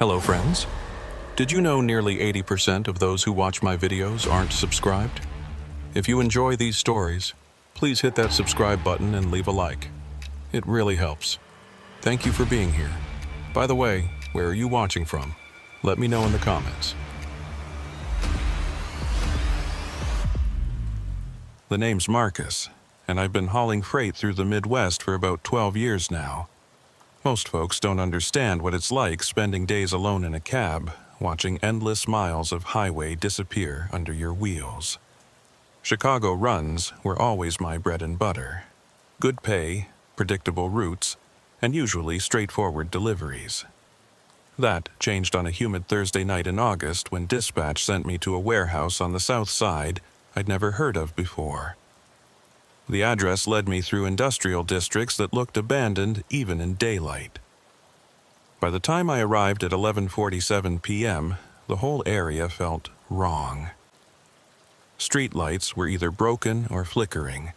Hello, friends. Did you know nearly 80% of those who watch my videos aren't subscribed? If you enjoy these stories, please hit that subscribe button and leave a like. It really helps. Thank you for being here. By the way, where are you watching from? Let me know in the comments. The name's Marcus, and I've been hauling freight through the Midwest for about 12 years now. Most folks don't understand what it's like spending days alone in a cab, watching endless miles of highway disappear under your wheels. Chicago runs were always my bread and butter. Good pay, predictable routes, and usually straightforward deliveries. That changed on a humid Thursday night in August when dispatch sent me to a warehouse on the south side I'd never heard of before. The address led me through industrial districts that looked abandoned even in daylight. By the time I arrived at 11:47 p.m., the whole area felt wrong. Streetlights were either broken or flickering,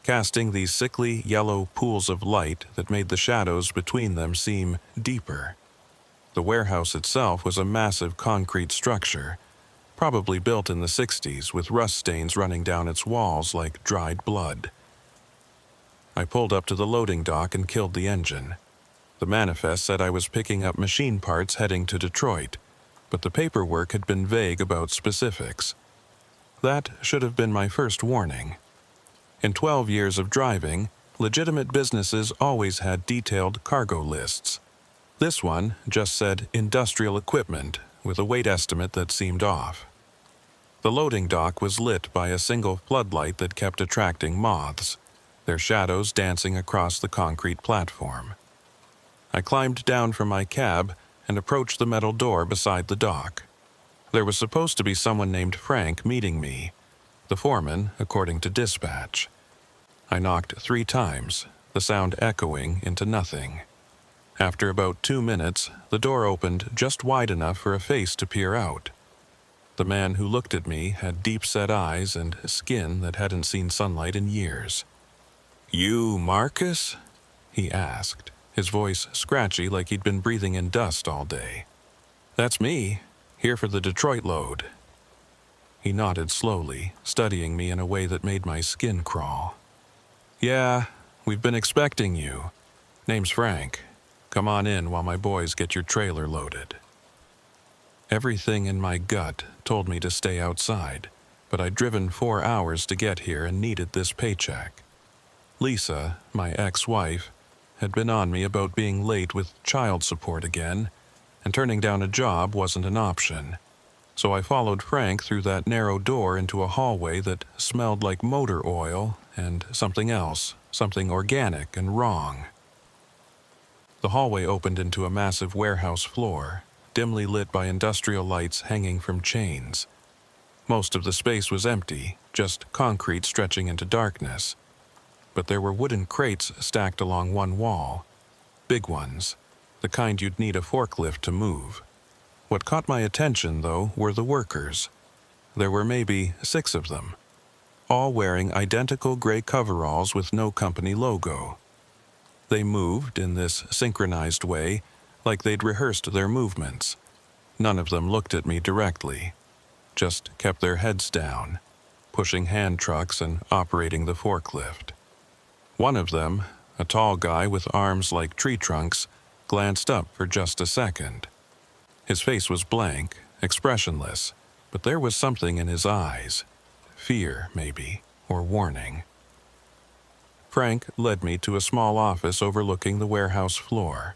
casting these sickly yellow pools of light that made the shadows between them seem deeper. The warehouse itself was a massive concrete structure, probably built in the 60s with rust stains running down its walls like dried blood. I pulled up to the loading dock and killed the engine. The manifest said I was picking up machine parts heading to Detroit, but the paperwork had been vague about specifics. That should have been my first warning. In 12 years of driving, legitimate businesses always had detailed cargo lists. This one just said industrial equipment with a weight estimate that seemed off. The loading dock was lit by a single floodlight that kept attracting moths, their shadows dancing across the concrete platform. I climbed down from my cab and approached the metal door beside the dock. There was supposed to be someone named Frank meeting me, the foreman, according to dispatch. I knocked 3 times, the sound echoing into nothing. After about 2 minutes, the door opened just wide enough for a face to peer out. The man who looked at me had deep-set eyes and skin that hadn't seen sunlight in years. "You, Marcus?" he asked, his voice scratchy like he'd been breathing in dust all day. "That's me, here for the Detroit load." He nodded slowly, studying me in a way that made my skin crawl. "Yeah, we've been expecting you. Name's Frank. Come on in while my boys get your trailer loaded." Everything in my gut told me to stay outside, but I'd driven 4 hours to get here and needed this paycheck. Lisa, my ex-wife, had been on me about being late with child support again, and turning down a job wasn't an option. So I followed Frank through that narrow door into a hallway that smelled like motor oil and something else, something organic and wrong. The hallway opened into a massive warehouse floor, dimly lit by industrial lights hanging from chains. Most of the space was empty, just concrete stretching into darkness. But there were wooden crates stacked along one wall. Big ones, the kind you'd need a forklift to move. What caught my attention, though, were the workers. There were maybe 6 of them, all wearing identical gray coveralls with no company logo. They moved in this synchronized way, like they'd rehearsed their movements. None of them looked at me directly, just kept their heads down, pushing hand trucks and operating the forklift. One of them, a tall guy with arms like tree trunks, glanced up for just a second. His face was blank, expressionless, but there was something in his eyes. Fear, maybe, or warning. Frank led me to a small office overlooking the warehouse floor.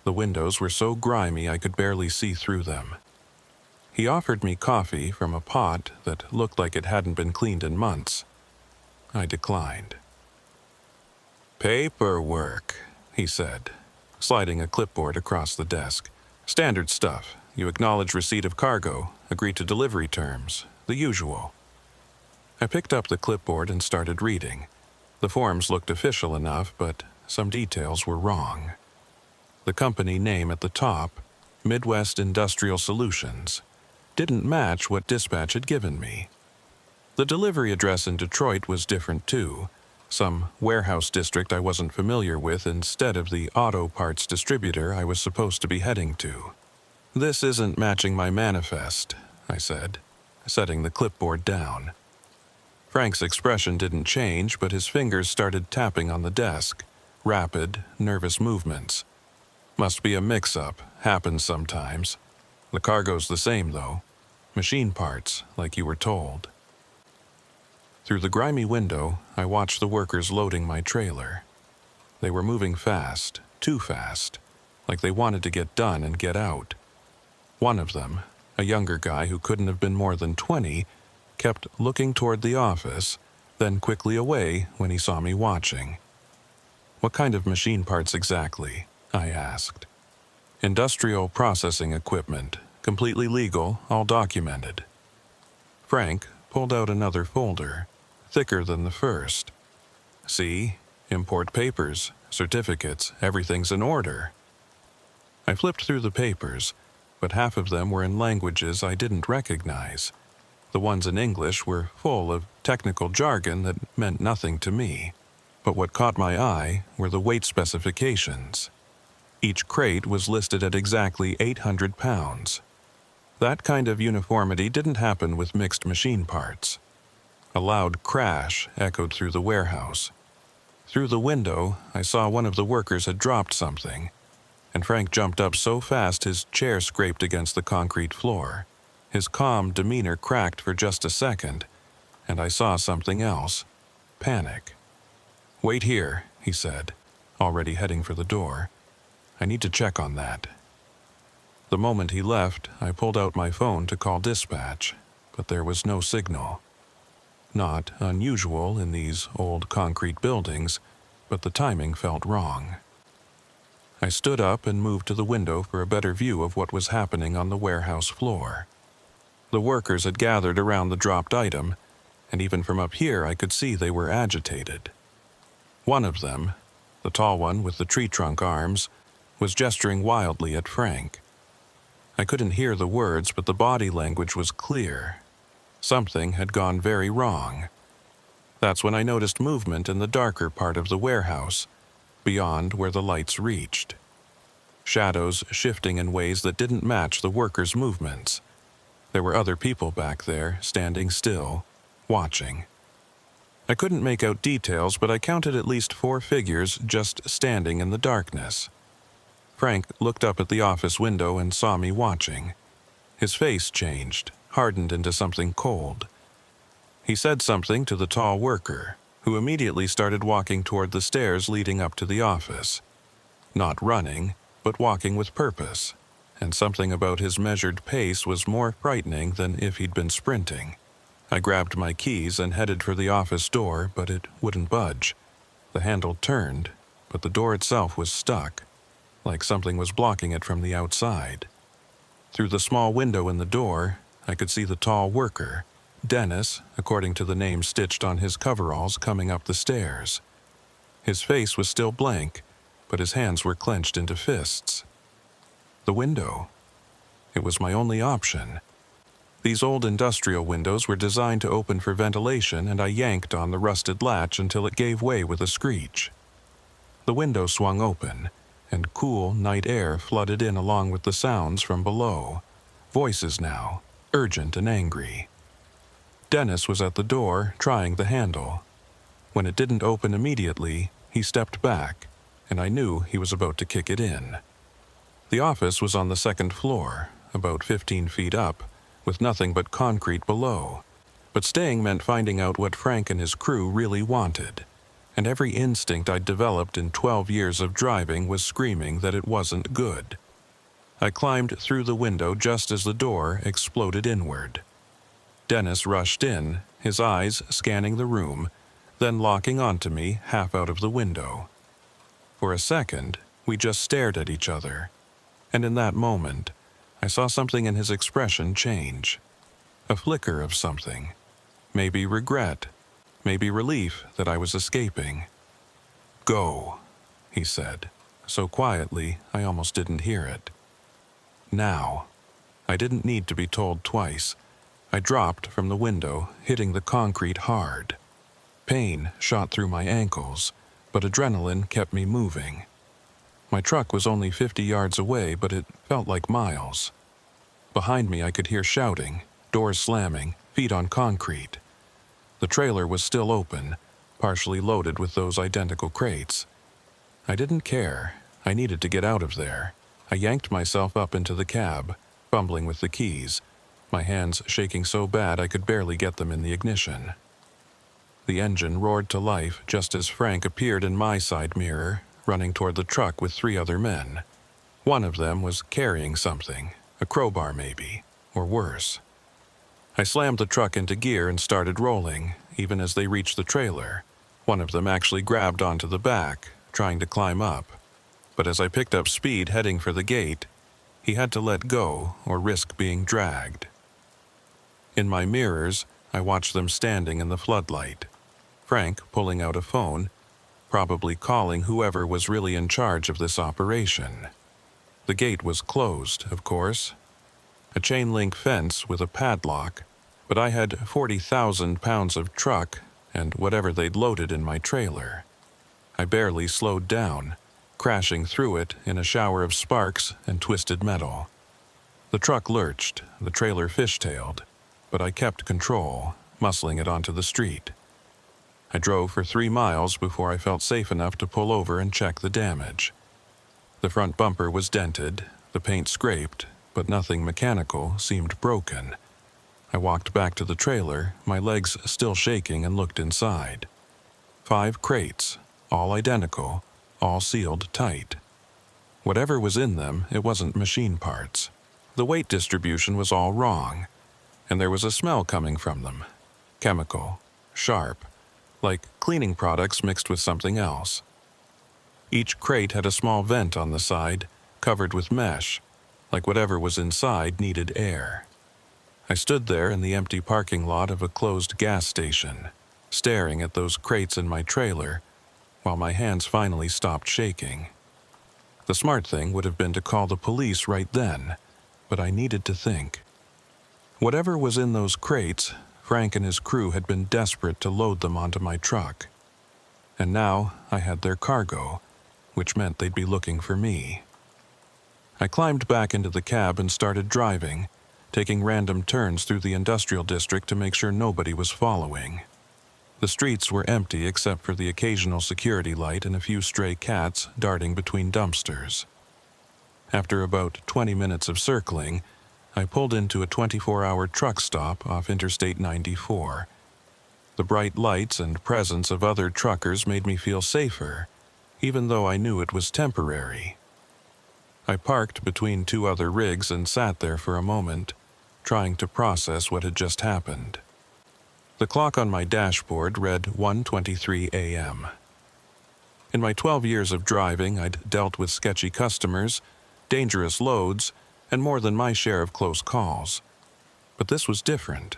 The windows were so grimy I could barely see through them. He offered me coffee from a pot that looked like it hadn't been cleaned in months. I declined. "Paperwork," he said, sliding a clipboard across the desk. "Standard stuff. You acknowledge receipt of cargo, agree to delivery terms, the usual." I picked up the clipboard and started reading. The forms looked official enough, but some details were wrong. The company name at the top, Midwest Industrial Solutions, didn't match what dispatch had given me. The delivery address in Detroit was different too, some warehouse district I wasn't familiar with instead of the auto parts distributor I was supposed to be heading to. "This isn't matching my manifest," I said, setting the clipboard down. Frank's expression didn't change, but his fingers started tapping on the desk, rapid, nervous movements. "Must be a mix-up, happens sometimes. The cargo's the same, though. Machine parts, like you were told." Through the grimy window, I watched the workers loading my trailer. They were moving fast, too fast, like they wanted to get done and get out. One of them, a younger guy who couldn't have been more than 20, kept looking toward the office, then quickly away when he saw me watching. "What kind of machine parts exactly?" I asked. "Industrial processing equipment, completely legal, all documented." Frank pulled out another folder, thicker than the first. "See? Import papers, certificates, everything's in order." I flipped through the papers, but half of them were in languages I didn't recognize. The ones in English were full of technical jargon that meant nothing to me. But what caught my eye were the weight specifications. Each crate was listed at exactly 800 pounds. That kind of uniformity didn't happen with mixed machine parts. A loud crash echoed through the warehouse. Through the window, I saw one of the workers had dropped something, and Frank jumped up so fast his chair scraped against the concrete floor. His calm demeanor cracked for just a second, and I saw something else: panic. "Wait here," he said, already heading for the door. "I need to check on that." The moment he left, I pulled out my phone to call dispatch, but there was no signal. Not unusual in these old concrete buildings, but the timing felt wrong. I stood up and moved to the window for a better view of what was happening on the warehouse floor. The workers had gathered around the dropped item, and even from up here I could see they were agitated. One of them, the tall one with the tree trunk arms, was gesturing wildly at Frank. I couldn't hear the words, but the body language was clear. Something had gone very wrong. That's when I noticed movement in the darker part of the warehouse, beyond where the lights reached. Shadows shifting in ways that didn't match the workers' movements. There were other people back there, standing still, watching. I couldn't make out details, but I counted at least 4 figures just standing in the darkness. Frank looked up at the office window and saw me watching. His face changed, hardened into something cold. He said something to the tall worker, who immediately started walking toward the stairs leading up to the office. Not running, but walking with purpose, and something about his measured pace was more frightening than if he'd been sprinting. I grabbed my keys and headed for the office door, but it wouldn't budge. The handle turned, but the door itself was stuck, like something was blocking it from the outside. Through the small window in the door, I could see the tall worker, Dennis, according to the name stitched on his coveralls, coming up the stairs. His face was still blank, but his hands were clenched into fists. The window. It was my only option. These old industrial windows were designed to open for ventilation, and I yanked on the rusted latch until it gave way with a screech. The window swung open, and cool night air flooded in along with the sounds from below. Voices now, urgent and angry. Dennis was at the door, trying the handle. When it didn't open immediately, he stepped back, and I knew he was about to kick it in. The office was on the second floor, about 15 feet up, with nothing but concrete below. But staying meant finding out what Frank and his crew really wanted, and every instinct I'd developed in 12 years of driving was screaming that it wasn't good. I climbed through the window just as the door exploded inward. Dennis rushed in, his eyes scanning the room, then locking onto me half out of the window. For a second, we just stared at each other, and in that moment, I saw something in his expression change. A flicker of something. Maybe regret, maybe relief that I was escaping. "Go," he said, so quietly I almost didn't hear it. Now. I didn't need to be told twice. I dropped from the window, hitting the concrete hard. Pain shot through my ankles, but adrenaline kept me moving. My truck was only 50 yards away, but it felt like miles. Behind me I could hear shouting, doors slamming, feet on concrete. The trailer was still open, partially loaded with those identical crates. I didn't care. I needed to get out of there. I yanked myself up into the cab, fumbling with the keys, my hands shaking so bad I could barely get them in the ignition. The engine roared to life just as Frank appeared in my side mirror, running toward the truck with 3 other men. One of them was carrying something, a crowbar maybe, or worse. I slammed the truck into gear and started rolling, even as they reached the trailer. One of them actually grabbed onto the back, trying to climb up. But as I picked up speed heading for the gate, he had to let go or risk being dragged. In my mirrors, I watched them standing in the floodlight. Frank pulling out a phone, probably calling whoever was really in charge of this operation. The gate was closed, of course. A chain-link fence with a padlock, but I had 40,000 pounds of truck and whatever they'd loaded in my trailer. I barely slowed down, crashing through it in a shower of sparks and twisted metal. The truck lurched, the trailer fishtailed, but I kept control, muscling it onto the street. I drove for 3 miles before I felt safe enough to pull over and check the damage. The front bumper was dented, the paint scraped, but nothing mechanical seemed broken. I walked back to the trailer, my legs still shaking, and looked inside. 5 crates, all identical, all sealed tight. Whatever was in them, it wasn't machine parts. The weight distribution was all wrong, and there was a smell coming from them. Chemical, sharp, like cleaning products mixed with something else. Each crate had a small vent on the side, covered with mesh, like whatever was inside needed air. I stood there in the empty parking lot of a closed gas station, staring at those crates in my trailer, while my hands finally stopped shaking. The smart thing would have been to call the police right then, but I needed to think. Whatever was in those crates, Frank and his crew had been desperate to load them onto my truck. And now I had their cargo, which meant they'd be looking for me. I climbed back into the cab and started driving, taking random turns through the industrial district to make sure nobody was following. The streets were empty except for the occasional security light and a few stray cats darting between dumpsters. After about 20 minutes of circling, I pulled into a 24-hour truck stop off Interstate 94. The bright lights and presence of other truckers made me feel safer, even though I knew it was temporary. I parked between 2 other rigs and sat there for a moment, trying to process what had just happened. The clock on my dashboard read 1:23 a.m. In my 12 years of driving, I'd dealt with sketchy customers, dangerous loads, and more than my share of close calls. But this was different.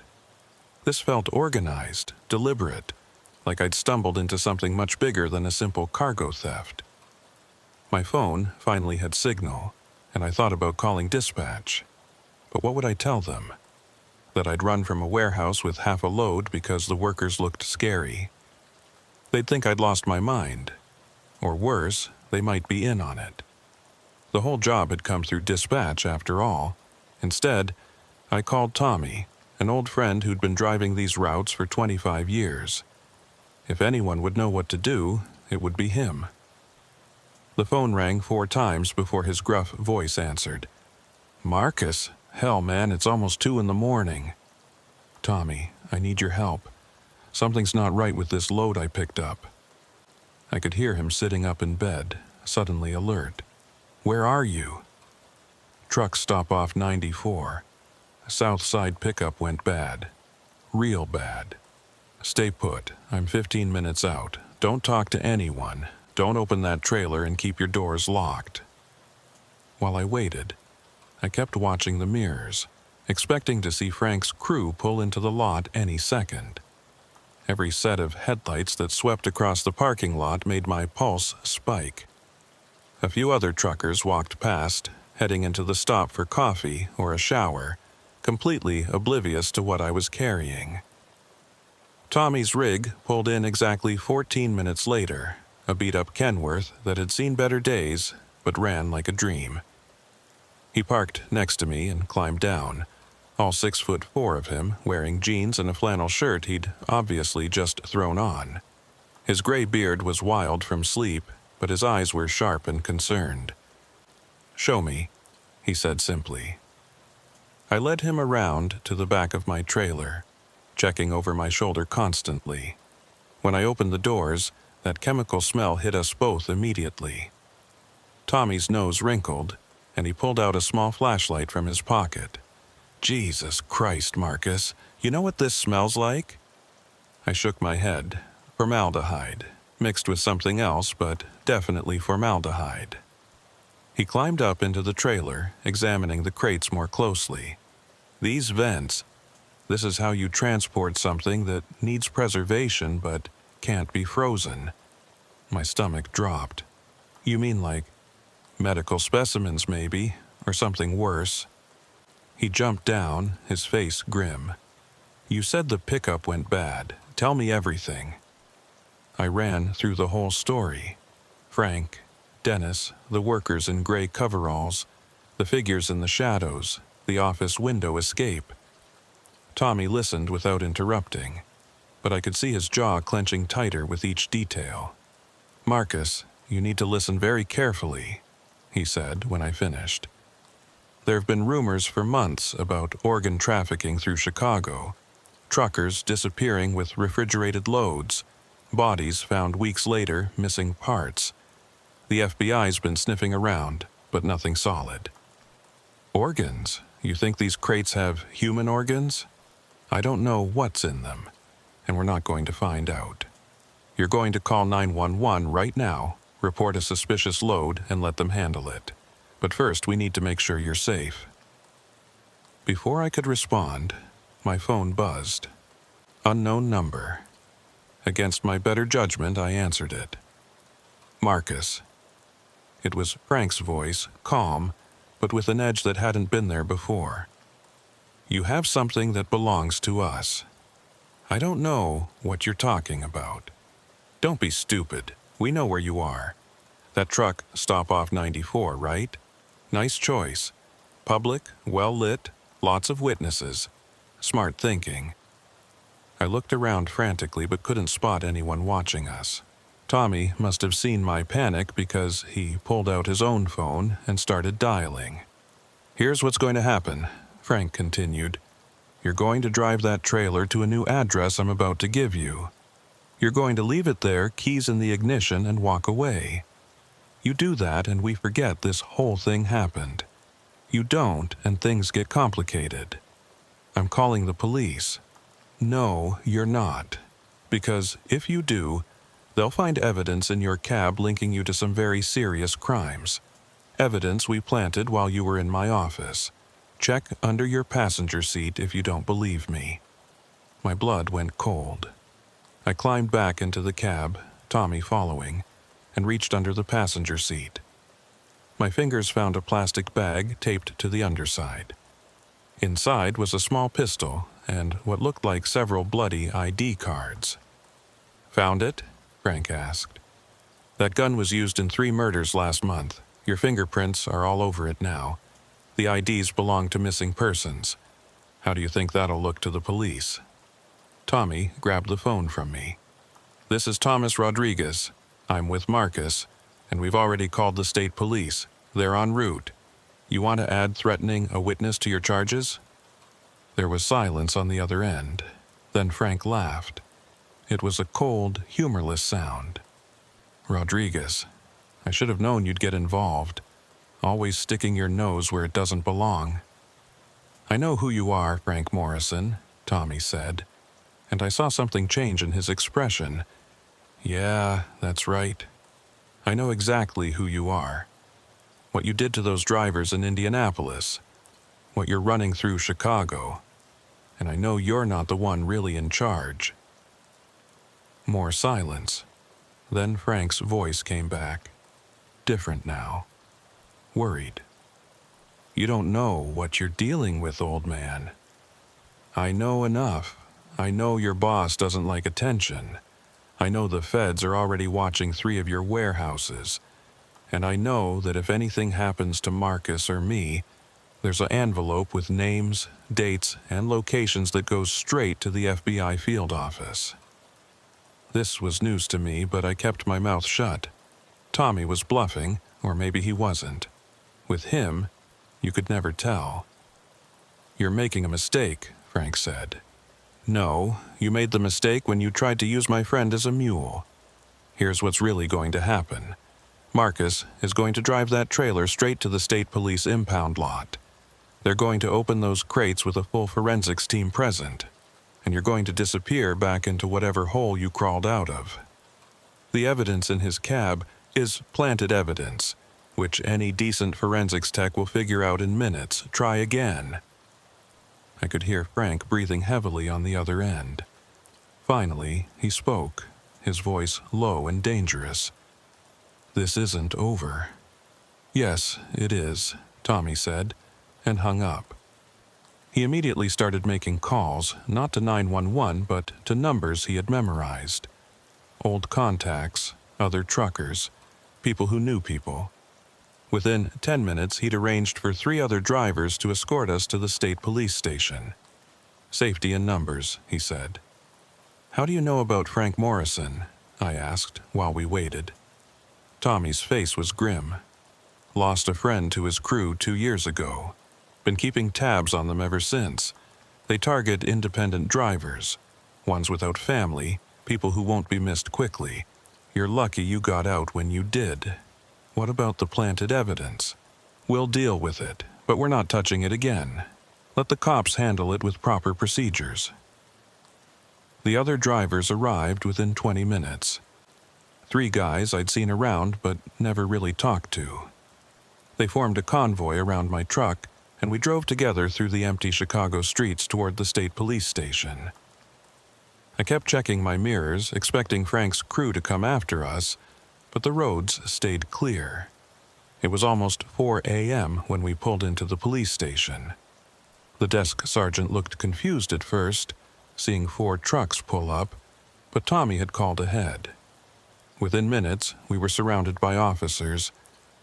This felt organized, deliberate, like I'd stumbled into something much bigger than a simple cargo theft. My phone finally had signal, and I thought about calling dispatch. But what would I tell them? That I'd run from a warehouse with half a load because the workers looked scary. They'd think I'd lost my mind. Or worse, they might be in on it. The whole job had come through dispatch after all. Instead, I called Tommy, an old friend who'd been driving these routes for 25 years. If anyone would know what to do, it would be him. The phone rang 4 times before his gruff voice answered. "Marcus? Hell, man, it's almost 2 in the morning. Tommy, I need your help. Something's not right with this load I picked up." I could hear him sitting up in bed, suddenly alert. "Where are you?" "Truck stop off 94. South side pickup went bad. Real bad. Stay put. I'm 15 minutes out. Don't talk to anyone. Don't open that trailer and keep your doors locked." While I waited, I kept watching the mirrors, expecting to see Frank's crew pull into the lot any second. Every set of headlights that swept across the parking lot made my pulse spike. A few other truckers walked past, heading into the stop for coffee or a shower, completely oblivious to what I was carrying. Tommy's rig pulled in exactly 14 minutes later, a beat-up Kenworth that had seen better days but ran like a dream. He parked next to me and climbed down, all 6'4" of him, wearing jeans and a flannel shirt he'd obviously just thrown on. His gray beard was wild from sleep, but his eyes were sharp and concerned. "Show me," he said simply. I led him around to the back of my trailer, checking over my shoulder constantly. When I opened the doors, that chemical smell hit us both immediately. Tommy's nose wrinkled, and he pulled out a small flashlight from his pocket. "Jesus Christ, Marcus, you know what this smells like?" I shook my head. Formaldehyde, mixed with something else, but definitely formaldehyde. He climbed up into the trailer, examining the crates more closely. "These vents, this is how you transport something that needs preservation but can't be frozen." My stomach dropped. "You mean like medical specimens maybe, or something worse?" He jumped down, his face grim. "You said the pickup went bad. Tell me everything." I ran through the whole story. Frank, Dennis, the workers in gray coveralls, the figures in the shadows, the office window escape. Tommy listened without interrupting, but I could see his jaw clenching tighter with each detail. "Marcus, you need to listen very carefully," he said when I finished. "There have been rumors for months about organ trafficking through Chicago, truckers disappearing with refrigerated loads, bodies found weeks later missing parts. The FBI's been sniffing around, but nothing solid." "Organs? You think these crates have human organs?" "I don't know what's in them, and we're not going to find out. You're going to call 911 right now, report a suspicious load, and let them handle it. But first, we need to make sure you're safe." Before I could respond, my phone buzzed. Unknown number. Against my better judgment, I answered it. "Marcus." It was Frank's voice, calm, but with an edge that hadn't been there before. "You have something that belongs to us. I don't know what you're talking about." "Don't be stupid. We know where you are. That truck stop off 94, right? Nice choice. Public, well lit, lots of witnesses. Smart thinking." I looked around frantically but couldn't spot anyone watching us. Tommy must have seen my panic because he pulled out his own phone and started dialing. "Here's what's going to happen," Frank continued. "You're going to drive that trailer to a new address I'm about to give you. You're going to leave it there, keys in the ignition, and walk away. You do that and we forget this whole thing happened. You don't and things get complicated. I'm calling the police." "No, you're not. Because if you do, they'll find evidence in your cab linking you to some very serious crimes. Evidence we planted while you were in my office. Check under your passenger seat if you don't believe me." My blood went cold. I climbed back into the cab, Tommy following, and reached under the passenger seat. My fingers found a plastic bag taped to the underside. Inside was a small pistol and what looked like several bloody ID cards. "Found it?" Frank asked. "That gun was used in 3 murders last month. Your fingerprints are all over it now. The IDs belong to missing persons. How do you think that'll look to the police?" Tommy grabbed the phone from me. "This is Thomas Rodriguez. I'm with Marcus, and we've already called the state police. They're en route. You want to add threatening a witness to your charges?" There was silence on the other end. Then Frank laughed. It was a cold, humorless sound. "Rodriguez, I should have known you'd get involved. Always sticking your nose where it doesn't belong." "I know who you are, Frank Morrison," Tommy said, and I saw something change in his expression. "Yeah, that's right. I know exactly who you are. What you did to those drivers in Indianapolis. What you're running through Chicago. And I know you're not the one really in charge." More silence. Then Frank's voice came back. Different now. Worried. "You don't know what you're dealing with, old man." "I know enough. I know your boss doesn't like attention. I know the feds are already watching 3 of your warehouses. And I know that if anything happens to Marcus or me, There's an envelope with names, dates, and locations that goes straight to the FBI field office. This was news to me, but I kept my mouth shut. Tommy was bluffing, or maybe he wasn't. With him, you could never tell. "You're making a mistake," Frank said. "No, you made the mistake when you tried to use my friend as a mule. Here's what's really going to happen. Marcus is going to drive that trailer straight to the state police impound lot. They're going to open those crates with a full forensics team present, and you're going to disappear back into whatever hole you crawled out of. The evidence in his cab is planted evidence, which any decent forensics tech will figure out in minutes. Try again." I could hear Frank breathing heavily on the other end. Finally, he spoke, his voice low and dangerous. "This isn't over." "Yes, it is," Tommy said, and hung up. He immediately started making calls, not to 911, but to numbers he had memorized. Old contacts, other truckers, people who knew people. Within 10 minutes, he'd arranged for 3 other drivers to escort us to the state police station. "Safety in numbers," he said. "How do you know about Frank Morrison?" I asked while we waited. Tommy's face was grim. "Lost a friend to his crew 2 years ago. Been keeping tabs on them ever since. They target independent drivers, ones without family, people who won't be missed quickly. You're lucky you got out when you did. What about the planted evidence? We'll deal with it, but we're not touching it again. Let the cops handle it with proper procedures." The other drivers arrived within 20 minutes. 3 guys I'd seen around but never really talked to. They formed a convoy around my truck, and we drove together through the empty Chicago streets toward the state police station. I kept checking my mirrors, expecting Frank's crew to come after us, but the roads stayed clear. It was almost 4 a.m. when we pulled into the police station. The desk sergeant looked confused at first, seeing 4 trucks pull up, but Tommy had called ahead. Within minutes, we were surrounded by officers,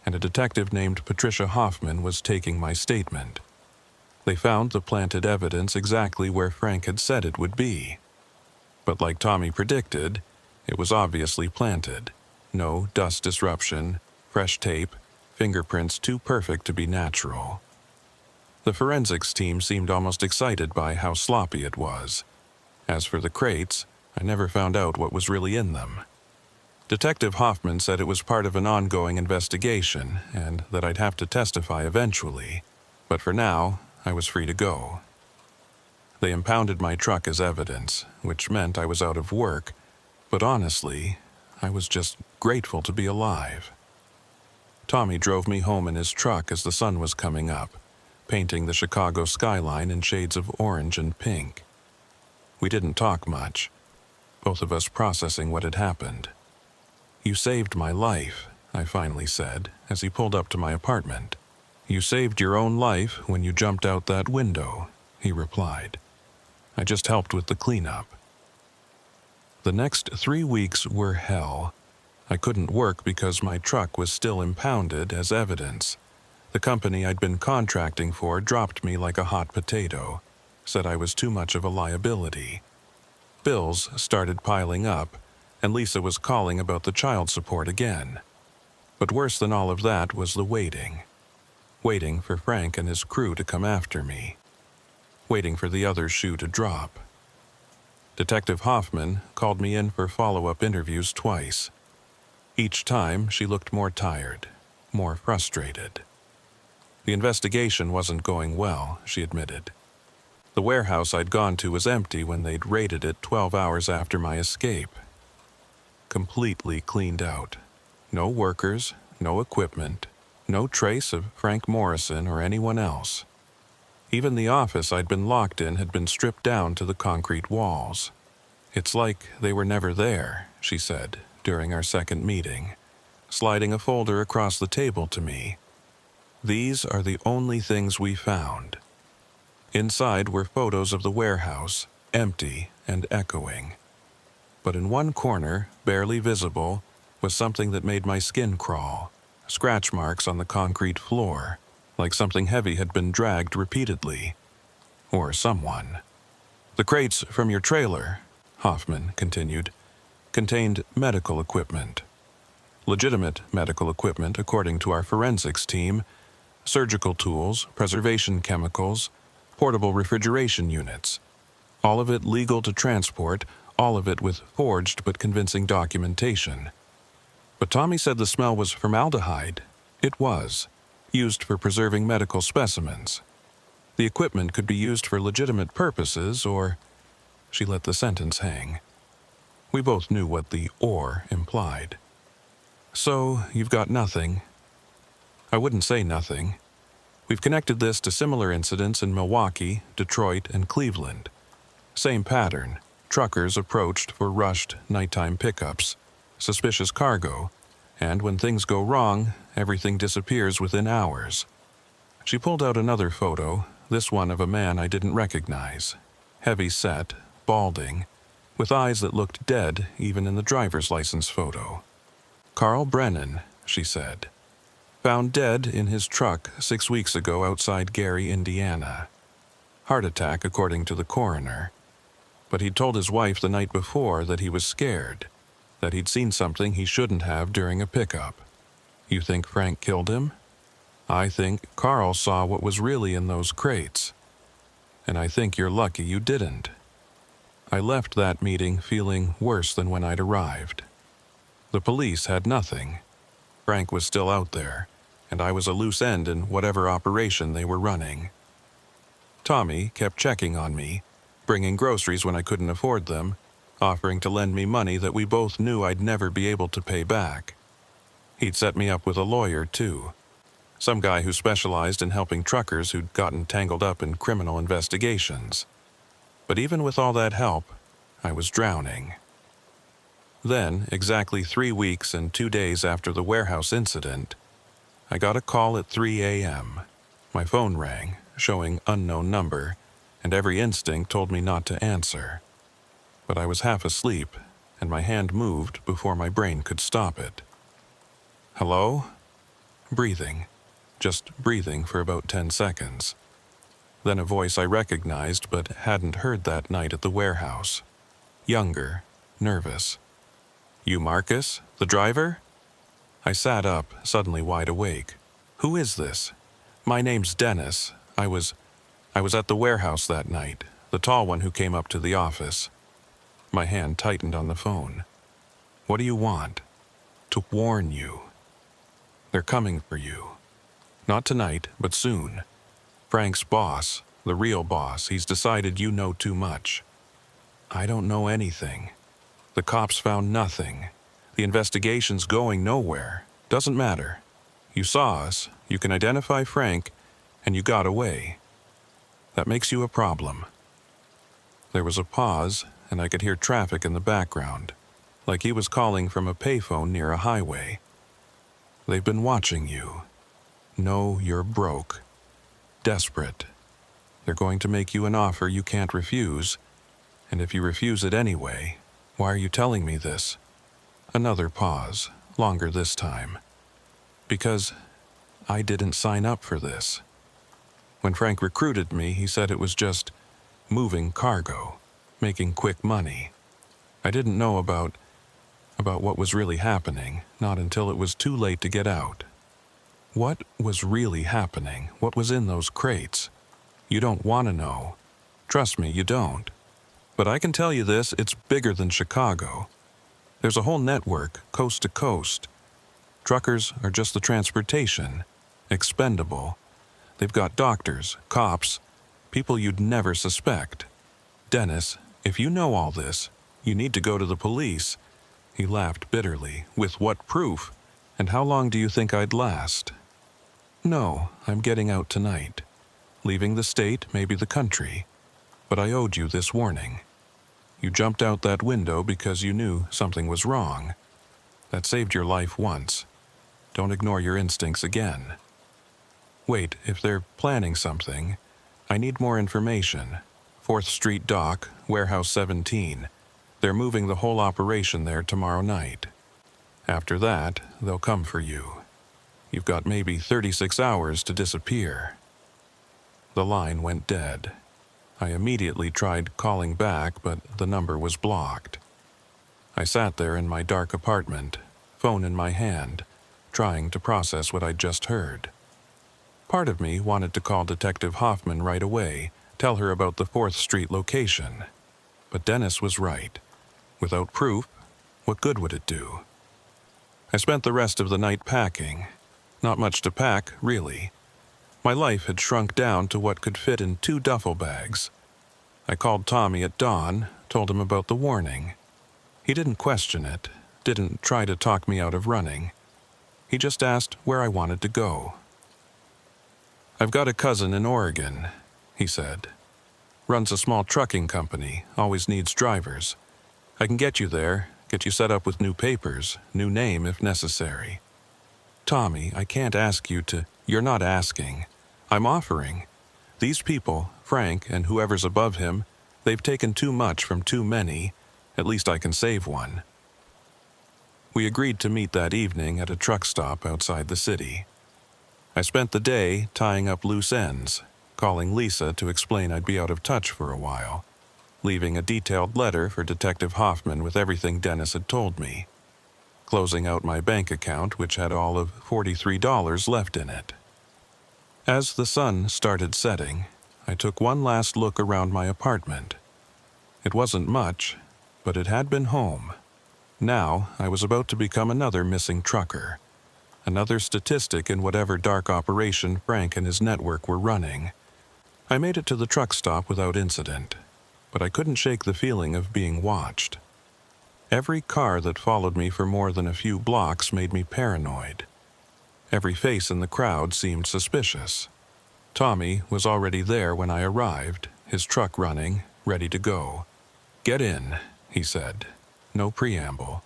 and a detective named Patricia Hoffman was taking my statement. They found the planted evidence exactly where Frank had said it would be. But like Tommy predicted, it was obviously planted. No dust disruption, fresh tape, fingerprints too perfect to be natural. The forensics team seemed almost excited by how sloppy it was. As for the crates, I never found out what was really in them. Detective Hoffman said it was part of an ongoing investigation and that I'd have to testify eventually, but for now, I was free to go. They impounded my truck as evidence, which meant I was out of work, but honestly, I was just grateful to be alive. Tommy drove me home in his truck as the sun was coming up, painting the Chicago skyline in shades of orange and pink. We didn't talk much, both of us processing what had happened. "You saved my life," I finally said as he pulled up to my apartment. "You saved your own life when you jumped out that window," he replied. "I just helped with the cleanup." The next 3 weeks were hell. I couldn't work because my truck was still impounded as evidence. The company I'd been contracting for dropped me like a hot potato, said I was too much of a liability. Bills started piling up, and Lisa was calling about the child support again. But worse than all of that was the waiting. Waiting for Frank and his crew to come after me. Waiting for the other shoe to drop. Detective Hoffman called me in for follow-up interviews twice. Each time, she looked more tired, more frustrated. The investigation wasn't going well, she admitted. The warehouse I'd gone to was empty when they'd raided it 12 hours after my escape. Completely cleaned out. No workers, no equipment, no trace of Frank Morrison or anyone else. Even the office I'd been locked in had been stripped down to the concrete walls. "It's like they were never there," she said during our second meeting, sliding a folder across the table to me. "These are the only things we found." Inside were photos of the warehouse, empty and echoing. But in one corner, barely visible, was something that made my skin crawl. Scratch marks on the concrete floor. like something heavy had been dragged repeatedly. Or someone. The crates from your trailer, Hoffman continued, contained medical equipment. Legitimate medical equipment according to our forensics team, surgical tools, preservation chemicals, portable refrigeration units. All of it legal to transport, all of it with forged but convincing documentation. But Tommy said the smell was formaldehyde. It was, used for preserving medical specimens. The equipment could be used for legitimate purposes, or... She let the sentence hang. We both knew what the "or" implied. So, you've got nothing. I wouldn't say nothing. We've connected this to similar incidents in Milwaukee, Detroit, and Cleveland. Same pattern. Truckers approached for rushed nighttime pickups, suspicious cargo, and when things go wrong, everything disappears within hours. She pulled out another photo, this one of a man I didn't recognize. Heavy set, balding, with eyes that looked dead even in the driver's license photo. Carl Brennan, she said. Found dead in his truck 6 weeks ago outside Gary, Indiana. Heart attack, according to the coroner. But he'd told his wife the night before that he was scared, that he'd seen something he shouldn't have during a pickup. You think Frank killed him? I think Carl saw what was really in those crates. And I think you're lucky you didn't. I left that meeting feeling worse than when I'd arrived. The police had nothing. Frank was still out there, and I was a loose end in whatever operation they were running. Tommy kept checking on me, bringing groceries when I couldn't afford them, offering to lend me money that we both knew I'd never be able to pay back. He'd set me up with a lawyer, too. Some guy who specialized in helping truckers who'd gotten tangled up in criminal investigations. But even with all that help, I was drowning. Then, exactly 3 weeks and 2 days after the warehouse incident, I got a call at 3 a.m. My phone rang, showing unknown number, and every instinct told me not to answer. But I was half asleep, and my hand moved before my brain could stop it. Hello? Breathing. Just breathing for about 10 seconds. Then a voice I recognized but hadn't heard that night at the warehouse. Younger, nervous. You Marcus, the driver? I sat up, suddenly wide awake. Who is this? My name's Dennis. I was at the warehouse that night, the tall one who came up to the office. My hand tightened on the phone. What do you want? To warn you. They're coming for you. Not tonight, but soon. Frank's boss, the real boss, he's decided you know too much. I don't know anything. The cops found nothing. The investigation's going nowhere. Doesn't matter. You saw us, you can identify Frank, and you got away. That makes you a problem. There was a pause, and I could hear traffic in the background, like he was calling from a payphone near a highway. They've been watching you. Know you're broke. Desperate. They're going to make you an offer you can't refuse, and if you refuse it anyway, why are you telling me this? Another pause, longer this time. Because I didn't sign up for this. When Frank recruited me, he said it was just moving cargo, making quick money. I didn't know about what was really happening, not until it was too late to get out. What was really happening? What was in those crates? You don't want to know. Trust me, you don't. But I can tell you this, it's bigger than Chicago. There's a whole network, coast to coast. Truckers are just the transportation, expendable. They've got doctors, cops, people you'd never suspect. Dennis, if you know all this, you need to go to the police. He laughed bitterly. With what proof? And how long do you think I'd last? No, I'm getting out tonight. Leaving the state, maybe the country. But I owed you this warning. You jumped out that window because you knew something was wrong. That saved your life once. Don't ignore your instincts again. Wait, if they're planning something, I need more information. 4th Street Dock, Warehouse 17. They're moving the whole operation there tomorrow night. After that, they'll come for you. You've got maybe 36 hours to disappear." The line went dead. I immediately tried calling back, but the number was blocked. I sat there in my dark apartment, phone in my hand, trying to process what I'd just heard. Part of me wanted to call Detective Hoffman right away, tell her about the 4th Street location. But Dennis was right. Without proof, what good would it do? I spent the rest of the night packing. Not much to pack, really. My life had shrunk down to what could fit in 2 duffel bags. I called Tommy at dawn, told him about the warning. He didn't question it, didn't try to talk me out of running. He just asked where I wanted to go. "I've got a cousin in Oregon," he said. "Runs a small trucking company, always needs drivers. I can get you there, get you set up with new papers, new name if necessary." "Tommy, I can't ask you to—" "You're not asking. I'm offering. These people, Frank and whoever's above him, they've taken too much from too many. At least I can save one." We agreed to meet that evening at a truck stop outside the city. I spent the day tying up loose ends, calling Lisa to explain I'd be out of touch for a while, leaving a detailed letter for Detective Hoffman with everything Dennis had told me, closing out my bank account, which had all of $43 left in it. As the sun started setting, I took one last look around my apartment. It wasn't much, but it had been home. Now I was about to become another missing trucker, another statistic in whatever dark operation Frank and his network were running. I made it to the truck stop without incident, but I couldn't shake the feeling of being watched. Every car that followed me for more than a few blocks made me paranoid. Every face in the crowd seemed suspicious. Tommy was already there when I arrived, his truck running, ready to go. "Get in," he said. No preamble.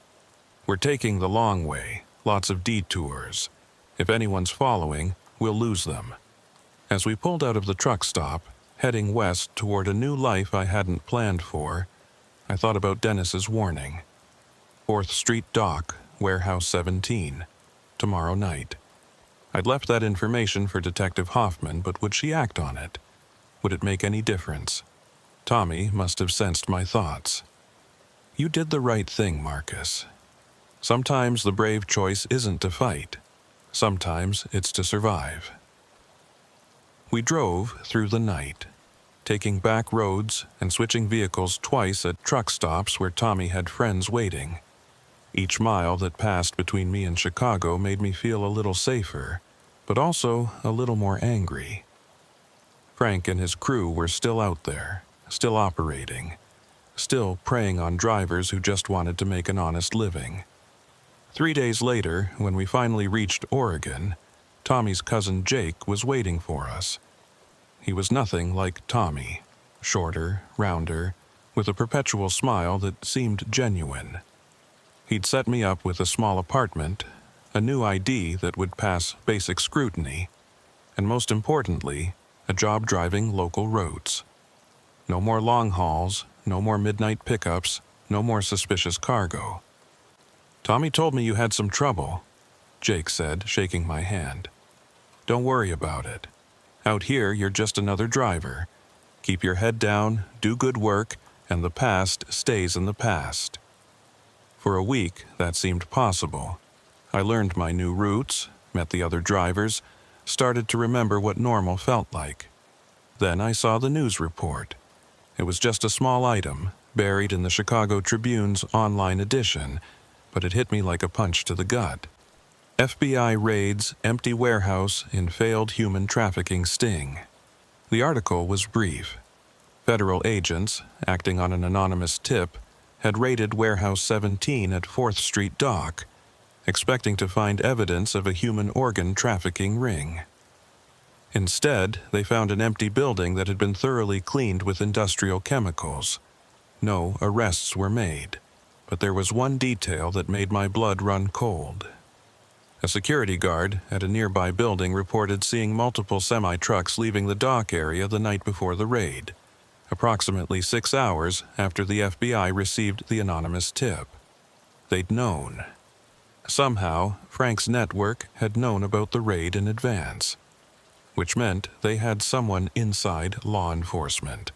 "We're taking the long way, lots of detours. If anyone's following, we'll lose them." As we pulled out of the truck stop, heading west toward a new life I hadn't planned for, I thought about Dennis's warning. 4th Street Dock, Warehouse 17, tomorrow night. I'd left that information for Detective Hoffman, but would she act on it? Would it make any difference? Tommy must have sensed my thoughts. "You did the right thing, Marcus. Sometimes the brave choice isn't to fight. Sometimes it's to survive." We drove through the night, taking back roads and switching vehicles twice at truck stops where Tommy had friends waiting. Each mile that passed between me and Chicago made me feel a little safer, but also a little more angry. Frank and his crew were still out there, still operating, still preying on drivers who just wanted to make an honest living. 3 days later, when we finally reached Oregon, Tommy's cousin Jake was waiting for us. He was nothing like Tommy, shorter, rounder, with a perpetual smile that seemed genuine. He'd set me up with a small apartment, a new ID that would pass basic scrutiny, and most importantly, a job driving local roads. No more long hauls, no more midnight pickups, no more suspicious cargo. "Tommy told me you had some trouble," Jake said, shaking my hand. "Don't worry about it. Out here, you're just another driver. Keep your head down, do good work, and the past stays in the past." For a week, that seemed possible. I learned my new routes, met the other drivers, started to remember what normal felt like. Then I saw the news report. It was just a small item, buried in the Chicago Tribune's online edition, but it hit me like a punch to the gut. FBI raids empty warehouse in failed human trafficking sting. The article was brief. Federal agents, acting on an anonymous tip, had raided Warehouse 17 at 4th Street Dock, expecting to find evidence of a human organ trafficking ring. Instead, they found an empty building that had been thoroughly cleaned with industrial chemicals. No arrests were made, but there was one detail that made my blood run cold. A security guard at a nearby building reported seeing multiple semi-trucks leaving the dock area the night before the raid, approximately 6 hours after the FBI received the anonymous tip. They'd known. Somehow, Frank's network had known about the raid in advance, which meant they had someone inside law enforcement,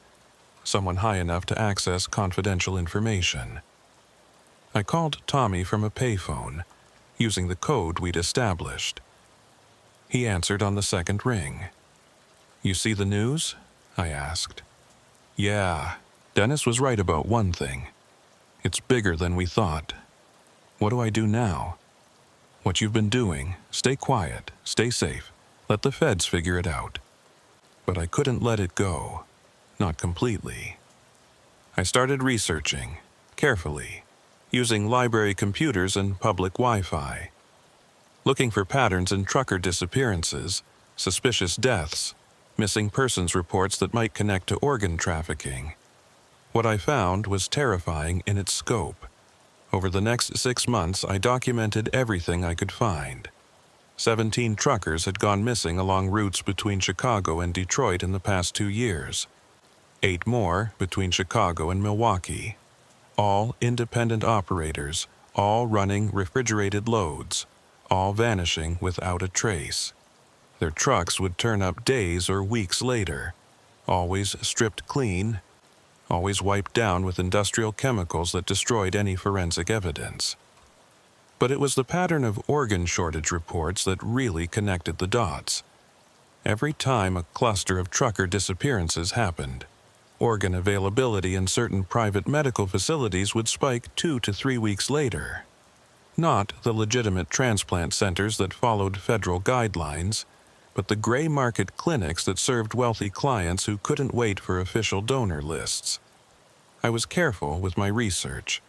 someone high enough to access confidential information. I called Tommy from a payphone, using the code we'd established. He answered on the second ring. "You see the news?" I asked. "Yeah, Dennis was right about one thing. It's bigger than we thought. What do I do now?" "What you've been doing. Stay quiet, stay safe. Let the feds figure it out." But I couldn't let it go. Not completely. I started researching, carefully, using library computers and public Wi-Fi, looking for patterns in trucker disappearances, suspicious deaths, missing persons reports that might connect to organ trafficking. What I found was terrifying in its scope. Over the next 6 months, I documented everything I could find. 17 truckers had gone missing along routes between Chicago and Detroit in the past 2 years. 8 more between Chicago and Milwaukee. All independent operators, all running refrigerated loads, all vanishing without a trace. Their trucks would turn up days or weeks later, always stripped clean, always wiped down with industrial chemicals that destroyed any forensic evidence. But it was the pattern of organ shortage reports that really connected the dots. Every time a cluster of trucker disappearances happened, organ availability in certain private medical facilities would spike 2 to 3 weeks later. Not the legitimate transplant centers that followed federal guidelines, but the gray market clinics that served wealthy clients who couldn't wait for official donor lists. I was careful with my research,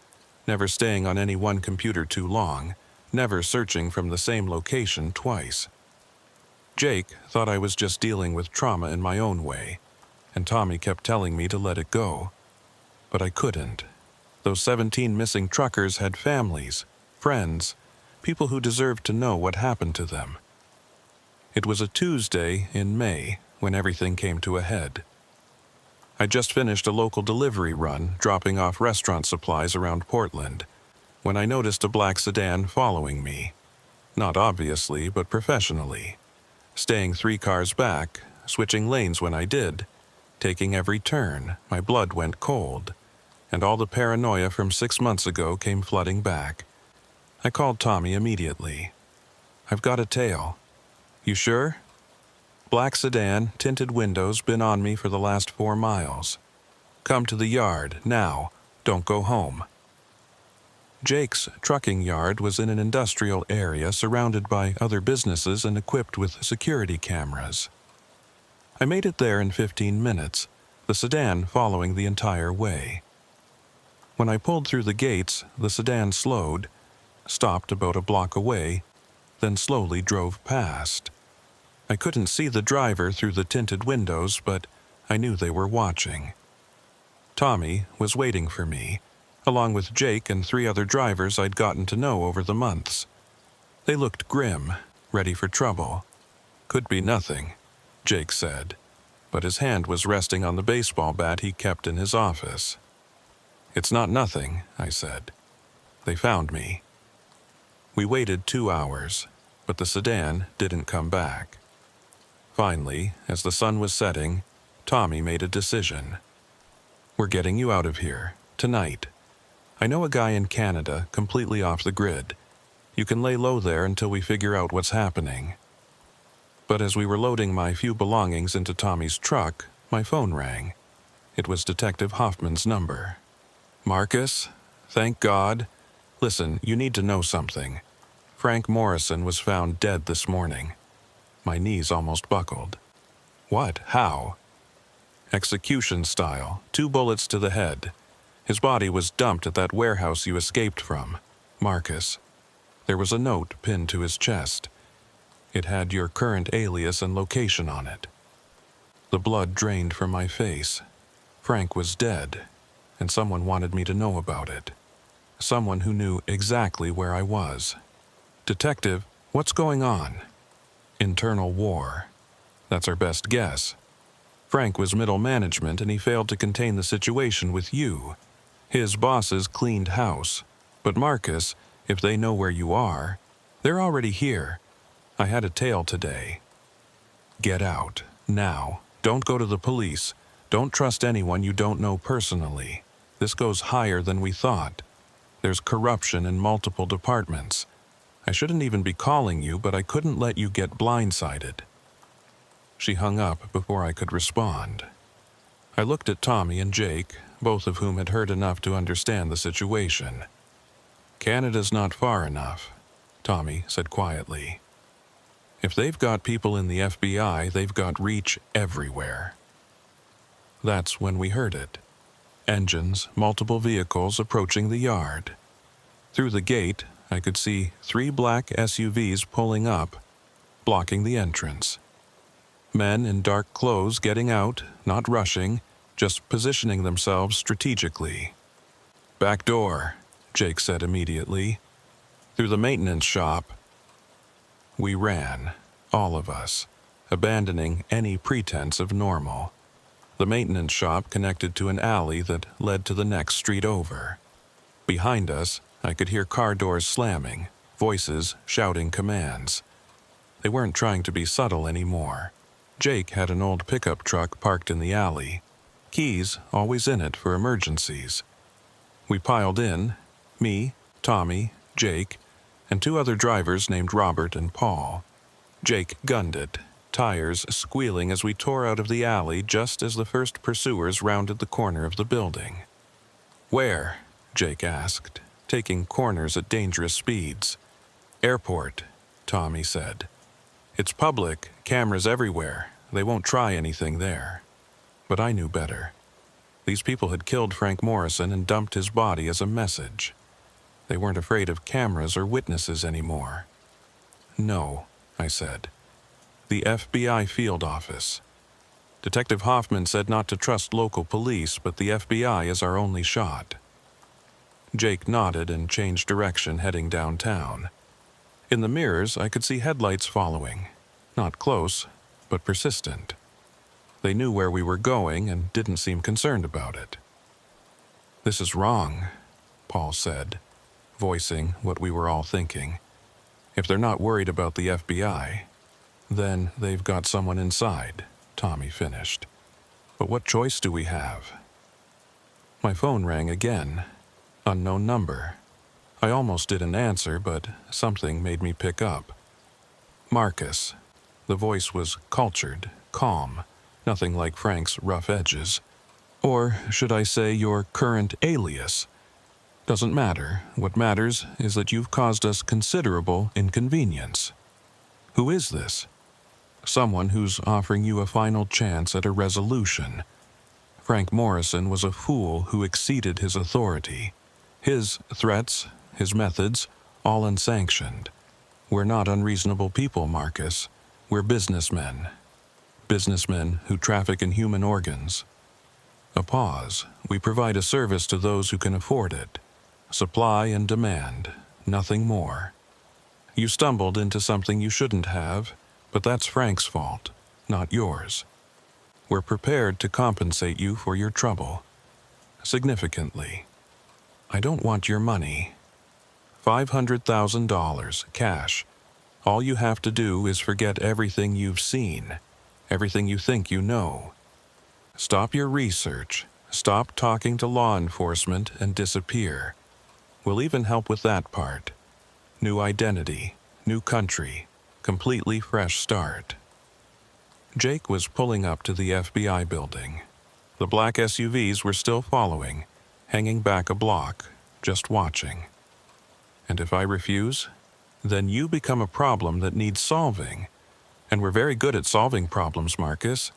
never staying on any one computer too long, never searching from the same location twice. Jake thought I was just dealing with trauma in my own way, and Tommy kept telling me to let it go. But I couldn't. Those 17 missing truckers had families, friends, people who deserved to know what happened to them. It was a Tuesday in May when everything came to a head. I just finished a local delivery run, dropping off restaurant supplies around Portland, when I noticed a black sedan following me. Not obviously, but professionally. Staying 3 cars back, switching lanes when I did, taking every turn, my blood went cold, and all the paranoia from 6 months ago came flooding back. I called Tommy immediately. "I've got a tail." "You sure?" "Black sedan, tinted windows, been on me for the last 4 miles. Come to the yard, now. Don't go home." Jake's trucking yard was in an industrial area surrounded by other businesses and equipped with security cameras. I made it there in 15 minutes, the sedan following the entire way. When I pulled through the gates, the sedan slowed, stopped about a block away, then slowly drove past. I couldn't see the driver through the tinted windows, but I knew they were watching. Tommy was waiting for me, along with Jake and 3 other drivers I'd gotten to know over the months. They looked grim, ready for trouble. "Could be nothing," Jake said, but his hand was resting on the baseball bat he kept in his office. "It's not nothing," I said. "They found me." We waited 2 hours, but the sedan didn't come back. Finally, as the sun was setting, Tommy made a decision. "We're getting you out of here, tonight. I know a guy in Canada, completely off the grid. You can lay low there until we figure out what's happening." But as we were loading my few belongings into Tommy's truck, my phone rang. It was Detective Hoffman's number. "Marcus? Thank God. Listen, you need to know something. Frank Morrison was found dead this morning." My knees almost buckled. "What? How?" "Execution style, 2 bullets to the head. His body was dumped at that warehouse you escaped from. Marcus." There was a note pinned to his chest. It had your current alias and location on it. The blood drained from my face. Frank was dead, and someone wanted me to know about it. Someone who knew exactly where I was. "Detective, what's going on?" "Internal war. That's our best guess. Frank was middle management and he failed to contain the situation with you. His bosses cleaned house. But Marcus, If they know where you are, they're already here. I had a tail today. Get out, now. Don't go to the police. Don't trust anyone you don't know personally. This goes higher than we thought. There's corruption in multiple departments. I shouldn't even be calling you, but I couldn't let you get blindsided." She hung up before I could respond. I looked at Tommy and Jake, both of whom had heard enough to understand the situation. "Canada's not far enough," Tommy said quietly. "If they've got people in the FBI, they've got reach everywhere." That's when we heard it. Engines, multiple vehicles approaching the yard. Through the gate, I could see 3 black SUVs pulling up, blocking the entrance. Men in dark clothes getting out, not rushing, just positioning themselves strategically. "Back door," Jake said immediately. "Through the maintenance shop." We ran, all of us, abandoning any pretense of normal. The maintenance shop connected to an alley that led to the next street over. Behind us, I could hear car doors slamming, voices shouting commands. They weren't trying to be subtle anymore. Jake had an old pickup truck parked in the alley, keys always in it for emergencies. We piled in, me, Tommy, Jake, and 2 other drivers named Robert and Paul. Jake gunned it, tires squealing as we tore out of the alley just as the first pursuers rounded the corner of the building. "Where?" Jake asked, taking corners at dangerous speeds. "Airport," Tommy said. "It's public, cameras everywhere. They won't try anything there." But I knew better. These people had killed Frank Morrison and dumped his body as a message. They weren't afraid of cameras or witnesses anymore. "No," I said. "The FBI field office. Detective Hoffman said not to trust local police, but the FBI is our only shot." Jake nodded and changed direction, heading downtown. In the mirrors, I could see headlights following. Not close, but persistent. They knew where we were going and didn't seem concerned about it. "This is wrong," Paul said, voicing what we were all thinking. "If they're not worried about the FBI, then they've got someone inside," Tommy finished. "But what choice do we have?" My phone rang again. Unknown number. I almost didn't answer, but something made me pick up. "Marcus." The voice was cultured, calm, nothing like Frank's rough edges. Or should I say your current alias? Doesn't matter. What matters is that you've caused us considerable inconvenience. Who is this? Someone who's offering you a final chance at a resolution. Frank Morrison was a fool who exceeded his authority. His threats, his methods, all unsanctioned. We're not unreasonable people, Marcus. We're businessmen. Businessmen who traffic in human organs. A pause. We provide a service to those who can afford it. Supply and demand, nothing more. You stumbled into something you shouldn't have, but that's Frank's fault, not yours. We're prepared to compensate you for your trouble. Significantly. I don't want your money. $500,000, cash. All you have to do is forget everything you've seen, everything you think you know. Stop your research, stop talking to law enforcement, and disappear. We'll even help with that part. New identity, new country, completely fresh start. Jake was pulling up to the FBI building. The black SUVs were still following, hanging back a block, just watching. And if I refuse, then you become a problem that needs solving. And we're very good at solving problems, Marcus.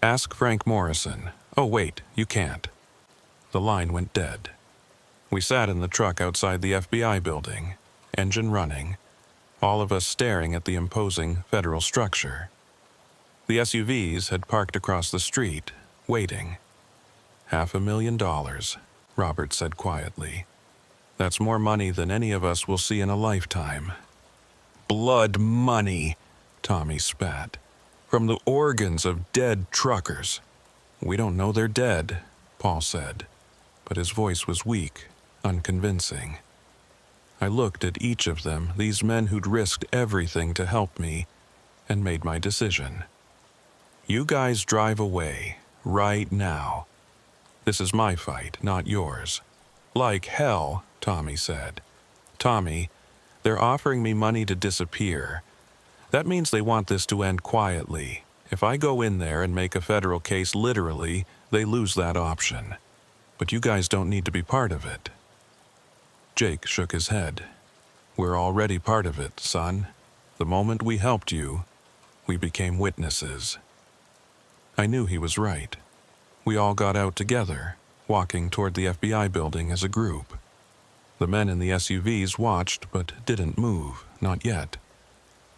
Ask Frank Morrison. Oh, wait, you can't. The line went dead. We sat in the truck outside the FBI building, engine running, all of us staring at the imposing federal structure. The SUVs had parked across the street, waiting. $500,000, Robert said quietly. That's more money than any of us will see in a lifetime. Blood money, Tommy spat. From the organs of dead truckers. We don't know they're dead, Paul said, but his voice was weak, unconvincing. I looked at each of them, these men who'd risked everything to help me, and made my decision. You guys drive away, right now. This is my fight, not yours. Like hell, Tommy said. Tommy, they're offering me money to disappear. That means they want this to end quietly. If I go in there and make a federal case literally, they lose that option. But you guys don't need to be part of it. Jake shook his head. We're already part of it, son. The moment we helped you, we became witnesses. I knew he was right. We all got out together, walking toward the FBI building as a group. The men in the SUVs watched but didn't move, not yet.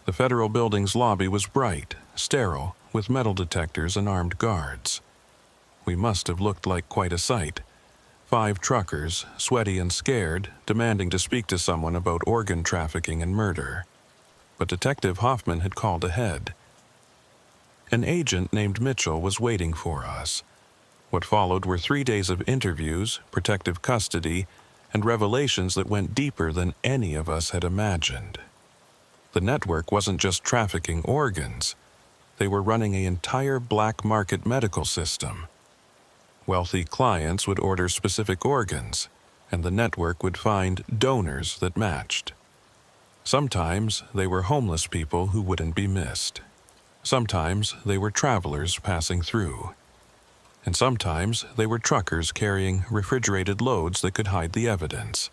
The federal building's lobby was bright, sterile, with metal detectors and armed guards. We must have looked like quite a sight. 5 truckers, sweaty and scared, demanding to speak to someone about organ trafficking and murder. But Detective Hoffman had called ahead. An agent named Mitchell was waiting for us. What followed were 3 days of interviews, protective custody, and revelations that went deeper than any of us had imagined. The network wasn't just trafficking organs. They were running an entire black market medical system. Wealthy clients would order specific organs, and the network would find donors that matched. Sometimes they were homeless people who wouldn't be missed. Sometimes they were travelers passing through. And sometimes they were truckers carrying refrigerated loads that could hide the evidence.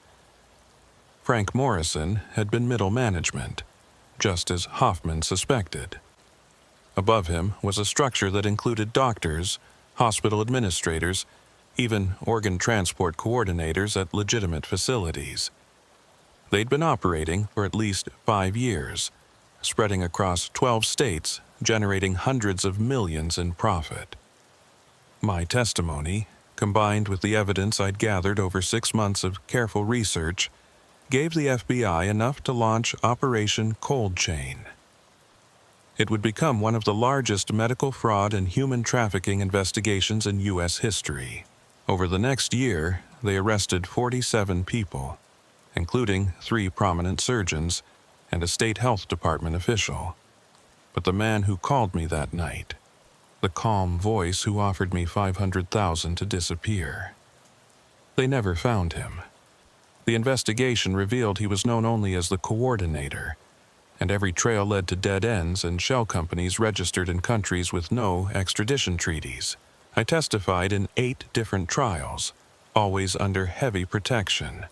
Frank Morrison had been middle management, just as Hoffman suspected. Above him was a structure that included doctors, hospital administrators, even organ transport coordinators at legitimate facilities. They'd been operating for at least 5 years, spreading across 12 states, generating hundreds of millions in profit. My testimony, combined with the evidence I'd gathered over 6 months of careful research, gave the FBI enough to launch Operation Cold Chain. It would become one of the largest medical fraud and human trafficking investigations in U.S. history. Over the next year, they arrested 47 people, including 3 prominent surgeons and a state health department official. But the man who called me that night, the calm voice who offered me $500,000 to disappear, they never found him. The investigation revealed he was known only as the coordinator, and every trail led to dead ends and shell companies registered in countries with no extradition treaties. I testified in 8 different trials, always under heavy protection.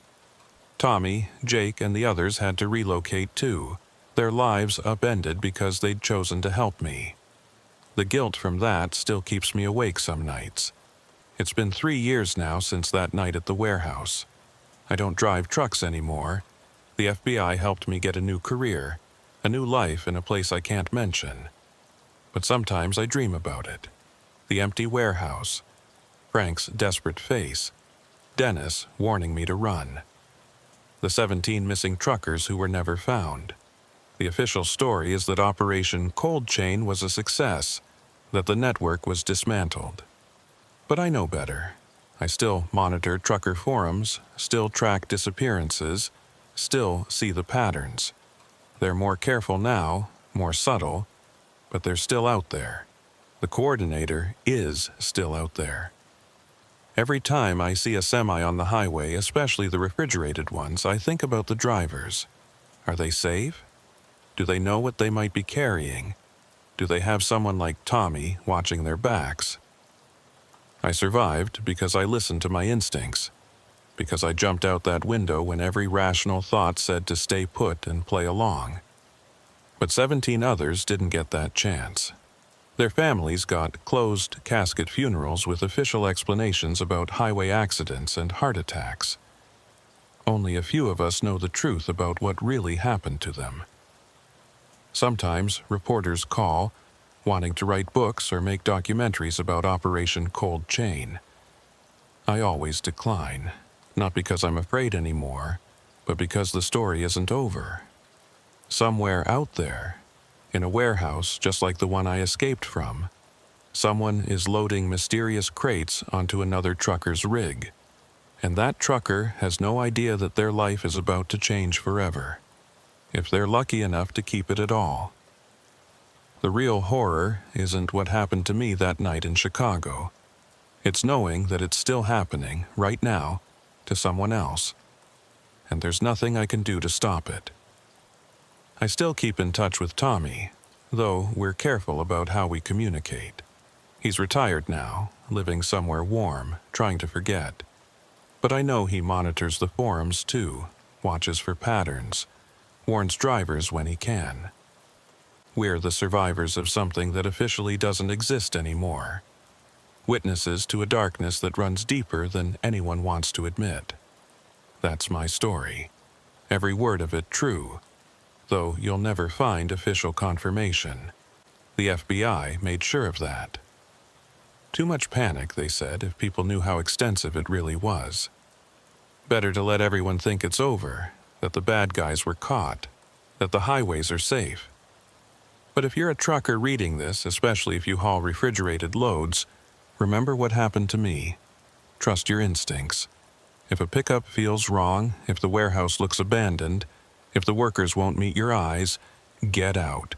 Tommy, Jake, and the others had to relocate too, their lives upended because they'd chosen to help me. The guilt from that still keeps me awake some nights. It's been 3 years now since that night at the warehouse. I don't drive trucks anymore. The FBI helped me get a new career, a new life in a place I can't mention. But sometimes I dream about it. The empty warehouse, Frank's desperate face, Dennis warning me to run. The 17 missing truckers who were never found. The official story is that Operation Cold Chain was a success, that the network was dismantled. But I know better. I still monitor trucker forums, still track disappearances, still see the patterns. They're more careful now, more subtle, but they're still out there. The coordinator is still out there. Every time I see a semi on the highway, especially the refrigerated ones, I think about the drivers. Are they safe? Do they know what they might be carrying? Do they have someone like Tommy watching their backs? I survived because I listened to my instincts, because I jumped out that window when every rational thought said to stay put and play along. But 17 others didn't get that chance. Their families got closed casket funerals with official explanations about highway accidents and heart attacks. Only a few of us know the truth about what really happened to them. Sometimes reporters call, wanting to write books or make documentaries about Operation Cold Chain. I always decline, not because I'm afraid anymore, but because the story isn't over. Somewhere out there, in a warehouse just like the one I escaped from, someone is loading mysterious crates onto another trucker's rig, And that trucker has no idea that their life is about to change forever, if they're lucky enough to keep it at all. The real horror isn't what happened to me that night in Chicago. It's knowing that it's still happening, right now, to someone else. And there's nothing I can do to stop it. I still keep in touch with Tommy, though we're careful about how we communicate. He's retired now, living somewhere warm, trying to forget. But I know he monitors the forums too, watches for patterns, warns drivers when he can. We're the survivors of something that officially doesn't exist anymore. Witnesses to a darkness that runs deeper than anyone wants to admit. That's my story. Every word of it true, though you'll never find official confirmation. The FBI made sure of that. Too much panic, they said, if people knew how extensive it really was. Better to let everyone think it's over, that the bad guys were caught, that the highways are safe. But if you're a trucker reading this, especially if you haul refrigerated loads, remember what happened to me. Trust your instincts. If a pickup feels wrong, if the warehouse looks abandoned, if the workers won't meet your eyes, get out.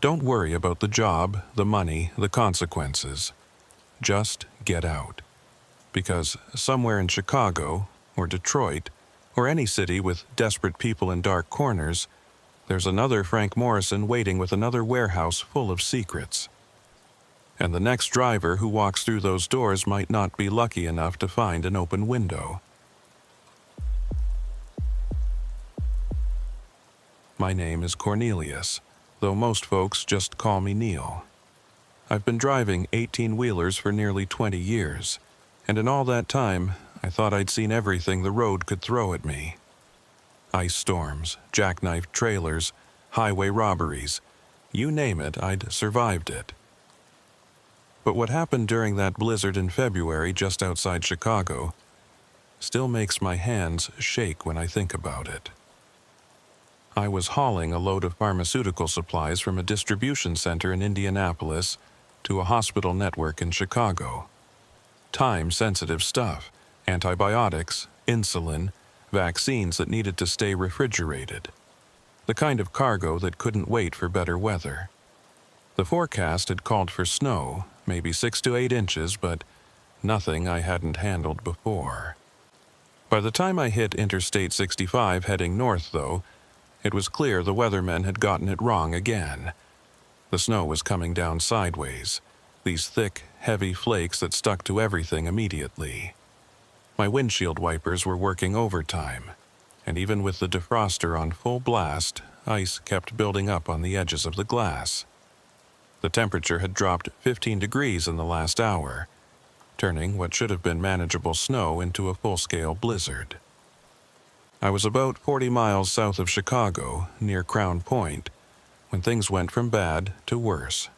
Don't worry about the job, the money, the consequences. Just get out. Because somewhere in Chicago, or Detroit, or any city with desperate people in dark corners, there's another Frank Morrison waiting with another warehouse full of secrets. And the next driver who walks through those doors might not be lucky enough to find an open window. My name is Cornelius, though most folks just call me Neil. I've been driving 18-wheelers for nearly 20 years, and in all that time, I thought I'd seen everything the road could throw at me. Ice storms, jackknife trailers, highway robberies, you name it, I'd survived it. But what happened during that blizzard in February just outside Chicago still makes my hands shake when I think about it. I was hauling a load of pharmaceutical supplies from a distribution center in Indianapolis to a hospital network in Chicago. Time-sensitive stuff, antibiotics, insulin, vaccines that needed to stay refrigerated. The kind of cargo that couldn't wait for better weather. The forecast had called for snow, maybe 6 to 8 inches, but nothing I hadn't handled before. By the time I hit Interstate 65 heading north, though, it was clear the weathermen had gotten it wrong again. The snow was coming down sideways, these thick, heavy flakes that stuck to everything immediately. My windshield wipers were working overtime, and even with the defroster on full blast, ice kept building up on the edges of the glass. The temperature had dropped 15 degrees in the last hour, turning what should have been manageable snow into a full-scale blizzard. I was about 40 miles south of Chicago, near Crown Point, when things went from bad to worse.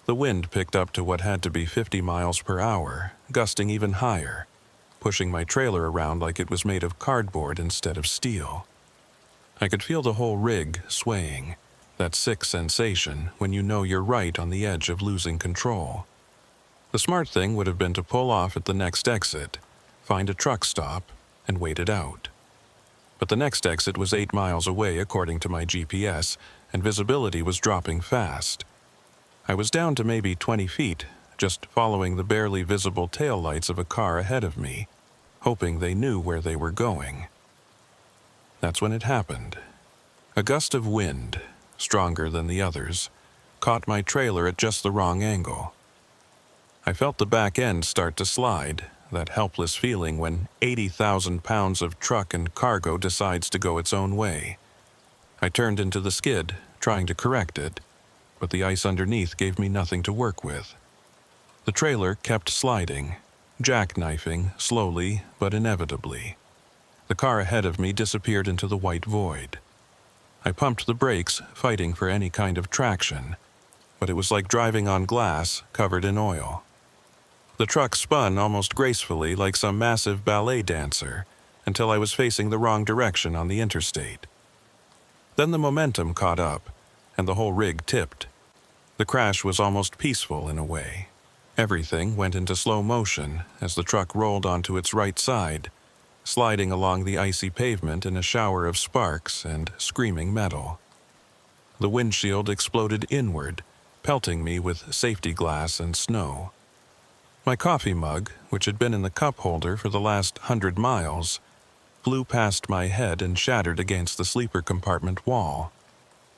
The wind picked up to what had to be 50 miles per hour, gusting even higher, pushing my trailer around like it was made of cardboard instead of steel. I could feel the whole rig swaying, that sick sensation when you know you're right on the edge of losing control. The smart thing would have been to pull off at the next exit, find a truck stop, and wait it out. But the next exit was 8 miles away according to my GPS, and visibility was dropping fast. I was down to maybe 20 feet, just following the barely visible taillights of a car ahead of me, hoping they knew where they were going. That's when it happened. A gust of wind, stronger than the others, caught my trailer at just the wrong angle. I felt the back end start to slide, that helpless feeling when 80,000 pounds of truck and cargo decides to go its own way. I turned into the skid, trying to correct it, but the ice underneath gave me nothing to work with. The trailer kept sliding, jackknifing slowly but inevitably. The car ahead of me disappeared into the white void. I pumped the brakes, fighting for any kind of traction, but it was like driving on glass covered in oil. The truck spun almost gracefully like some massive ballet dancer until I was facing the wrong direction on the interstate. Then the momentum caught up, and the whole rig tipped. The crash was almost peaceful in a way. Everything went into slow motion as the truck rolled onto its right side, sliding along the icy pavement in a shower of sparks and screaming metal. The windshield exploded inward, pelting me with safety glass and snow. My coffee mug, which had been in the cup holder for the last 100 miles, flew past my head and shattered against the sleeper compartment wall.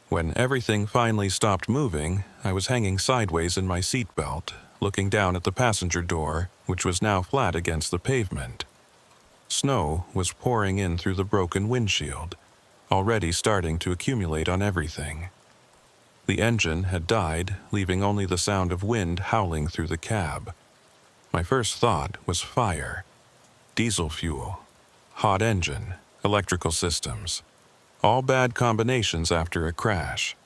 When everything finally stopped moving, I was hanging sideways in my seatbelt, looking down at the passenger door, which was now flat against the pavement. Snow was pouring in through the broken windshield, already starting to accumulate on everything. The engine had died, leaving only the sound of wind howling through the cab. My first thought was fire. Diesel fuel, hot engine, electrical systems. All bad combinations after a crash.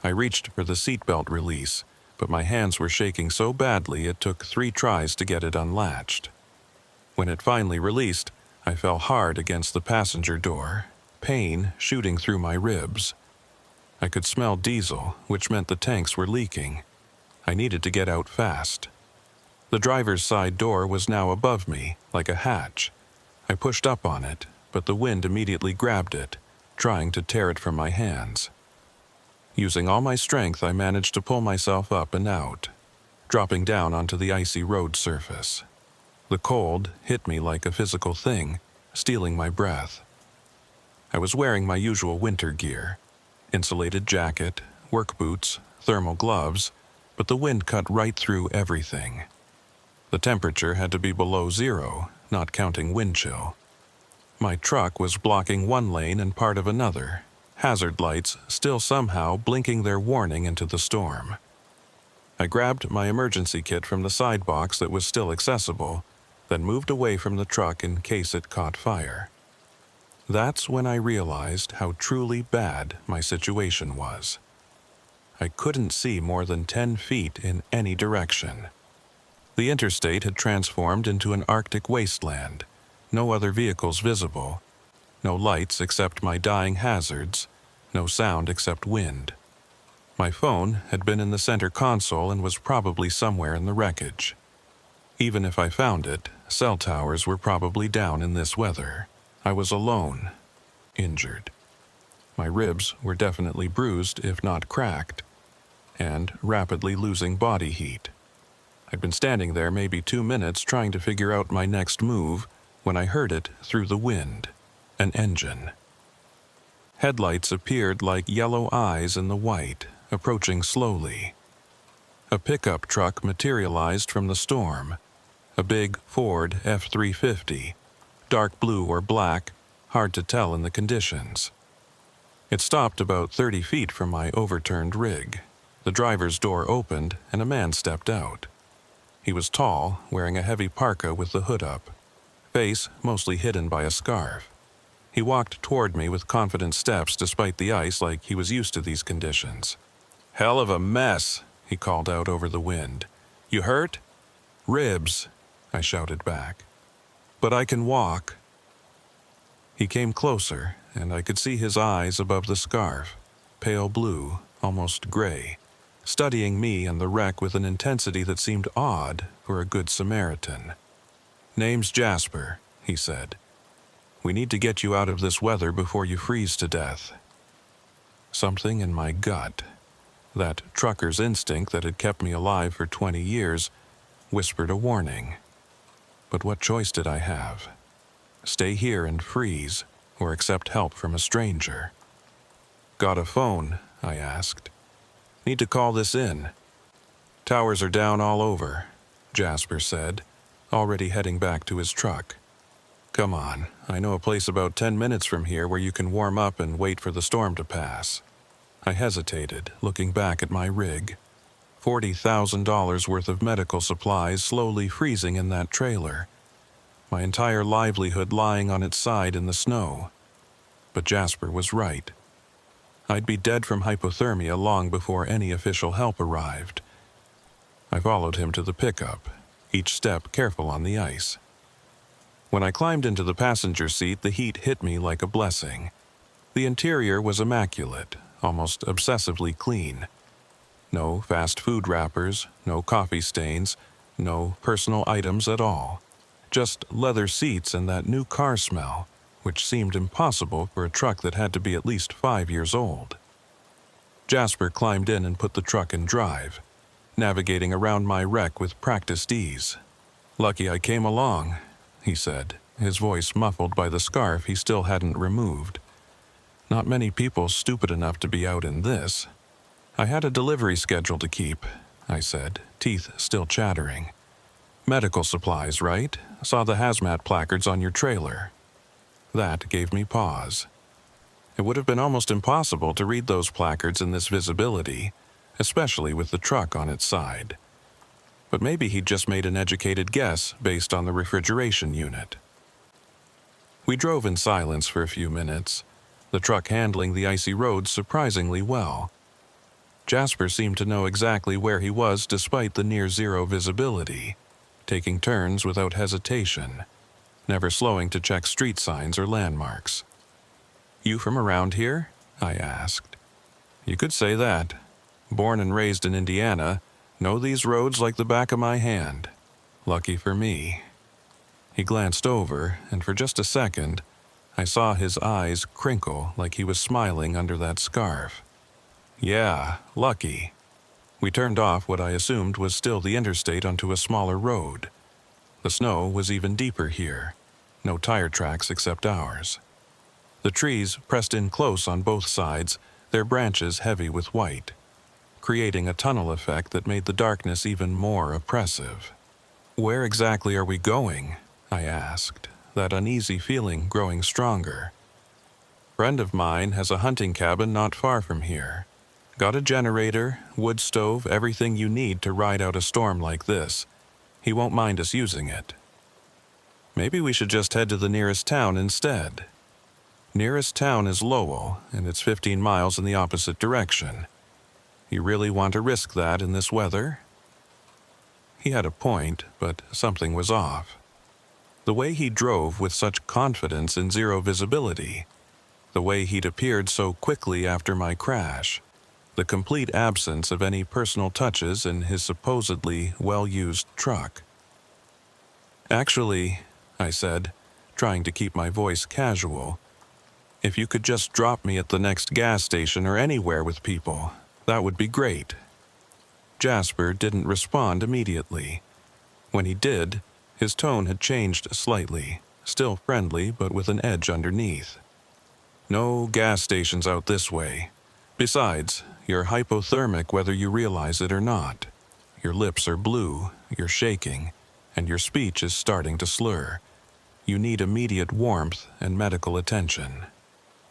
I reached for the seatbelt release, but my hands were shaking so badly it took 3 tries to get it unlatched. When it finally released, I fell hard against the passenger door, pain shooting through my ribs. I could smell diesel, which meant the tanks were leaking. I needed to get out fast. The driver's side door was now above me, like a hatch. I pushed up on it, but the wind immediately grabbed it, trying to tear it from my hands. Using all my strength, I managed to pull myself up and out, dropping down onto the icy road surface. The cold hit me like a physical thing, stealing my breath. I was wearing my usual winter gear, insulated jacket, work boots, thermal gloves, but the wind cut right through everything. The temperature had to be below 0, not counting wind chill. My truck was blocking one lane and part of another, hazard lights still somehow blinking their warning into the storm. I grabbed my emergency kit from the side box that was still accessible, then moved away from the truck in case it caught fire. That's when I realized how truly bad my situation was. I couldn't see more than 10 feet in any direction. The interstate had transformed into an Arctic wasteland, no other vehicles visible, no lights except my dying hazards, no sound except wind. My phone had been in the center console and was probably somewhere in the wreckage. Even if I found it, cell towers were probably down in this weather. I was alone, injured. My ribs were definitely bruised, if not cracked, and rapidly losing body heat. I'd been standing there maybe 2 minutes trying to figure out my next move when I heard it through the wind, an engine. Headlights appeared like yellow eyes in the white, approaching slowly. A pickup truck materialized from the storm, a big Ford F-350, dark blue or black, hard to tell in the conditions. It stopped about 30 feet from my overturned rig. The driver's door opened and a man stepped out. He was tall, wearing a heavy parka with the hood up, face mostly hidden by a scarf. He walked toward me with confident steps despite the ice, like he was used to these conditions. "Hell of a mess," he called out over the wind. "You hurt?" "Ribs," I shouted back. "But I can walk." He came closer, and I could see his eyes above the scarf, pale blue, almost gray, studying me and the wreck with an intensity that seemed odd for a good Samaritan. "Name's Jasper," he said. "We need to get you out of this weather before you freeze to death." Something in my gut, that trucker's instinct that had kept me alive for 20 years, whispered a warning. But what choice did I have? Stay here and freeze, or accept help from a stranger? "Got a phone?" I asked. "Need to call this in." "Towers are down all over," Jasper said, already heading back to his truck. "Come on, I know a place about 10 minutes from here where you can warm up and wait for the storm to pass." I hesitated, looking back at my rig. $40,000 worth of medical supplies slowly freezing in that trailer. My entire livelihood lying on its side in the snow. But Jasper was right. I'd be dead from hypothermia long before any official help arrived. I followed him to the pickup, each step careful on the ice. When I climbed into the passenger seat, the heat hit me like a blessing. The interior was immaculate, almost obsessively clean. No fast food wrappers, no coffee stains, no personal items at all. Just leather seats and that new car smell, which seemed impossible for a truck that had to be at least 5 years old. Jasper climbed in and put the truck in drive, navigating around my wreck with practiced ease. "Lucky I came along," he said, his voice muffled by the scarf he still hadn't removed. "Not many people stupid enough to be out in this." "I had a delivery schedule to keep," I said, teeth still chattering. "Medical supplies, right? Saw the hazmat placards on your trailer." That gave me pause. It would have been almost impossible to read those placards in this visibility, especially with the truck on its side. But maybe he'd just made an educated guess based on the refrigeration unit. We drove in silence for a few minutes, the truck handling the icy roads surprisingly well. Jasper seemed to know exactly where he was despite the near-zero visibility, taking turns without hesitation, never slowing to check street signs or landmarks. "You from around here?" I asked. "You could say that. Born and raised in Indiana, know these roads like the back of my hand. Lucky for me." He glanced over, and for just a second, I saw his eyes crinkle like he was smiling under that scarf. "Yeah, lucky." We turned off what I assumed was still the interstate onto a smaller road. The snow was even deeper here, no tire tracks except ours. The trees pressed in close on both sides, their branches heavy with white, creating a tunnel effect that made the darkness even more oppressive. "Where exactly are we going?" I asked, that uneasy feeling growing stronger. "Friend of mine has a hunting cabin not far from here. Got a generator, wood stove, everything you need to ride out a storm like this. He won't mind us using it." "Maybe we should just head to the nearest town instead." "Nearest town is Lowell, and it's 15 miles in the opposite direction. You really want to risk that in this weather?" He had a point, but something was off. The way he drove with such confidence in zero visibility, the way he'd appeared so quickly after my crash, the complete absence of any personal touches in his supposedly well-used truck. "Actually," I said, trying to keep my voice casual, "if you could just drop me at the next gas station or anywhere with people, that would be great." Jasper didn't respond immediately. When he did, his tone had changed slightly, still friendly but with an edge underneath. "No gas stations out this way. Besides, you're hypothermic whether you realize it or not. Your lips are blue, you're shaking, and your speech is starting to slur. You need immediate warmth and medical attention."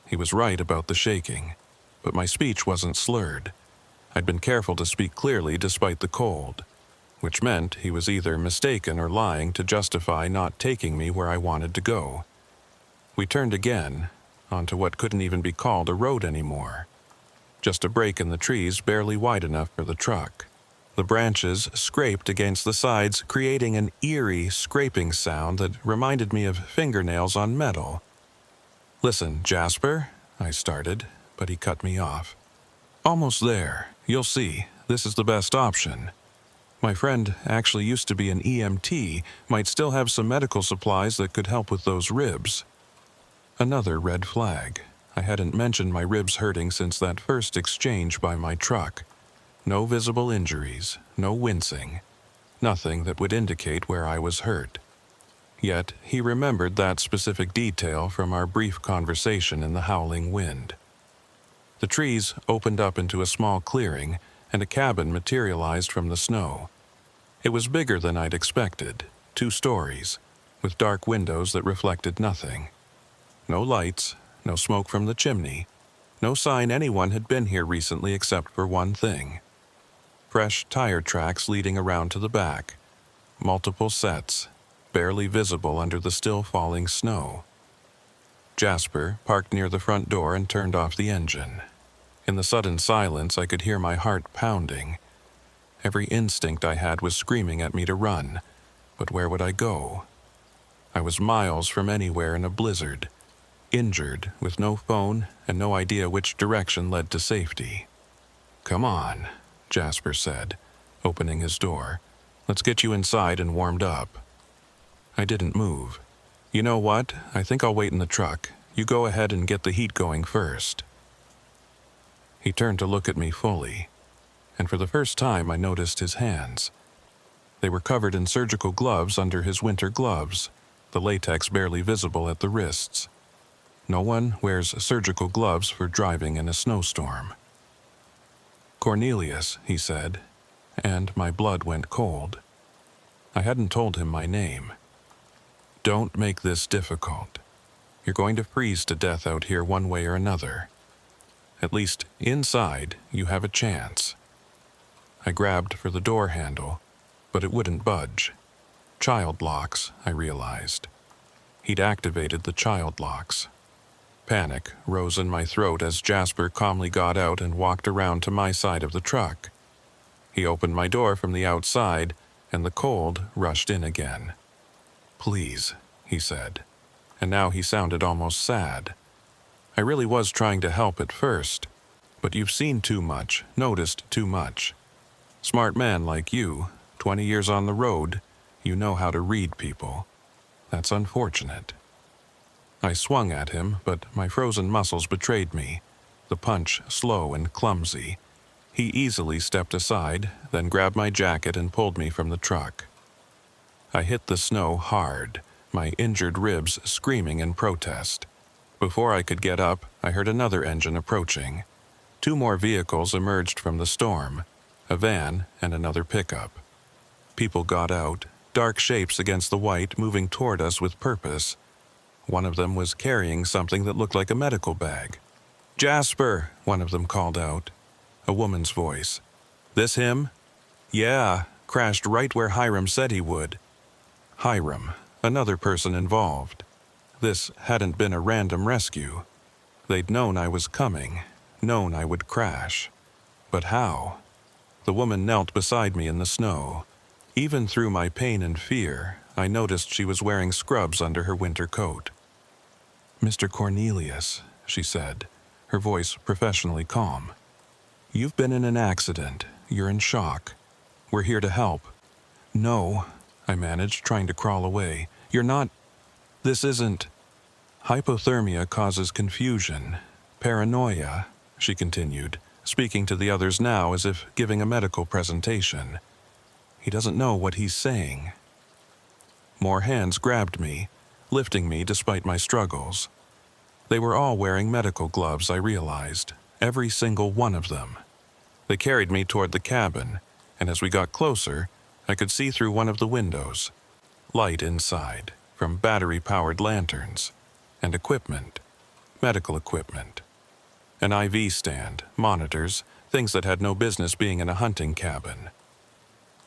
He was right about the shaking, but my speech wasn't slurred. I'd been careful to speak clearly despite the cold, which meant he was either mistaken or lying to justify not taking me where I wanted to go. We turned again, onto what couldn't even be called a road anymore. Just a break in the trees barely wide enough for the truck. The branches scraped against the sides, creating an eerie scraping sound that reminded me of fingernails on metal. "Listen, Jasper," I started, but he cut me off. "Almost there. You'll see. This is the best option. My friend actually used to be an EMT, might still have some medical supplies that could help with those ribs." Another red flag. I hadn't mentioned my ribs hurting since that first exchange by my truck. No visible injuries, no wincing, nothing that would indicate where I was hurt. Yet he remembered that specific detail from our brief conversation in the howling wind. The trees opened up into a small clearing, and a cabin materialized from the snow. It was bigger than I'd expected, 2 stories, with dark windows that reflected nothing. No lights, no smoke from the chimney, no sign anyone had been here recently except for one thing. Fresh tire tracks leading around to the back, multiple sets, barely visible under the still falling snow. Jasper parked near the front door and turned off the engine. In the sudden silence, I could hear my heart pounding. Every instinct I had was screaming at me to run, but where would I go? I was miles from anywhere in a blizzard, injured, with no phone and no idea which direction led to safety. "Come on," Jasper said, opening his door. "Let's get you inside and warmed up." I didn't move. "You know what? I think I'll wait in the truck. You go ahead and get the heat going first." He turned to look at me fully, and for the first time I noticed his hands. They were covered in surgical gloves under his winter gloves, the latex barely visible at the wrists. No one wears surgical gloves for driving in a snowstorm. "Cornelius," he said, and my blood went cold. I hadn't told him my name. "Don't make this difficult. You're going to freeze to death out here one way or another. At least, inside, you have a chance." I grabbed for the door handle, but it wouldn't budge. Child locks, I realized. He'd activated the child locks. Panic rose in my throat as Jasper calmly got out and walked around to my side of the truck. He opened my door from the outside, and the cold rushed in again. "Please," he said, and now he sounded almost sad. "I really was trying to help at first, but you've seen too much, noticed too much. Smart man like you, 20 years on the road, you know how to read people. That's unfortunate." I swung at him, but my frozen muscles betrayed me, the punch slow and clumsy. He easily stepped aside, then grabbed my jacket and pulled me from the truck. I hit the snow hard, my injured ribs screaming in protest. Before I could get up, I heard another engine approaching. 2 more vehicles emerged from the storm, a van and another pickup. People got out, dark shapes against the white, moving toward us with purpose. One of them was carrying something that looked like a medical bag. "Jasper," one of them called out. A woman's voice. "This him?" "Yeah, crashed right where Hiram said he would." Hiram, another person involved. This hadn't been a random rescue. They'd known I was coming, known I would crash. But how? The woman knelt beside me in the snow. Even through my pain and fear, I noticed she was wearing scrubs under her winter coat. "Mr. Cornelius," she said, her voice professionally calm. "You've been in an accident. You're in shock. We're here to help." "No," I managed, trying to crawl away. "You're not. This isn't." "Hypothermia causes confusion, paranoia," she continued, speaking to the others now as if giving a medical presentation. "He doesn't know what he's saying." More hands grabbed me, lifting me despite my struggles. They were all wearing medical gloves, I realized, every single one of them. They carried me toward the cabin, and as we got closer, I could see through one of the windows. Light inside, from battery-powered lanterns, and equipment, medical equipment. An IV stand, monitors, things that had no business being in a hunting cabin.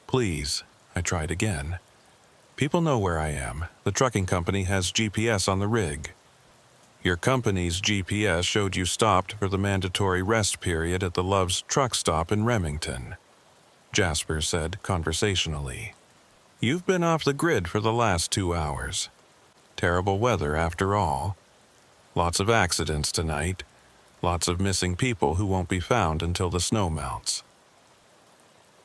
"Please," I tried again. "People know where I am. The trucking company has GPS on the rig." "Your company's GPS showed you stopped for the mandatory rest period at the Love's truck stop in Remington," Jasper said conversationally. "You've been off the grid for the last 2 hours. Terrible weather after all. Lots of accidents tonight. Lots of missing people who won't be found until the snow melts."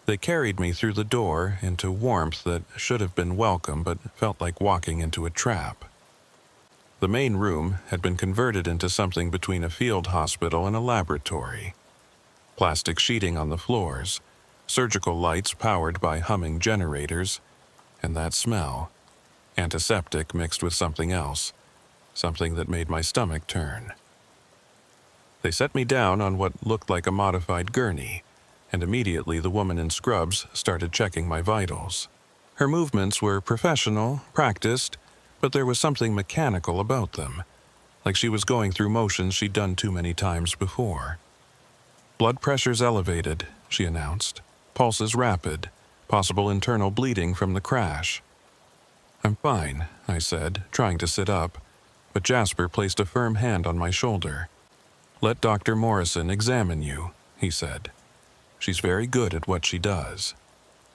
They carried me through the door into warmth that should have been welcome but felt like walking into a trap. The main room had been converted into something between a field hospital and a laboratory. Plastic sheeting on the floors, surgical lights powered by humming generators, and that smell, antiseptic mixed with something else, something that made my stomach turn. They set me down on what looked like a modified gurney, and immediately the woman in scrubs started checking my vitals. Her movements were professional, practiced, but there was something mechanical about them, like she was going through motions she'd done too many times before. "Blood pressure's elevated," she announced. "Pulse is rapid, possible internal bleeding from the crash." "I'm fine," I said, trying to sit up, but Jasper placed a firm hand on my shoulder. "Let Dr. Morrison examine you," he said. "She's very good at what she does."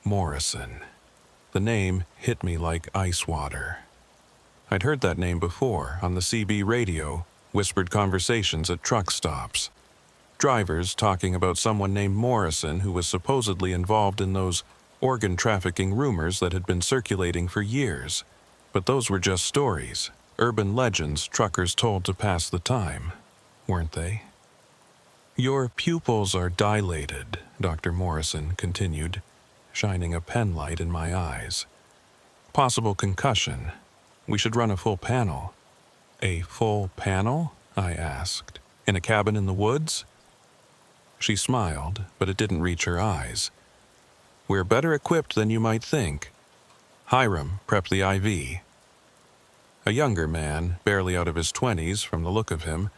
Morrison. The name hit me like ice water. I'd heard that name before on the CB radio, whispered conversations at truck stops. drivers talking about someone named Morrison who was supposedly involved in those organ trafficking rumors that had been circulating for years. But those were just stories, urban legends truckers told to pass the time, weren't they? "Your pupils are dilated," Dr. Morrison continued, shining a penlight in my eyes. "Possible concussion. We should run a full panel." "A full panel?" I asked. "In a cabin in the woods?" She smiled, but it didn't reach her eyes. "We're better equipped than you might think. Hiram, prep the IV." A younger man, barely out of his 20s from the look of him,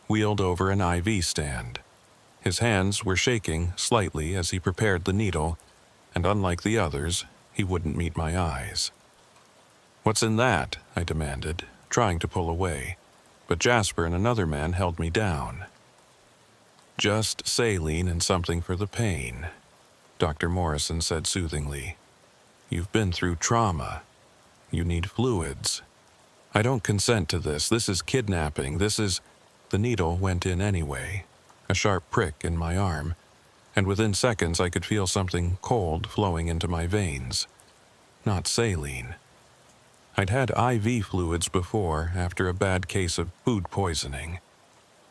wheeled over an IV stand. His hands were shaking slightly as he prepared the needle, and unlike the others, he wouldn't meet my eyes. "What's in that?" I demanded, trying to pull away, but Jasper and another man held me down. "Just saline and something for the pain," Dr. Morrison said soothingly. "You've been through trauma. You need fluids. I don't consent to this. This is kidnapping. This is—" The needle went in anyway, a sharp prick in my arm, and within seconds I could feel something cold flowing into my veins. Not saline. I'd had IV fluids before after a bad case of food poisoning.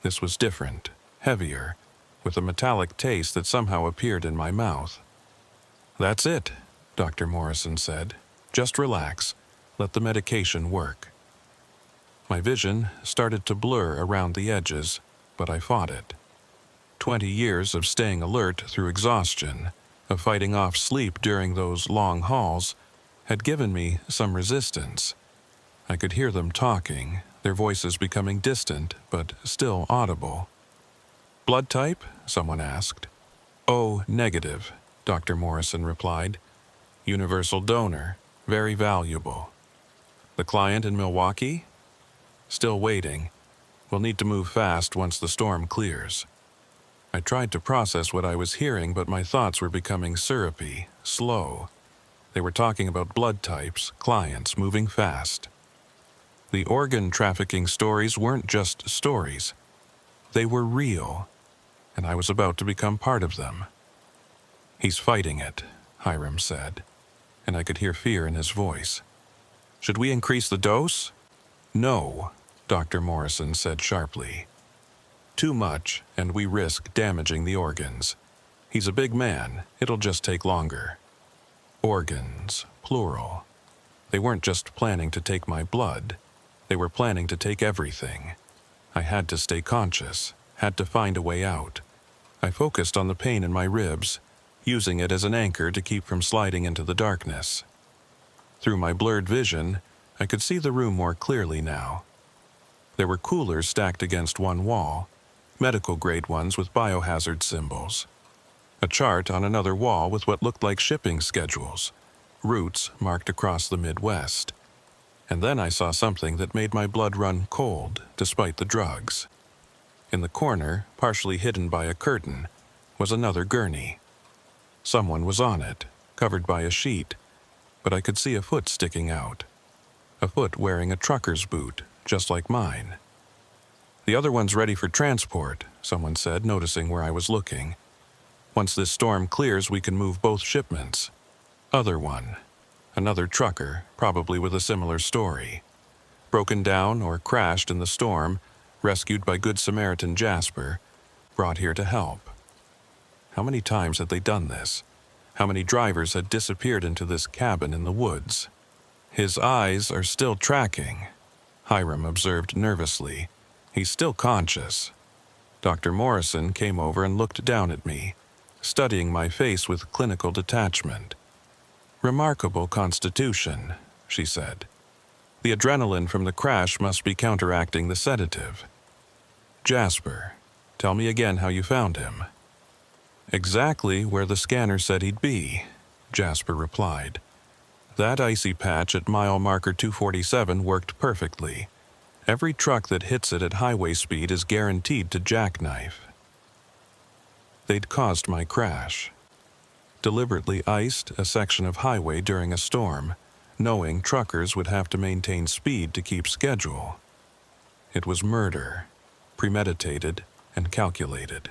This was different, heavier, with a metallic taste that somehow appeared in my mouth. "That's it," Dr. Morrison said. "Just relax. Let the medication work." My vision started to blur around the edges, but I fought it. 20 years of staying alert through exhaustion, of fighting off sleep during those long hauls, had given me some resistance. I could hear them talking, their voices becoming distant but still audible. "Blood type?" someone asked. "O negative," Dr. Morrison replied. "Universal donor, very valuable." "The client in Milwaukee?" "Still waiting. We'll need to move fast once the storm clears." I tried to process what I was hearing, but my thoughts were becoming syrupy, slow. They were talking about blood types, clients, moving fast. The organ trafficking stories weren't just stories. They were real, and I was about to become part of them. "He's fighting it," Hiram said, and I could hear fear in his voice. "Should we increase the dose?" "No," Dr. Morrison said sharply. "Too much, and we risk damaging the organs. He's a big man. It'll just take longer." Organs, plural. They weren't just planning to take my blood. They were planning to take everything. I had to stay conscious, had to find a way out. I focused on the pain in my ribs, using it as an anchor to keep from sliding into the darkness. Through my blurred vision, I could see the room more clearly now. There were coolers stacked against one wall, medical-grade ones with biohazard symbols. A chart on another wall with what looked like shipping schedules, routes marked across the Midwest. And then I saw something that made my blood run cold, despite the drugs. In the corner, partially hidden by a curtain, was another gurney. Someone was on it, covered by a sheet, but I could see a foot sticking out. A foot wearing a trucker's boot, just like mine. "The other one's ready for transport," someone said, noticing where I was looking. "Once this storm clears, we can move both shipments." Other one. Another trucker, probably with a similar story. Broken down or crashed in the storm, rescued by Good Samaritan Jasper, brought here to help. How many times had they done this? How many drivers had disappeared into this cabin in the woods? "His eyes are still tracking," Hiram observed nervously. "He's still conscious." Dr. Morrison came over and looked down at me, studying my face with clinical detachment. "Remarkable constitution," she said. "The adrenaline from the crash must be counteracting the sedative." "Jasper, tell me again how you found him." "Exactly where the scanner said he'd be," Jasper replied. "That icy patch at mile marker 247 worked perfectly. Every truck that hits it at highway speed is guaranteed to jackknife." They'd caused my crash. Deliberately iced a section of highway during a storm, knowing truckers would have to maintain speed to keep schedule. It was murder, premeditated and calculated.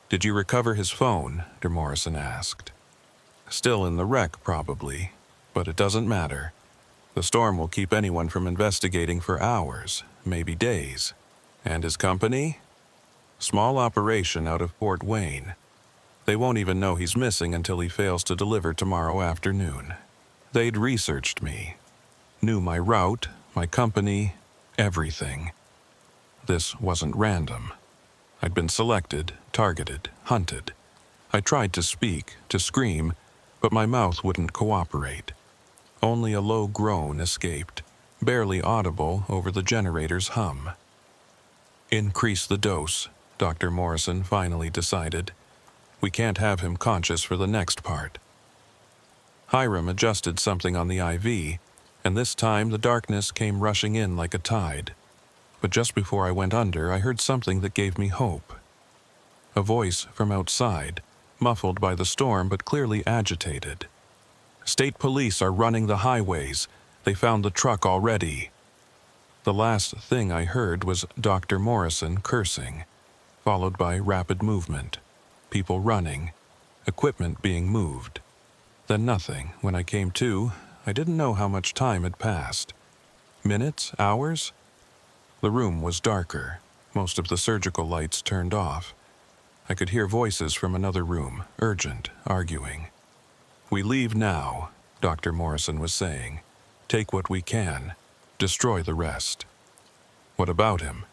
Did you recover his phone? De Morrison asked. Still in the wreck, probably, but it doesn't matter. The storm will keep anyone from investigating for hours, maybe days. And his company? Small operation out of Fort Wayne. They won't even know he's missing until he fails to deliver tomorrow afternoon. They'd researched me. Knew my route, my company, everything. This wasn't random. I'd been selected, targeted, hunted. I tried to speak, to scream, but my mouth wouldn't cooperate. Only a low groan escaped, barely audible over the generator's hum. Increase the dose, Dr. Morrison finally decided. We can't have him conscious for the next part. Hiram adjusted something on the IV, and this time the darkness came rushing in like a tide. But just before I went under, I heard something that gave me hope. A voice from outside, muffled by the storm but clearly agitated. State police are running the highways. They found the truck already. The last thing I heard was Dr. Morrison cursing, followed by rapid movement, people running, equipment being moved. Then nothing. When I came to, I didn't know how much time had passed. Minutes? Hours? The room was darker, most of the surgical lights turned off. I could hear voices from another room, urgent, arguing. We leave now, Dr. Morrison was saying. Take what we can. Destroy the rest. What about him?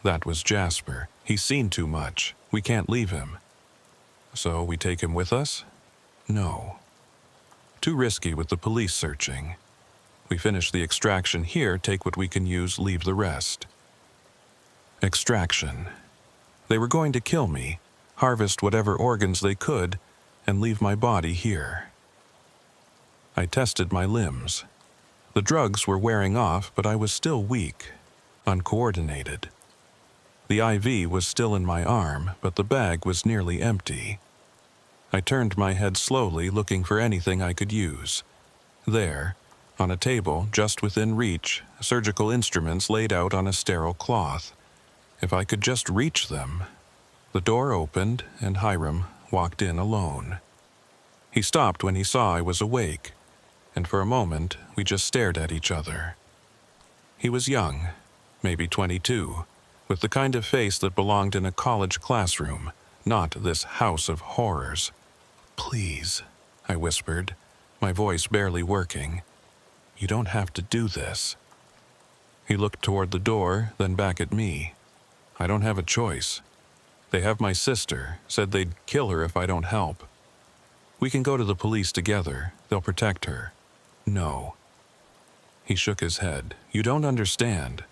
That was Jasper. He's seen too much. We can't leave him. So we take him with us? No. Too risky with the police searching. We finish the extraction here, take what we can use, leave the rest. Extraction. They were going to kill me, harvest whatever organs they could, and leave my body here. I tested my limbs. The drugs were wearing off, but I was still weak, uncoordinated. The IV was still in my arm, but the bag was nearly empty. I turned my head slowly, looking for anything I could use. There, on a table just within reach, surgical instruments laid out on a sterile cloth. If I could just reach them. The door opened, and Hiram walked in alone. He stopped when he saw I was awake, and for a moment we just stared at each other. He was young, maybe 22, with the kind of face that belonged in a college classroom, not this house of horrors. "Please," I whispered, my voice barely working. "You don't have to do this." He looked toward the door, then back at me. "I don't have a choice. They have my sister, said they'd kill her if I don't help. We can go to the police together. They'll protect her." "No." He shook his head. "You don't understand.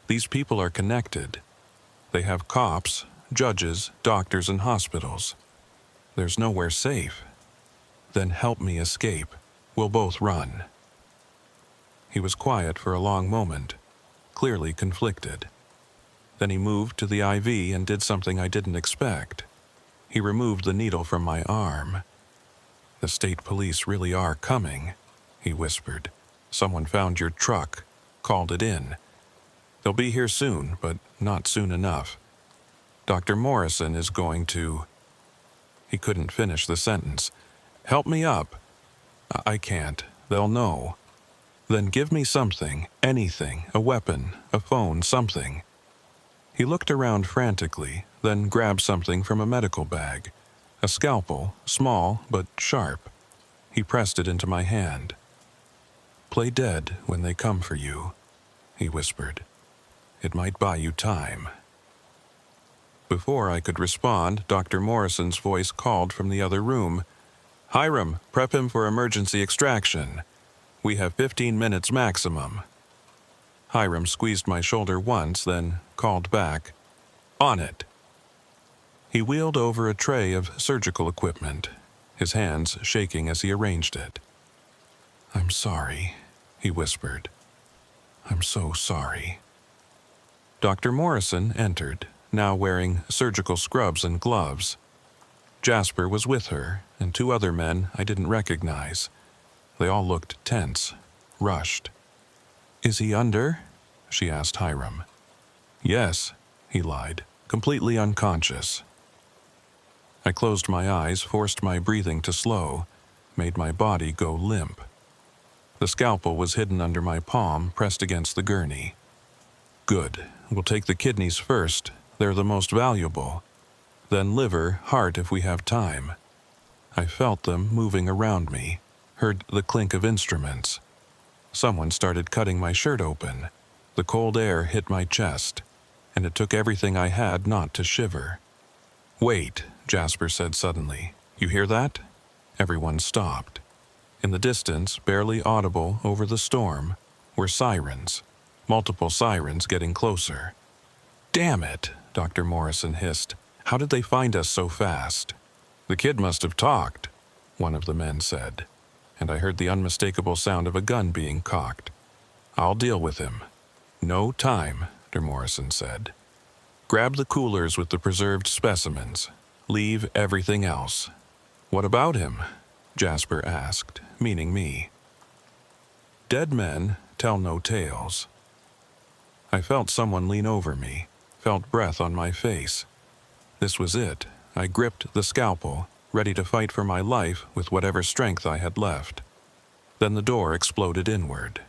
These people are connected. They have cops, judges, doctors, and hospitals. There's nowhere safe. Then help me escape. We'll both run." He was quiet for a long moment, clearly conflicted. Then he moved to the IV and did something I didn't expect. He removed the needle from my arm. "The state police really are coming," he whispered. "Someone found your truck, called it in. They'll be here soon, but not soon enough. Dr. Morrison is going to—" He couldn't finish the sentence. "Help me up." "I can't. They'll know." "Then give me something, anything, a weapon, a phone, something." He looked around frantically, then grabbed something from a medical bag. A scalpel, small but sharp. He pressed it into my hand. "Play dead when they come for you," he whispered. "It might buy you time." Before I could respond, Dr. Morrison's voice called from the other room. "Hiram, prep him for emergency extraction. We have 15 minutes maximum." Hiram squeezed my shoulder once, then called back, "On it." He wheeled over a tray of surgical equipment, his hands shaking as he arranged it. "I'm sorry," he whispered. "I'm so sorry." Dr. Morrison entered, now wearing surgical scrubs and gloves. Jasper was with her, and 2 other men I didn't recognize. They all looked tense, rushed. "Is he under?" she asked Hiram. "Yes," he lied, "completely unconscious." I closed my eyes, forced my breathing to slow, made my body go limp. The scalpel was hidden under my palm, pressed against the gurney. Good. We'll take the kidneys first. They're the most valuable. Then liver, heart if we have time. I felt them moving around me, heard the clink of instruments. Someone started cutting my shirt open. The cold air hit my chest, and it took everything I had not to shiver. "Wait," Jasper said suddenly. "You hear that?" Everyone stopped. In the distance, barely audible over the storm, were sirens, multiple sirens getting closer. "Damn it," Dr. Morrison hissed. "How did they find us so fast?" "The kid must have talked," one of the men said, and I heard the unmistakable sound of a gun being cocked. "I'll deal with him." "No time," Dr. Morrison said. "Grab the coolers with the preserved specimens. Leave everything else." "What about him?" Jasper asked, meaning me. Dead men tell no tales. I felt someone lean over me, felt breath on my face. This was it. I gripped the scalpel, ready to fight for my life with whatever strength I had left. Then the door exploded inward.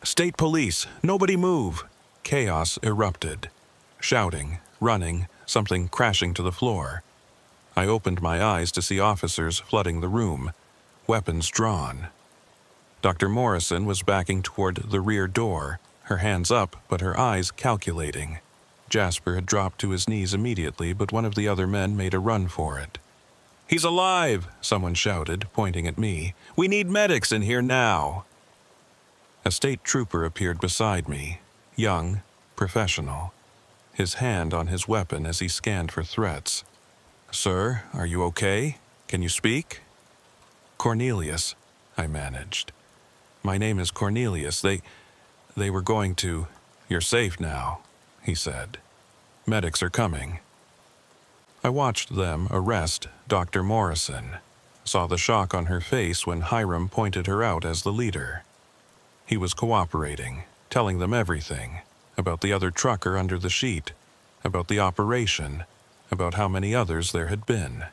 "State police! Nobody move!" Chaos erupted. Shouting, running, something crashing to the floor. I opened my eyes to see officers flooding the room, weapons drawn. Dr. Morrison was backing toward the rear door, her hands up but her eyes calculating. Jasper had dropped to his knees immediately, but one of the other men made a run for it. "He's alive!" someone shouted, pointing at me. "We need medics in here now!" A state trooper appeared beside me, young, professional, his hand on his weapon as he scanned for threats. "Sir, are you okay? Can you speak?" "Cornelius," I managed. "My name is Cornelius. They were going to—" "You're safe now," he said. "Medics are coming." I watched them arrest Dr. Morrison, saw the shock on her face when Hiram pointed her out as the leader. He was cooperating, telling them everything, about the other trucker under the sheet, about the operation, about how many others there had been.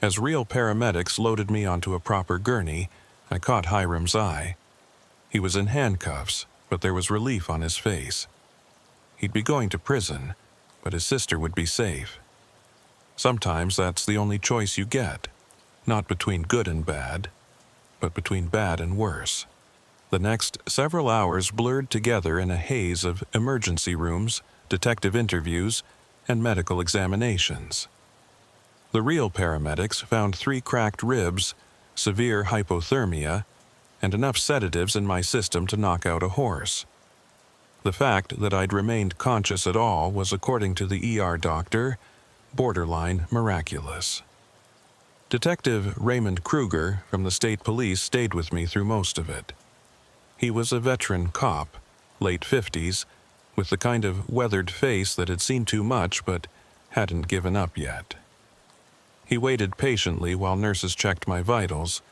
As real paramedics loaded me onto a proper gurney, I caught Hiram's eye. He was in handcuffs, but there was relief on his face. He'd be going to prison, but his sister would be safe. Sometimes that's the only choice you get, not between good and bad, but between bad and worse. The next several hours blurred together in a haze of emergency rooms, detective interviews, and medical examinations. The real paramedics found 3 cracked ribs, severe hypothermia, and enough sedatives in my system to knock out a horse. The fact that I'd remained conscious at all was, according to the ER doctor, borderline miraculous. Detective Raymond Kruger from the state police stayed with me through most of it. He was a veteran cop, late 50s, with the kind of weathered face that had seen too much but hadn't given up yet. He waited patiently while nurses checked my vitals,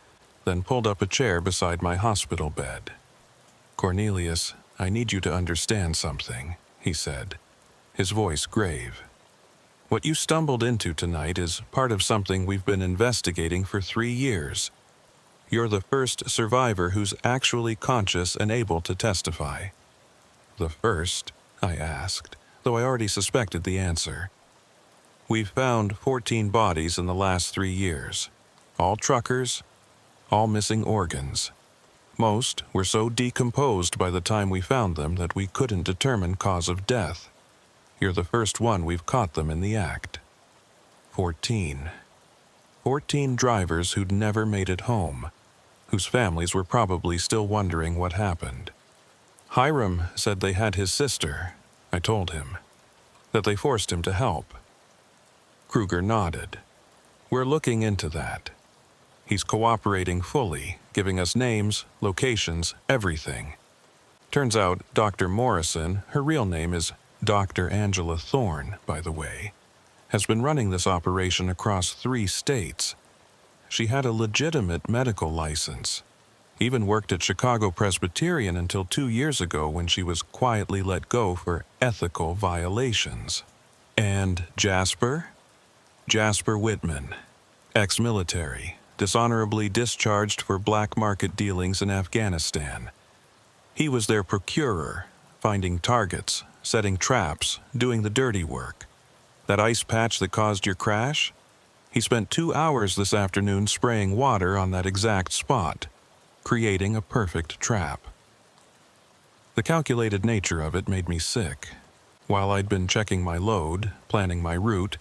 then pulled up a chair beside my hospital bed. "Cornelius, I need you to understand something," he said, his voice grave. "What you stumbled into tonight is part of something we've been investigating for 3 years. You're the first survivor who's actually conscious and able to testify." "The first?" I asked, though I already suspected the answer. "We've found 14 bodies in the last 3 years. All truckers, all missing organs. Most were so decomposed by the time we found them that we couldn't determine cause of death. You're the first one we've caught them in the act. 14. 14 drivers who'd never made it home, whose families were probably still wondering what happened. Hiram said they had his sister," I told him, "that they forced him to help." Kruger nodded. "We're looking into that. He's cooperating fully, giving us names, locations, everything. Turns out Dr. Morrison, her real name is Dr. Angela Thorne, by the way, has been running this operation across 3 states. She had a legitimate medical license, even worked at Chicago Presbyterian until 2 years ago when she was quietly let go for ethical violations." "And Jasper?" Jasper Whitman, ex-military, dishonorably discharged for black market dealings in Afghanistan. He was their procurer, finding targets, setting traps, doing the dirty work. That ice patch that caused your crash? He spent 2 hours this afternoon spraying water on that exact spot, creating a perfect trap. The calculated nature of it made me sick. While I'd been checking my load, planning my route,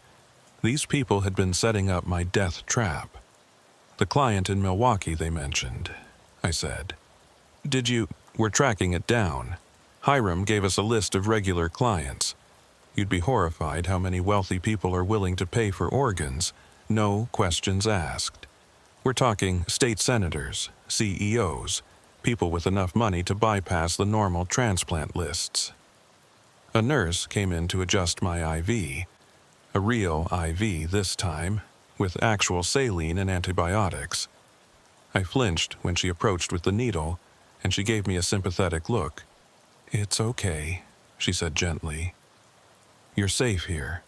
these people had been setting up my death trap. The client in Milwaukee they mentioned, I said. We're tracking it down. Hiram gave us a list of regular clients. You'd be horrified how many wealthy people are willing to pay for organs, no questions asked. We're talking state senators, CEOs, people with enough money to bypass the normal transplant lists. A nurse came in to adjust my IV, a real IV this time, with actual saline and antibiotics. I flinched when she approached with the needle, and she gave me a sympathetic look. "It's okay," she said gently. "You're safe here.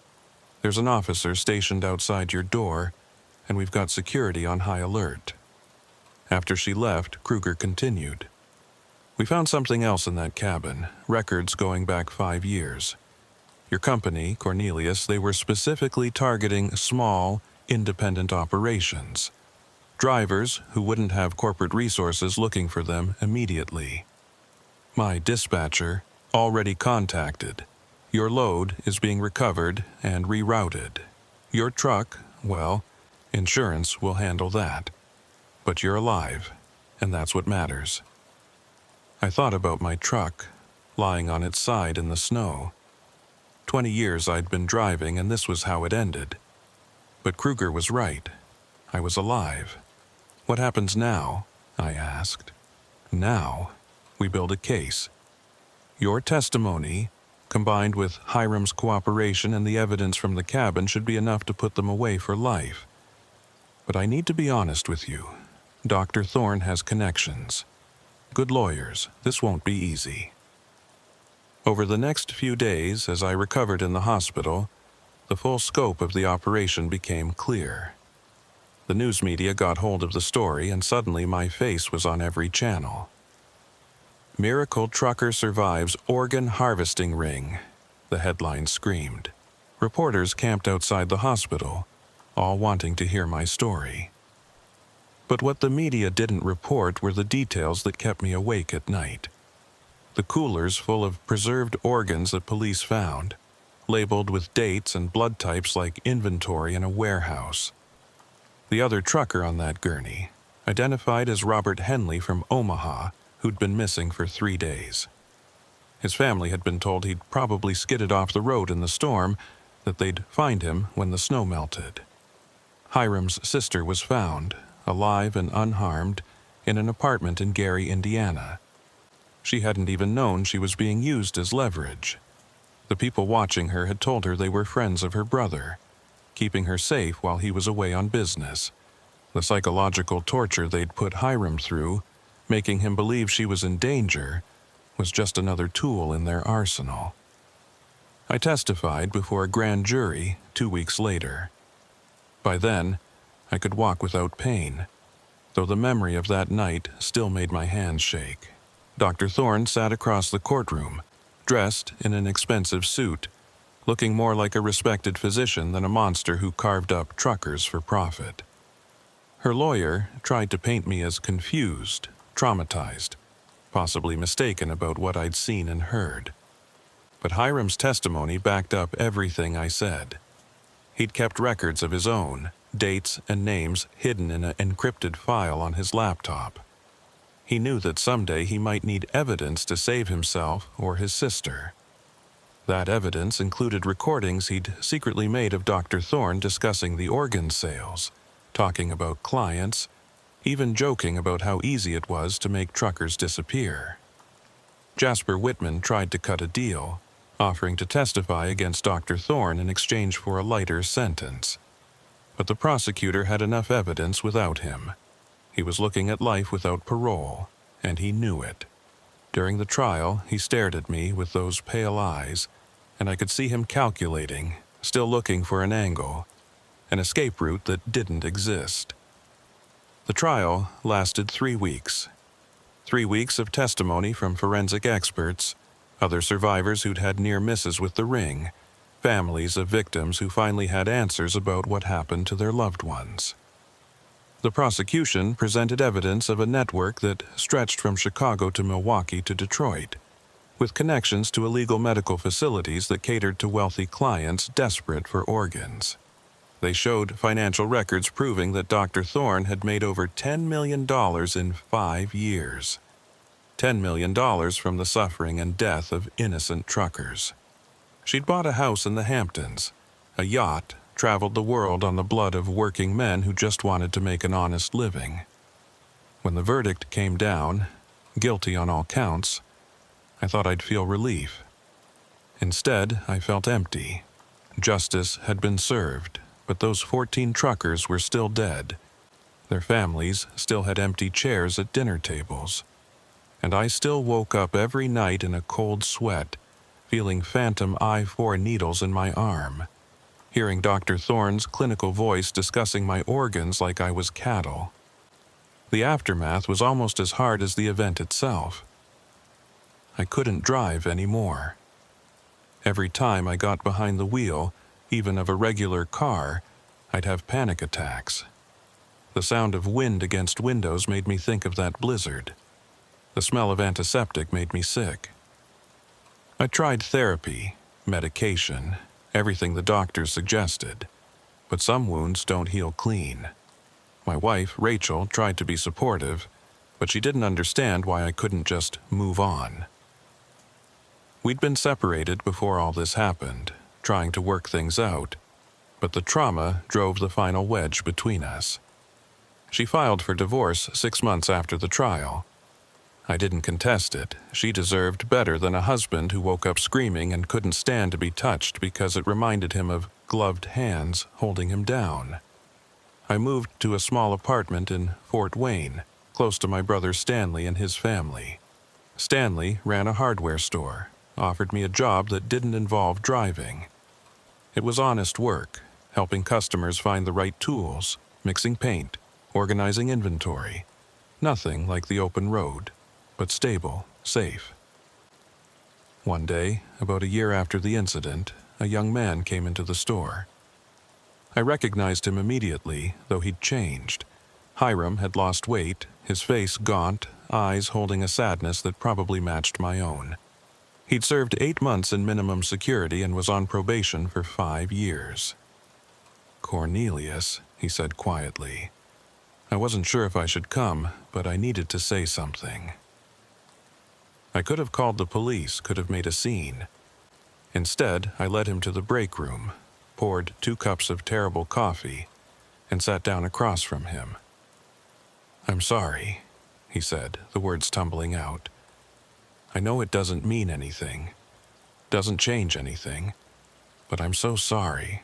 There's an officer stationed outside your door, and we've got security on high alert." After she left, Kruger continued. "We found something else in that cabin, records going back 5 years. Your company, Cornelius, they were specifically targeting small, independent operations. Drivers who wouldn't have corporate resources looking for them immediately. My dispatcher, already contacted. Your load is being recovered and rerouted. Your truck, well, insurance will handle that. But you're alive, and that's what matters." I thought about my truck, lying on its side in the snow. 20 years I'd been driving, and this was how it ended. But Kruger was right. I was alive. "What happens now?" I asked. "Now, we build a case. Your testimony, combined with Hiram's cooperation and the evidence from the cabin, should be enough to put them away for life. But I need to be honest with you. Dr. Thorne has connections. Good lawyers, this won't be easy." Over the next few days, as I recovered in the hospital, the full scope of the operation became clear. The news media got hold of the story, and suddenly my face was on every channel. "Miracle Trucker Survives Organ Harvesting Ring," the headline screamed. Reporters camped outside the hospital, all wanting to hear my story. But what the media didn't report were the details that kept me awake at night. The coolers full of preserved organs that police found, labeled with dates and blood types like inventory in a warehouse. The other trucker on that gurney, identified as Robert Henley from Omaha, who'd been missing for 3 days. His family had been told he'd probably skidded off the road in the storm, that they'd find him when the snow melted. Hiram's sister was found, alive and unharmed, in an apartment in Gary, Indiana. She hadn't even known she was being used as leverage. The people watching her had told her they were friends of her brother, keeping her safe while he was away on business. The psychological torture they'd put Hiram through, making him believe she was in danger, was just another tool in their arsenal. I testified before a grand jury 2 weeks later. By then, I could walk without pain, though the memory of that night still made my hands shake. Dr. Thorne sat across the courtroom, dressed in an expensive suit, looking more like a respected physician than a monster who carved up truckers for profit. Her lawyer tried to paint me as confused, traumatized, possibly mistaken about what I'd seen and heard. But Hiram's testimony backed up everything I said. He'd kept records of his own, dates and names hidden in an encrypted file on his laptop. He knew that someday he might need evidence to save himself or his sister. That evidence included recordings he'd secretly made of Dr. Thorne discussing the organ sales, talking about clients, even joking about how easy it was to make truckers disappear. Jasper Whitman tried to cut a deal, offering to testify against Dr. Thorne in exchange for a lighter sentence. But the prosecutor had enough evidence without him. He was looking at life without parole, and he knew it. During the trial, he stared at me with those pale eyes, and I could see him calculating, still looking for an angle. an escape route that didn't exist. The trial lasted 3 weeks. 3 weeks of testimony from forensic experts, other survivors who'd had near misses with the ring, families of victims who finally had answers about what happened to their loved ones. The prosecution presented evidence of a network that stretched from Chicago to Milwaukee to Detroit, with connections to illegal medical facilities that catered to wealthy clients desperate for organs. They showed financial records proving that Dr. Thorne had made over $10 million in 5 years. $10 million from the suffering and death of innocent truckers. She'd bought a house in the Hamptons, a yacht, traveled the world on the blood of working men who just wanted to make an honest living. When the verdict came down, guilty on all counts, I thought I'd feel relief. Instead, I felt empty. Justice had been served, but those 14 truckers were still dead. Their families still had empty chairs at dinner tables. And I still woke up every night in a cold sweat, feeling phantom I-4 needles in my arm, hearing Dr. Thorne's clinical voice discussing my organs like I was cattle. The aftermath was almost as hard as the event itself. I couldn't drive anymore. Every time I got behind the wheel, even of a regular car, I'd have panic attacks. The sound of wind against windows made me think of that blizzard. The smell of antiseptic made me sick. I tried therapy, medication, everything the doctors suggested, but some wounds don't heal clean. My wife, Rachel, tried to be supportive, but she didn't understand why I couldn't just move on. We'd been separated before all this happened, trying to work things out, but the trauma drove the final wedge between us. She filed for divorce 6 months after the trial. I didn't contest it. She deserved better than a husband who woke up screaming and couldn't stand to be touched because it reminded him of gloved hands holding him down. I moved to a small apartment in Fort Wayne, close to my brother Stanley and his family. Stanley ran a hardware store, offered me a job that didn't involve driving. It was honest work, helping customers find the right tools, mixing paint, organizing inventory. Nothing like the open road, but stable, safe. One day, about a year after the incident, a young man came into the store. I recognized him immediately, though he'd changed. Hiram had lost weight, his face gaunt, eyes holding a sadness that probably matched my own. He'd served 8 months in minimum security and was on probation for 5 years. "Cornelius," he said quietly. I wasn't sure if I should come, but I needed to say something. I could have called the police, could have made a scene. Instead, I led him to the break room, poured 2 cups of terrible coffee, and sat down across from him. "I'm sorry," he said, the words tumbling out. "I know it doesn't mean anything, doesn't change anything, but I'm so sorry.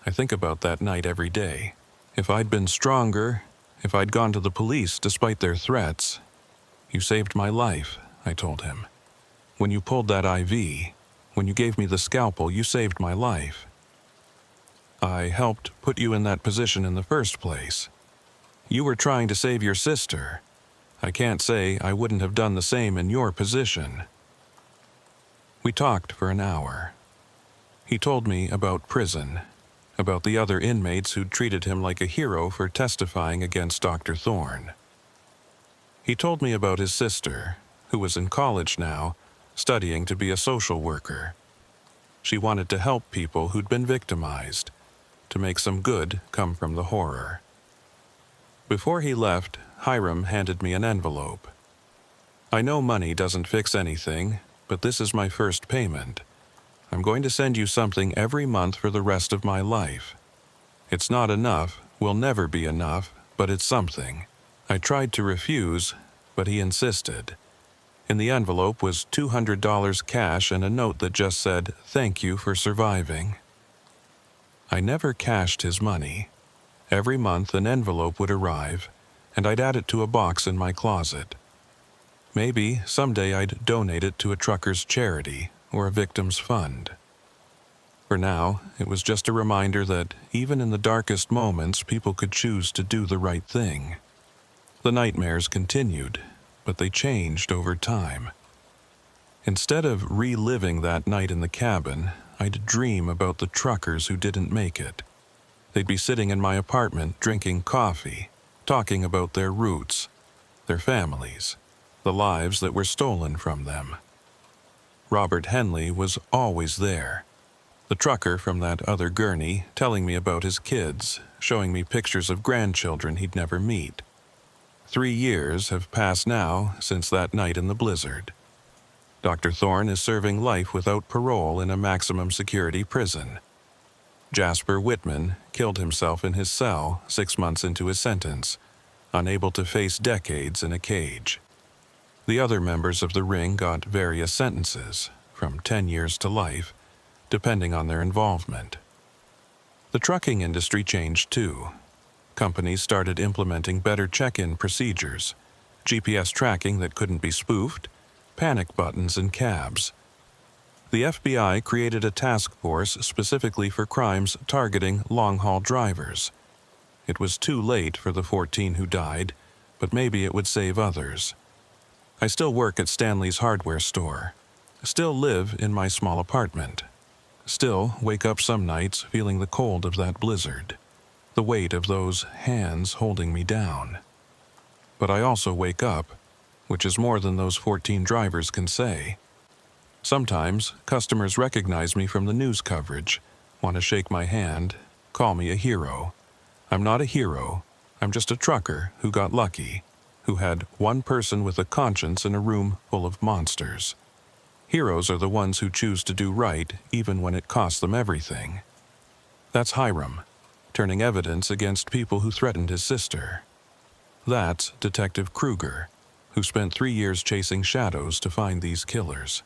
I think about that night every day. If I'd been stronger, if I'd gone to the police despite their threats. You saved my life," I told him. "When you pulled that IV, when you gave me the scalpel, you saved my life. I helped put you in that position in the first place. You were trying to save your sister. I can't say I wouldn't have done the same in your position." We talked for an hour. He told me about prison, about the other inmates who'd treated him like a hero for testifying against Dr. Thorne. He told me about his sister, who was in college now, studying to be a social worker. She wanted to help people who'd been victimized, to make some good come from the horror. Before he left, Hiram handed me an envelope. "I know money doesn't fix anything, but this is my first payment. I'm going to send you something every month for the rest of my life. It's not enough, will never be enough, but it's something." I tried to refuse, but he insisted. In the envelope was $200 cash and a note that just said, "Thank you for surviving." I never cashed his money. Every month an envelope would arrive, and I'd add it to a box in my closet. Maybe someday I'd donate it to a trucker's charity or a victim's fund. For now, it was just a reminder that even in the darkest moments, people could choose to do the right thing. The nightmares continued, but they changed over time. Instead of reliving that night in the cabin, I'd dream about the truckers who didn't make it. They'd be sitting in my apartment drinking coffee, talking about their roots, their families, the lives that were stolen from them. Robert Henley was always there. The trucker from that other gurney telling me about his kids, showing me pictures of grandchildren he'd never meet. 3 years have passed now since that night in the blizzard. Dr. Thorne is serving life without parole in a maximum security prison. Jasper Whitman killed himself in his cell 6 months into his sentence, unable to face decades in a cage. The other members of the ring got various sentences, from 10 years to life, depending on their involvement. The trucking industry changed too. Companies started implementing better check-in procedures, GPS tracking that couldn't be spoofed, panic buttons in cabs. The FBI created a task force specifically for crimes targeting long-haul drivers. It was too late for the 14 who died, but maybe it would save others. I still work at Stanley's hardware store. Still live in my small apartment. Still wake up some nights feeling the cold of that blizzard, the weight of those hands holding me down. But I also wake up, which is more than those 14 drivers can say. Sometimes customers recognize me from the news coverage, want to shake my hand, call me a hero. I'm not a hero. I'm just a trucker who got lucky, who had one person with a conscience in a room full of monsters. Heroes are the ones who choose to do right even when it costs them everything. That's Hiram, turning evidence against people who threatened his sister. That's Detective Kruger, who spent 3 years chasing shadows to find these killers.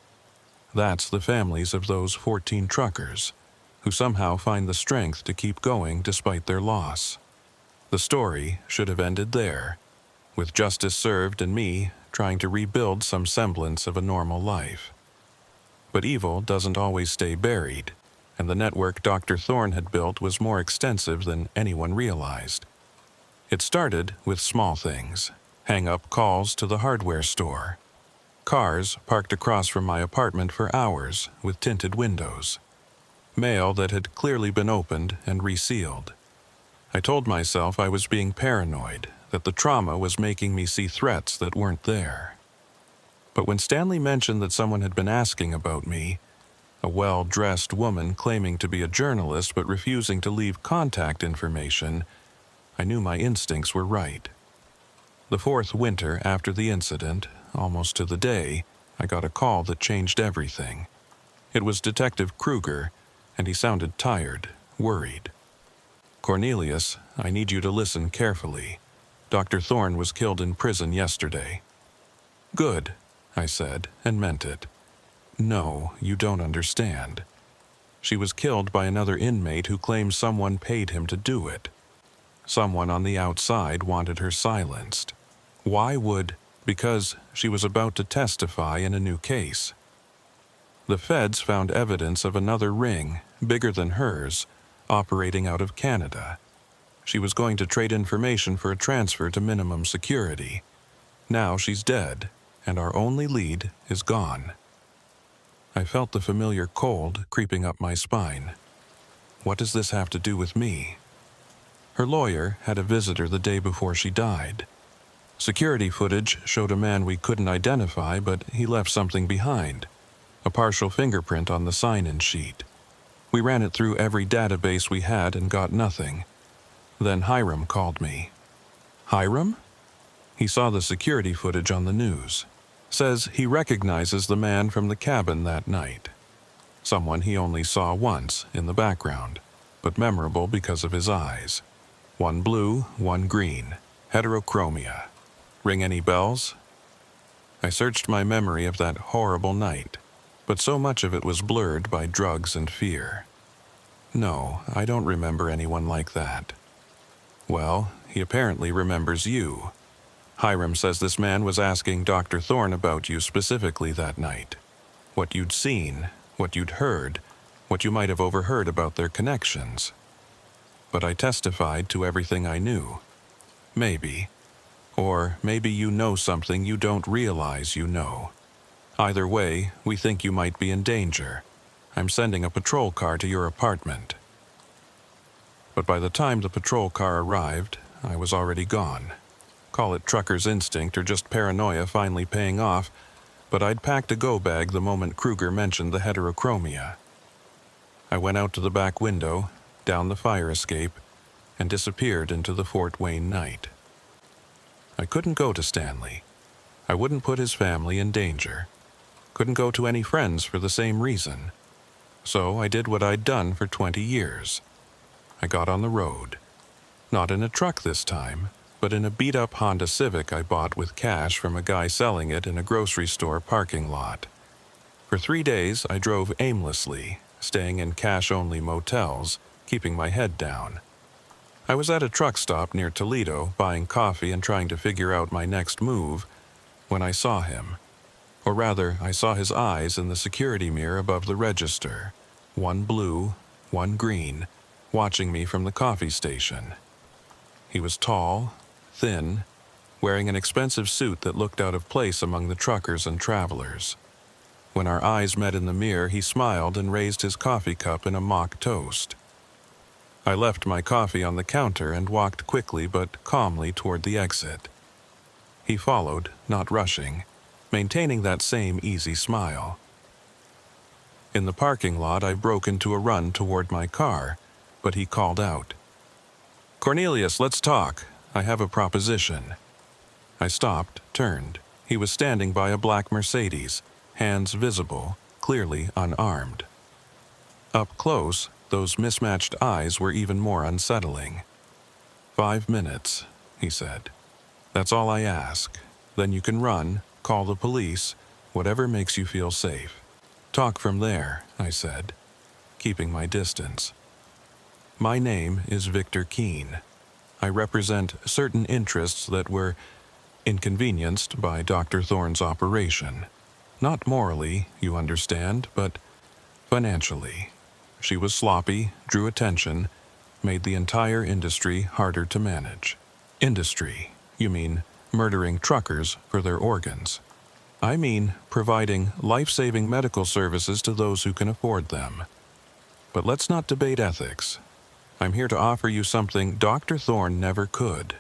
That's the families of those 14 truckers, who somehow find the strength to keep going despite their loss. The story should have ended there, with justice served and me trying to rebuild some semblance of a normal life. But evil doesn't always stay buried, and the network Dr. Thorne had built was more extensive than anyone realized. It started with small things. Hang-up calls to the hardware store. Cars parked across from my apartment for hours with tinted windows. Mail that had clearly been opened and resealed. I told myself I was being paranoid, that the trauma was making me see threats that weren't there. But when Stanley mentioned that someone had been asking about me, a well-dressed woman claiming to be a journalist but refusing to leave contact information, I knew my instincts were right. The 4th winter after the incident, almost to the day, I got a call that changed everything. It was Detective Kruger, and he sounded tired, worried. "Cornelius, I need you to listen carefully. Dr. Thorne was killed in prison yesterday." "Good," I said, and meant it. "No, you don't understand. She was killed by another inmate who claims someone paid him to do it. Someone on the outside wanted her silenced. Why would? Because she was about to testify in a new case. The feds found evidence of another ring, bigger than hers, operating out of Canada. She was going to trade information for a transfer to minimum security. Now she's dead, and our only lead is gone." I felt the familiar cold creeping up my spine. What does this have to do with me? Her lawyer had a visitor the day before she died. Security footage showed a man we couldn't identify, but he left something behind. A partial fingerprint on the sign-in sheet. We ran it through every database we had and got nothing. Then Hiram called me. "Hiram?" He saw the security footage on the news. Says he recognizes the man from the cabin that night. Someone he only saw once in the background, but memorable because of his eyes. One blue, one green. Heterochromia. Ring any bells? I searched my memory of that horrible night, but so much of it was blurred by drugs and fear. No, I don't remember anyone like that. Well, he apparently remembers you. Hiram says this man was asking Dr. Thorne about you specifically that night. What you'd seen, what you'd heard, what you might have overheard about their connections. But I testified to everything I knew. Maybe. Or maybe you know something you don't realize you know. Either way, we think you might be in danger. I'm sending a patrol car to your apartment. But by the time the patrol car arrived, I was already gone. Call it trucker's instinct or just paranoia finally paying off, but I'd packed a go bag the moment Kruger mentioned the heterochromia. I went out to the back window, down the fire escape, and disappeared into the Fort Wayne night. I couldn't go to Stanley. I wouldn't put his family in danger. Couldn't go to any friends for the same reason. So I did what I'd done for 20 years. I got on the road. Not in a truck this time, but in a beat-up Honda Civic I bought with cash from a guy selling it in a grocery store parking lot. For 3 days, I drove aimlessly, staying in cash-only motels, keeping my head down. I was at a truck stop near Toledo, buying coffee and trying to figure out my next move, when I saw him. Or rather, I saw his eyes in the security mirror above the register, one blue, one green, watching me from the coffee station. He was tall, thin, wearing an expensive suit that looked out of place among the truckers and travelers. When our eyes met in the mirror, he smiled and raised his coffee cup in a mock toast. I left my coffee on the counter and walked quickly but calmly toward the exit. He followed, not rushing, maintaining that same easy smile. In the parking lot, I broke into a run toward my car, but he called out, "Cornelius, let's talk. I have a proposition." I stopped, turned. He was standing by a black Mercedes, hands visible, clearly unarmed. Up close, those mismatched eyes were even more unsettling. "5 minutes," he said. "That's all I ask. Then you can run, call the police, whatever makes you feel safe. Talk from there," I said, keeping my distance. "My name is Victor Keene. I represent certain interests that were inconvenienced by Dr. Thorne's operation. Not morally, you understand, but financially. She was sloppy, drew attention, made the entire industry harder to manage." "Industry? You mean murdering truckers for their organs?" "I mean providing life-saving medical services to those who can afford them. But let's not debate ethics. I'm here to offer you something Dr. Thorne never could.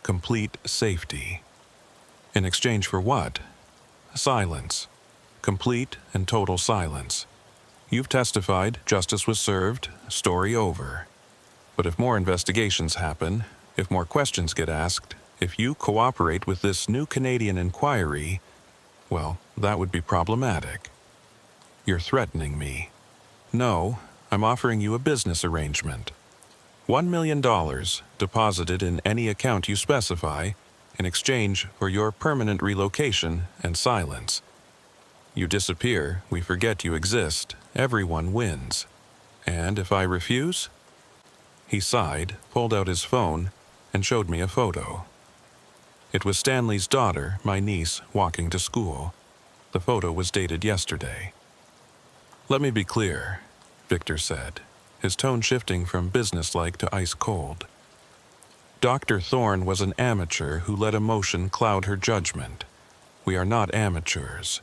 Complete safety. In exchange for what? Silence. Complete and total silence. You've testified, justice was served, story over. But if more investigations happen, if more questions get asked, if you cooperate with this new Canadian inquiry, well, that would be problematic." "You're threatening me." "No, I'm offering you a business arrangement. $1 million deposited in any account you specify in exchange for your permanent relocation and silence. You disappear, we forget you exist, everyone wins. And if I refuse?" He sighed, pulled out his phone, and showed me a photo. It was Stanley's daughter, my niece, walking to school. The photo was dated yesterday. "Let me be clear," Victor said, his tone shifting from businesslike to ice-cold. "Dr. Thorne was an amateur who let emotion cloud her judgment. We are not amateurs.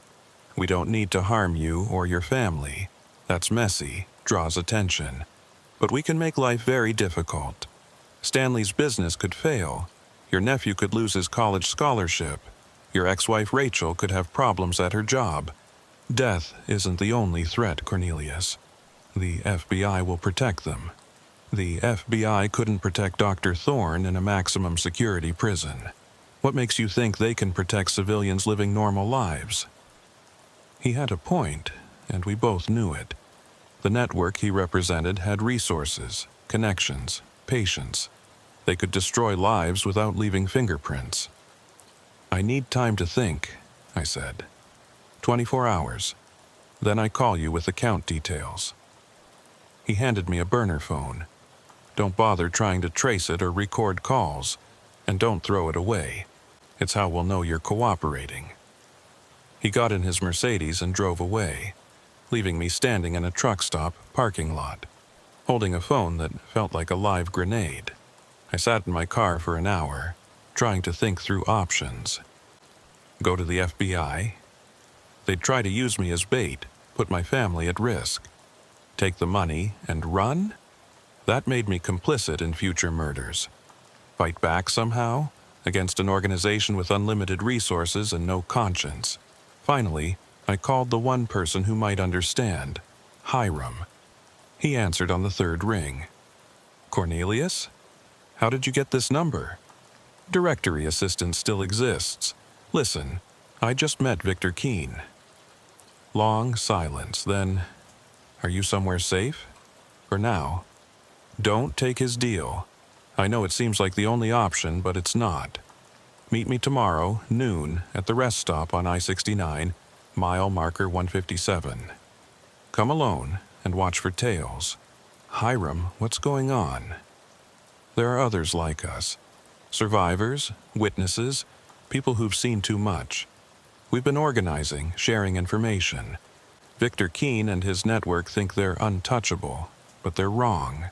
We don't need to harm you or your family. That's messy, draws attention. But we can make life very difficult. Stanley's business could fail. Your nephew could lose his college scholarship. Your ex-wife Rachel could have problems at her job. Death isn't the only threat, Cornelius. The FBI will protect them. The FBI couldn't protect Dr. Thorne in a maximum security prison. What makes you think they can protect civilians living normal lives?" He had a point, and we both knew it. The network he represented had resources, connections, patience. They could destroy lives without leaving fingerprints. "I need time to think," I said. 24 hours. Then I call you with account details." He handed me a burner phone. "Don't bother trying to trace it or record calls, and don't throw it away. It's how we'll know you're cooperating." He got in his Mercedes and drove away. leaving me standing in a truck stop parking lot, holding a phone that felt like a live grenade. I sat in my car for an hour, trying to think through options. Go to the FBI? They'd try to use me as bait, put my family at risk. Take the money and run? That made me complicit in future murders. Fight back somehow, against an organization with unlimited resources and no conscience. Finally, I called the one person who might understand, Hiram. He answered on the third ring. Cornelius? How did you get this number? Directory assistance still exists. Listen, I just met Victor Keene. Long silence, then, are you somewhere safe? For now. Don't take his deal. I know it seems like the only option, but it's not. Meet me tomorrow, noon, at the rest stop on I-69, mile marker 157. Come alone and watch for tails. Hiram, what's going on? There are others like us. Survivors, witnesses, people who've seen too much. We've been organizing, sharing information. Victor Keene and his network think they're untouchable, but they're wrong.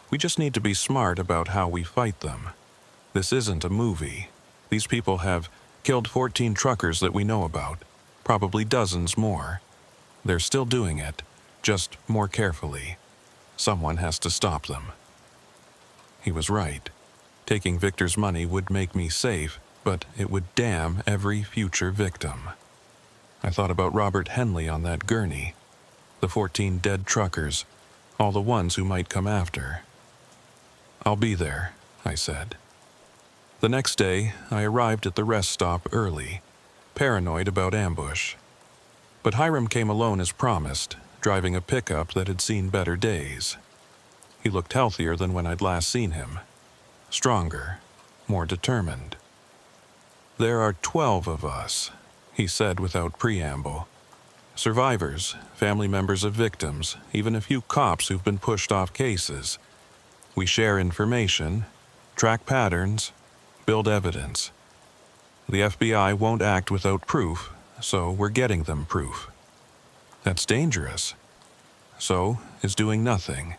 We just need to be smart about how we fight them. This isn't a movie. These people have killed 14 truckers that we know about, probably dozens more. They're still doing it, just more carefully. Someone has to stop them. He was right. Taking Victor's money would make me safe, but it would damn every future victim. I thought about Robert Henley on that gurney, the 14 dead truckers, all the ones who might come after. I'll be there, I said. The next day, I arrived at the rest stop early, paranoid about ambush. But Hiram came alone as promised, driving a pickup that had seen better days. He looked healthier than when I'd last seen him. Stronger, more determined. There are 12 of us, he said without preamble. Survivors, family members of victims, even a few cops who've been pushed off cases. We share information, track patterns, build evidence. The FBI won't act without proof, so we're getting them proof. That's dangerous. So is doing nothing.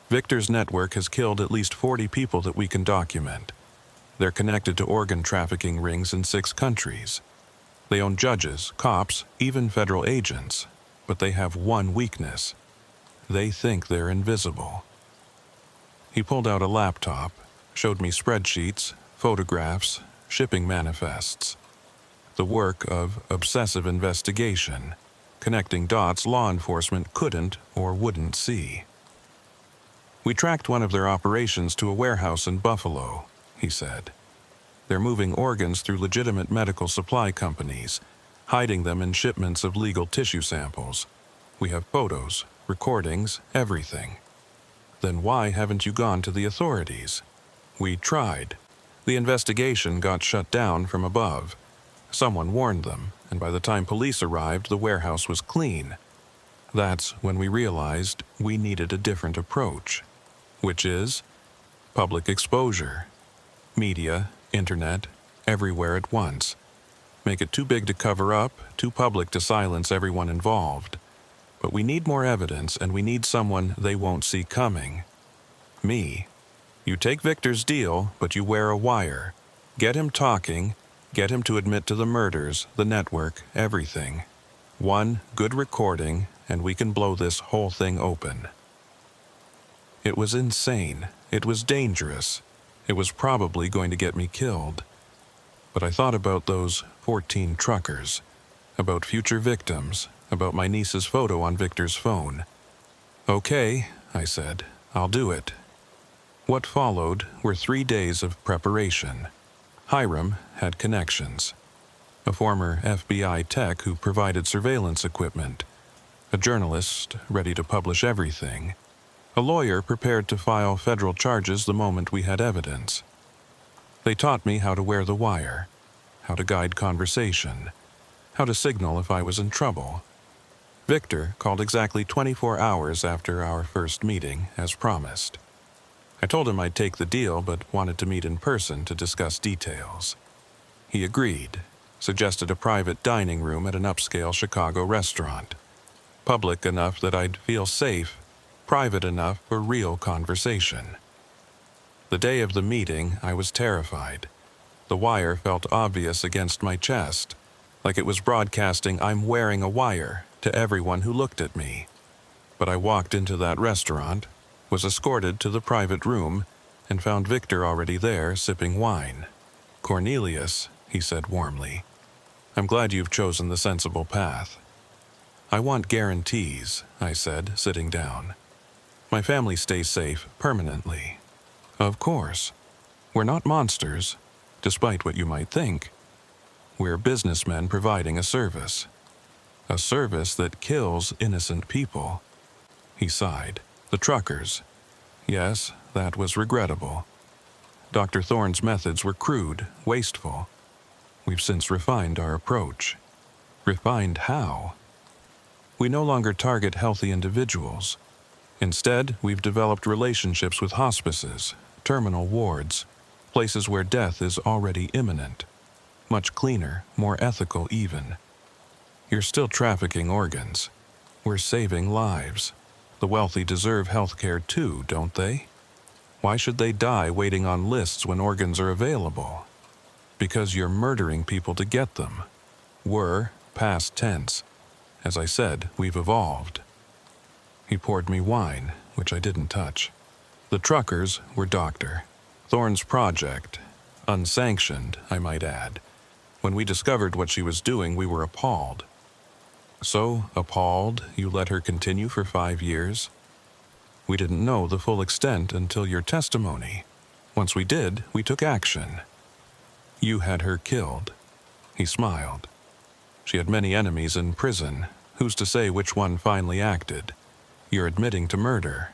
Victor's network has killed at least 40 people that we can document. They're connected to organ trafficking rings in 6 countries. They own judges, cops, even federal agents, but they have one weakness. They think they're invisible. He pulled out a laptop, showed me spreadsheets, photographs, shipping manifests. The work of obsessive investigation, connecting dots law enforcement couldn't or wouldn't see. We tracked one of their operations to a warehouse in Buffalo, he said. They're moving organs through legitimate medical supply companies, hiding them in shipments of legal tissue samples. We have photos, recordings, everything. Then why haven't you gone to the authorities? We tried. The investigation got shut down from above. Someone warned them, and by the time police arrived, the warehouse was clean. That's when we realized we needed a different approach, which is public exposure. Media, internet, everywhere at once. Make it too big to cover up, too public to silence everyone involved. But we need more evidence, and we need someone they won't see coming. Me. You take Victor's deal, but you wear a wire. Get him talking, get him to admit to the murders, the network, everything. One good recording, and we can blow this whole thing open. It was insane. It was dangerous. It was probably going to get me killed. But I thought about those 14 truckers, about future victims, about my niece's photo on Victor's phone. Okay, I said, I'll do it. What followed were 3 days of preparation. Hiram had connections. A former FBI tech who provided surveillance equipment. A journalist ready to publish everything. A lawyer prepared to file federal charges the moment we had evidence. They taught me how to wear the wire, how to guide conversation, how to signal if I was in trouble. Victor called exactly 24 hours after our first meeting, as promised. I told him I'd take the deal, but wanted to meet in person to discuss details. He agreed, suggested a private dining room at an upscale Chicago restaurant. public enough that I'd feel safe, private enough for real conversation. The day of the meeting, I was terrified. The wire felt obvious against my chest, like it was broadcasting "I'm wearing a wire" to everyone who looked at me. But I walked into that restaurant, was escorted to the private room, and found Victor already there sipping wine. "Cornelius," he said warmly, "I'm glad you've chosen the sensible path." "I want guarantees," I said, sitting down. "My family stays safe permanently." "Of course. We're not monsters, despite what you might think. We're businessmen providing a service. A service that kills innocent people." He sighed. "The truckers. Yes, that was regrettable. Dr. Thorne's methods were crude, wasteful. We've since refined our approach." "Refined how?" "We no longer target healthy individuals. Instead, we've developed relationships with hospices, terminal wards, places where death is already imminent. Much cleaner, more ethical even. You're still trafficking organs. We're saving lives. The wealthy deserve health care too, don't they? Why should they die waiting on lists when organs are available? Because you're murdering people to get them. We're past tense. As I said, we've evolved." He poured me wine, which I didn't touch. "The truckers were Dr. Thorne's project, unsanctioned, I might add. When we discovered what she was doing, we were appalled." "So appalled, you let her continue for 5 years?" "We didn't know the full extent until your testimony. Once we did, we took action." "You had her killed." He smiled. "She had many enemies in prison. Who's to say which one finally acted? You're admitting to murder.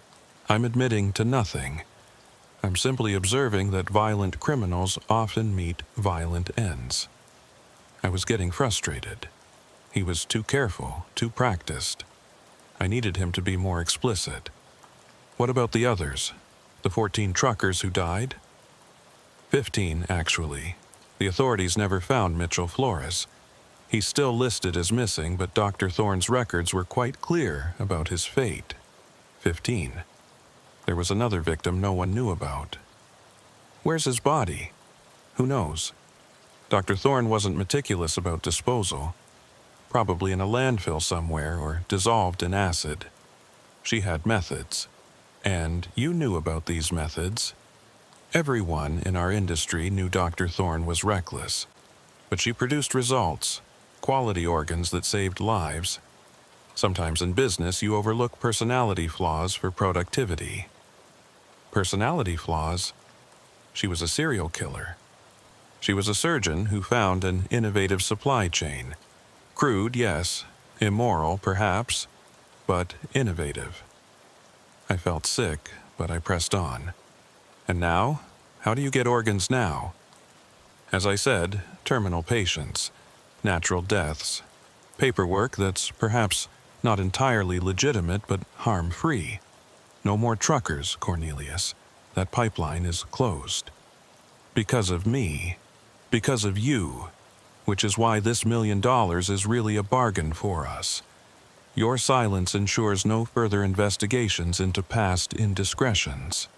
I'm admitting to nothing. I'm simply observing that violent criminals often meet violent ends." I was getting frustrated. He was too careful, too practiced. I needed him to be more explicit. "What about the others? The 14 truckers who died?" 15, actually. The authorities never found Mitchell Flores. He's still listed as missing, but Dr. Thorne's records were quite clear about his fate. 15. There was another victim no one knew about. "Where's his body?" "Who knows? Dr. Thorne wasn't meticulous about disposal. Probably in a landfill somewhere or dissolved in acid. She had methods. And you knew about these methods. Everyone in our industry knew Dr. Thorne was reckless. But she produced results, quality organs that saved lives. Sometimes in business you overlook personality flaws for productivity." "Personality flaws?" "She was a serial killer. She was a surgeon who found an innovative supply chain. Crude, yes. Immoral, perhaps. But innovative." I felt sick, but I pressed on. "And now? How do you get organs now?" "As I said, terminal patients. Natural deaths. Paperwork that's perhaps not entirely legitimate but harm-free. No more truckers, Cornelius. That pipeline is closed. Because of me. Because of you. Which is why this $1 million is really a bargain for us. Your silence ensures no further investigations into past indiscretions.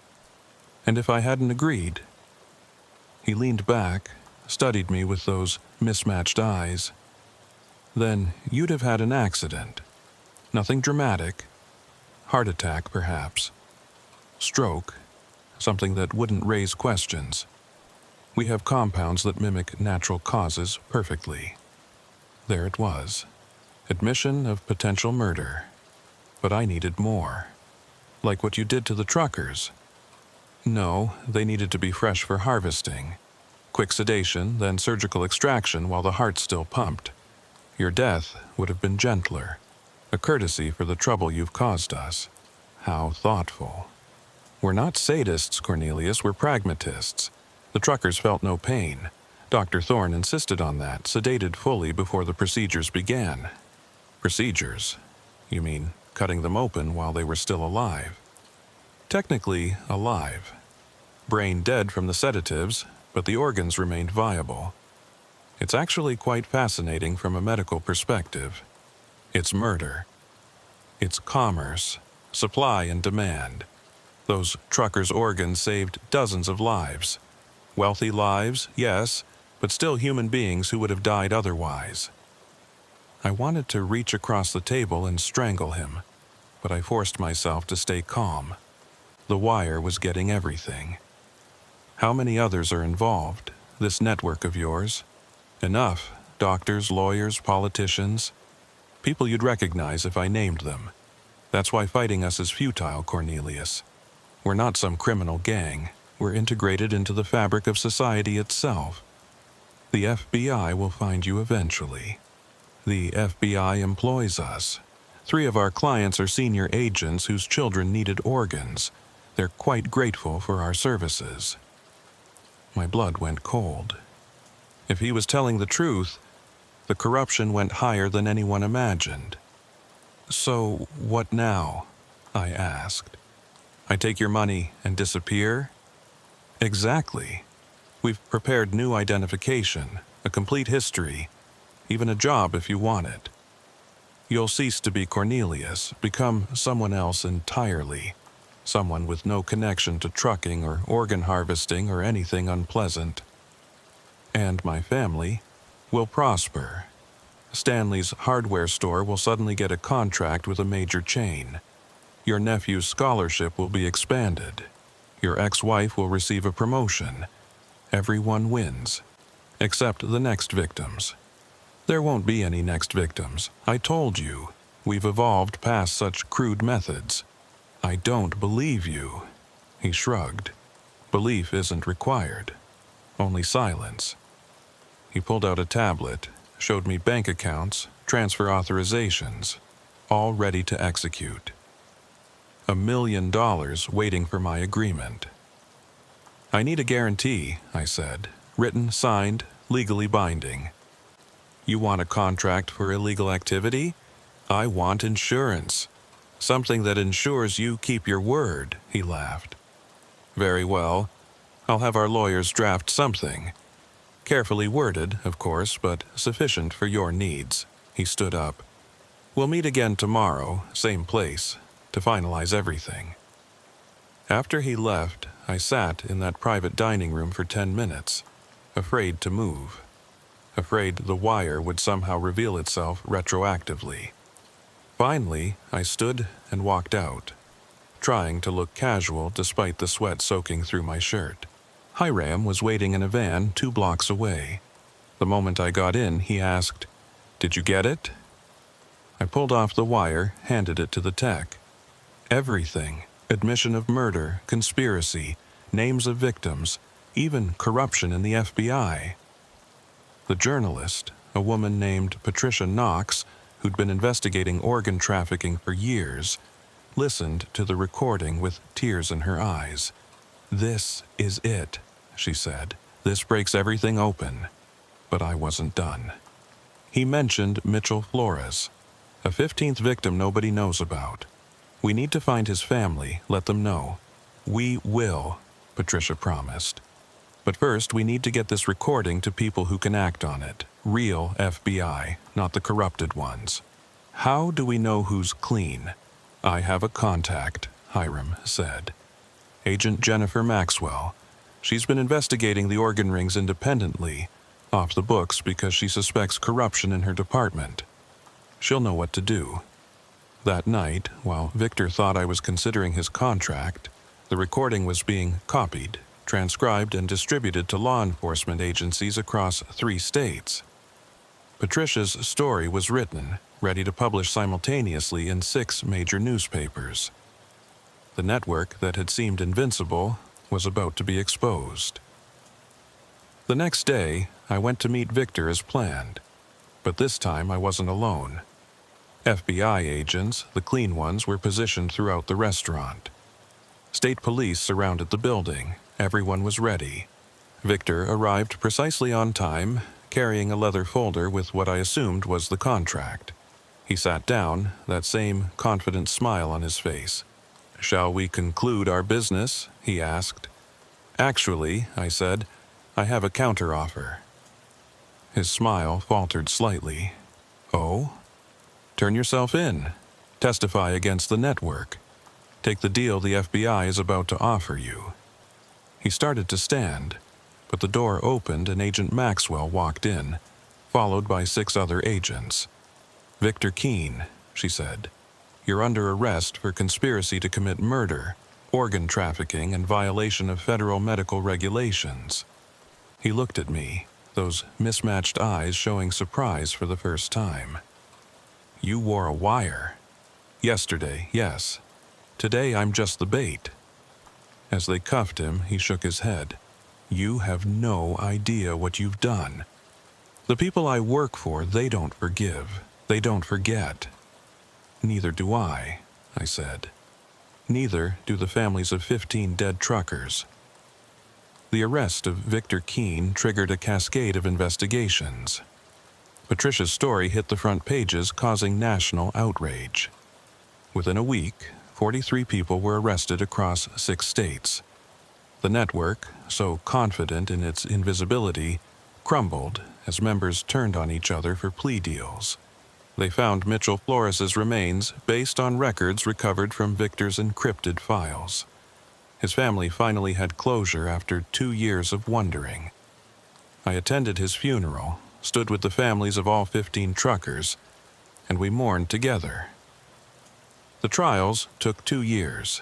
And if I hadn't agreed..." He leaned back, studied me with those mismatched eyes. "Then you'd have had an accident. Nothing dramatic. Heart attack, perhaps. Stroke. Something that wouldn't raise questions. We have compounds that mimic natural causes perfectly." There it was. Admission of potential murder. But I needed more. "Like what you did to the truckers." "No, they needed to be fresh for harvesting. Quick sedation, then surgical extraction while the heart still pumped. Your death would have been gentler. A courtesy for the trouble you've caused us." How thoughtful. "We're not sadists, Cornelius, we're pragmatists. The truckers felt no pain. Dr. Thorne insisted on that, sedated fully before the procedures began." "Procedures? You mean cutting them open while they were still alive?" "Technically alive. Brain dead from the sedatives, but the organs remained viable. It's actually quite fascinating from a medical perspective. It's murder. It's commerce, supply and demand. Those truckers' organs saved dozens of lives. Wealthy lives, yes, but still human beings who would have died otherwise. I wanted to reach across the table and strangle him, but I forced myself to stay calm. The wire was getting everything. How many others are involved, this network of yours? Enough. Doctors, lawyers, politicians. People you'd recognize if I named them. That's why fighting us is futile, Cornelius. We're not some criminal gang. We're integrated into the fabric of society itself. The FBI will find you eventually. The FBI employs us. 3 of our clients are senior agents whose children needed organs. They're quite grateful for our services. My blood went cold. If he was telling the truth, the corruption went higher than anyone imagined. So, what now? I asked. I take your money and disappear? Exactly. We've prepared new identification, a complete history, even a job if you want it. You'll cease to be Cornelius, become someone else entirely, someone with no connection to trucking or organ harvesting or anything unpleasant. And my family will prosper. Stanley's hardware store will suddenly get a contract with a major chain. Your nephew's scholarship will be expanded. Your ex-wife will receive a promotion. Everyone wins, except the next victims. There won't be any next victims. I told you, we've evolved past such crude methods. I don't believe you. He shrugged. Belief isn't required. Only silence. He pulled out a tablet, showed me bank accounts, transfer authorizations, all ready to execute. $1 million waiting for my agreement. I need a guarantee, I said, written, signed, legally binding. You want a contract for illegal activity? I want insurance. Something that ensures you keep your word, he laughed. Very well. I'll have our lawyers draft something. Carefully worded, of course, but sufficient for your needs. He stood up. We'll meet again tomorrow, same place, to finalize everything. After he left, I sat in that private dining room for 10 minutes, afraid to move, afraid the wire would somehow reveal itself retroactively. Finally, I stood and walked out, trying to look casual despite the sweat soaking through my shirt. Hiram was waiting in a van 2 blocks away. The moment I got in, he asked, "Did you get it?" I pulled off the wire, handed it to the tech. Everything. Admission of murder, conspiracy, names of victims, even corruption in the FBI. The journalist, a woman named Patricia Knox, who'd been investigating organ trafficking for years, listened to the recording with tears in her eyes. "This is it," she said. "This breaks everything open." But I wasn't done. He mentioned Mitchell Flores, a 15th victim nobody knows about. We need to find his family, let them know. We will, Patricia promised. But first, we need to get this recording to people who can act on it. Real FBI, not the corrupted ones. How do we know who's clean? I have a contact, Hiram said. Agent Jennifer Maxwell. She's been investigating the organ rings independently, off the books because she suspects corruption in her department. She'll know what to do. That night, while Victor thought I was considering his contract, the recording was being copied, transcribed, and distributed to law enforcement agencies across 3 states. Patricia's story was written, ready to publish simultaneously in 6 major newspapers. The network that had seemed invincible was about to be exposed. The next day, I went to meet Victor as planned, but this time I wasn't alone. FBI agents, the clean ones, were positioned throughout the restaurant. State police surrounded the building. Everyone was ready. Victor arrived precisely on time, carrying a leather folder with what I assumed was the contract. He sat down, that same confident smile on his face. "Shall we conclude our business?" he asked. "Actually," I said, "I have a counteroffer." His smile faltered slightly. "Oh? Turn yourself in." Testify against the network. Take the deal the FBI is about to offer you." He started to stand, but the door opened and Agent Maxwell walked in, followed by 6 other agents. "Victor Keene," she said, "you're under arrest for conspiracy to commit murder, organ trafficking, and violation of federal medical regulations." He looked at me, those mismatched eyes showing surprise for the first time. "You wore a wire." "Yesterday, yes. Today I'm just the bait." As they cuffed him, he shook his head. "You have no idea what you've done. The people I work for, they don't forgive. They don't forget." "Neither do I," I said. "Neither do the families of 15 dead truckers." The arrest of Victor Keene triggered a cascade of investigations. Patricia's story hit the front pages, causing national outrage. Within a week, 43 people were arrested across 6 states. The network, so confident in its invisibility, crumbled as members turned on each other for plea deals. They found Mitchell Flores's remains based on records recovered from Victor's encrypted files. His family finally had closure after 2 years of wondering. I attended his funeral, stood with the families of all 15 truckers, and we mourned together. The trials took 2 years.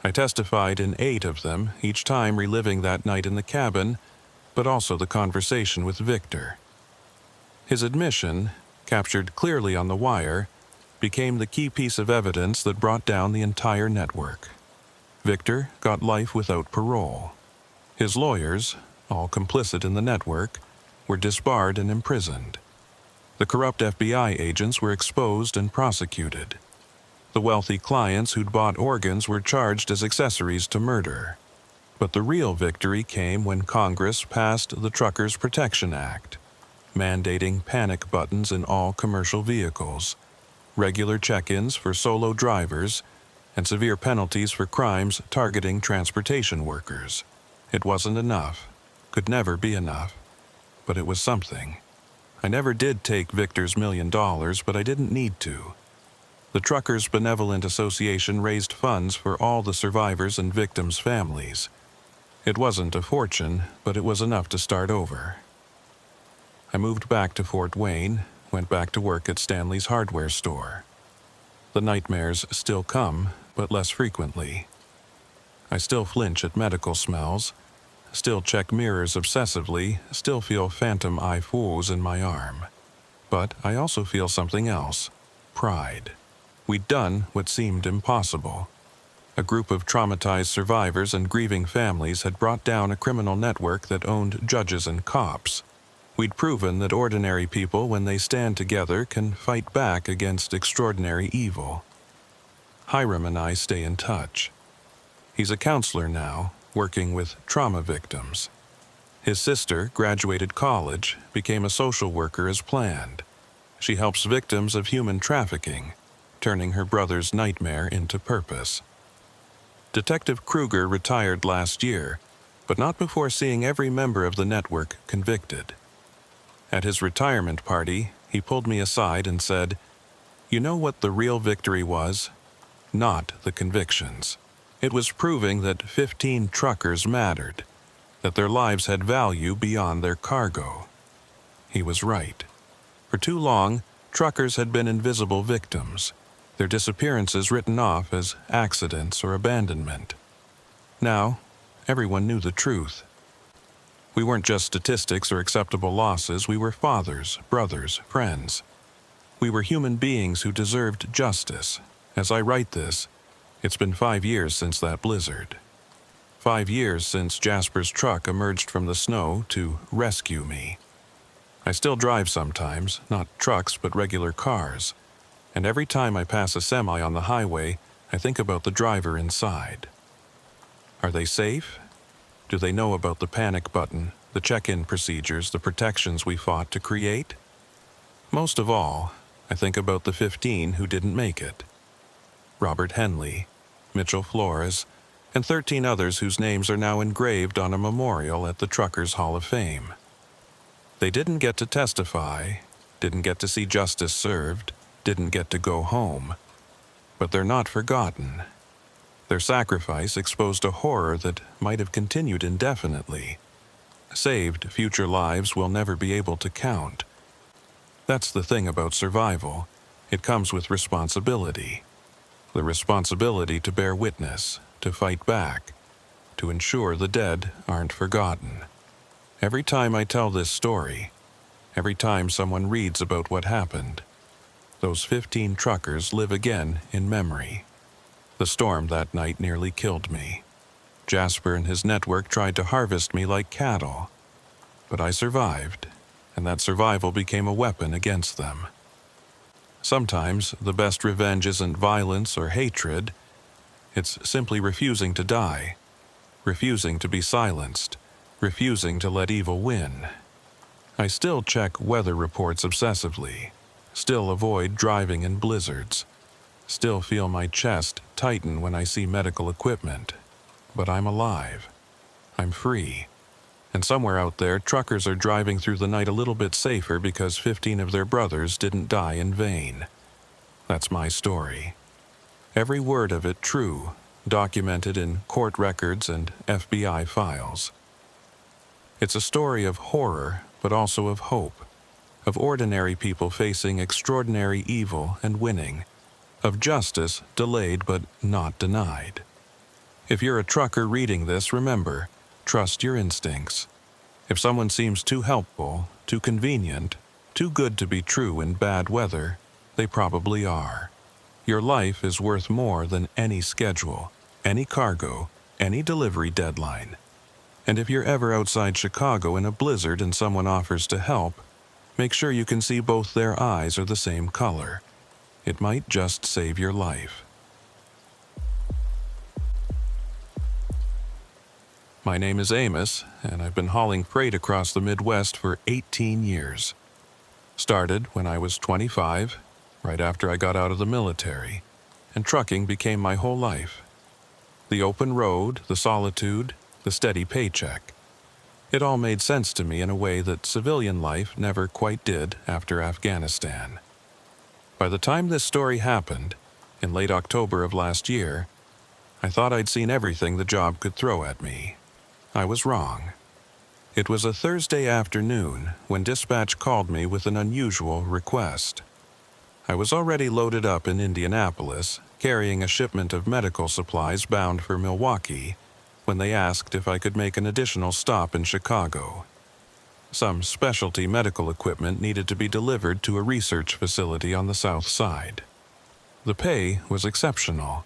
I testified in 8 of them, each time reliving that night in the cabin, but also the conversation with Victor. His admission, captured clearly on the wire, became the key piece of evidence that brought down the entire network. Victor got life without parole. His lawyers, all complicit in the network, were disbarred and imprisoned. The corrupt FBI agents were exposed and prosecuted. The wealthy clients who'd bought organs were charged as accessories to murder. But the real victory came when Congress passed the Truckers' Protection Act, mandating panic buttons in all commercial vehicles, regular check-ins for solo drivers, and severe penalties for crimes targeting transportation workers. It wasn't enough, could never be enough, but it was something. I never did take Victor's $1 million, but I didn't need to. The Truckers' Benevolent Association raised funds for all the survivors and victims' families. It wasn't a fortune, but it was enough to start over. I moved back to Fort Wayne, went back to work at Stanley's hardware store. The nightmares still come, but less frequently. I still flinch at medical smells, still check mirrors obsessively, still feel phantom eye foos in my arm. But I also feel something else: pride. We'd done what seemed impossible. A group of traumatized survivors and grieving families had brought down a criminal network that owned judges and cops. We'd proven that ordinary people, when they stand together, can fight back against extraordinary evil. Hiram and I stay in touch. He's a counselor now, working with trauma victims. His sister graduated college, became a social worker as planned. She helps victims of human trafficking, turning her brother's nightmare into purpose. Detective Kruger retired last year, but not before seeing every member of the network convicted. At his retirement party, he pulled me aside and said, "You know what the real victory was? Not the convictions. It was proving that 15 truckers mattered, that their lives had value beyond their cargo." He was right. For too long, truckers had been invisible victims, their disappearances written off as accidents or abandonment. Now, everyone knew the truth. We weren't just statistics or acceptable losses, we were fathers, brothers, friends. We were human beings who deserved justice. As I write this, it's been 5 years since that blizzard. 5 years since Jasper's truck emerged from the snow to rescue me. I still drive sometimes, not trucks but regular cars, and every time I pass a semi on the highway, I think about the driver inside. Are they safe? Do they know about the panic button, the check-in procedures, the protections we fought to create? Most of all, I think about the 15 who didn't make it. Robert Henley, Mitchell Flores, and 13 others whose names are now engraved on a memorial at the Truckers' Hall of Fame. They didn't get to testify, didn't get to see justice served, didn't get to go home, But they're not forgotten. Their sacrifice exposed a horror that might have continued indefinitely. Saved future lives we'll never be able to count. That's the thing about survival. It comes with responsibility. The responsibility to bear witness, to fight back, to ensure the dead aren't forgotten. Every time I tell this story, every time someone reads about what happened, those 15 truckers live again in memory. The storm that night nearly killed me. Jasper and his network tried to harvest me like cattle. But I survived, and that survival became a weapon against them. Sometimes the best revenge isn't violence or hatred. It's simply refusing to die, refusing to be silenced, refusing to let evil win. I still check weather reports obsessively, still avoid driving in blizzards, still feel my chest tighten when I see medical equipment. But I'm alive. I'm free. And somewhere out there, truckers are driving through the night a little bit safer because 15 of their brothers didn't die in vain. That's my story. Every word of it true, documented in court records and FBI files. It's a story of horror, but also of hope, of ordinary people facing extraordinary evil and winning, of justice delayed but not denied. If you're a trucker reading this, remember, trust your instincts. If someone seems too helpful, too convenient, too good to be true in bad weather, they probably are. Your life is worth more than any schedule, any cargo, any delivery deadline. And if you're ever outside Chicago in a blizzard and someone offers to help, make sure you can see both their eyes are the same color. It might just save your life. My name is Amos, and I've been hauling freight across the Midwest for 18 years. Started when I was 25, right after I got out of the military, and trucking became my whole life. The open road, the solitude, the steady paycheck. It all made sense to me in a way that civilian life never quite did after Afghanistan. By the time this story happened, in late October of last year, I thought I'd seen everything the job could throw at me. I was wrong. It was a Thursday afternoon when dispatch called me with an unusual request. I was already loaded up in Indianapolis, carrying a shipment of medical supplies bound for Milwaukee, when they asked if I could make an additional stop in Chicago. Some specialty medical equipment needed to be delivered to a research facility on the south side. The pay was exceptional.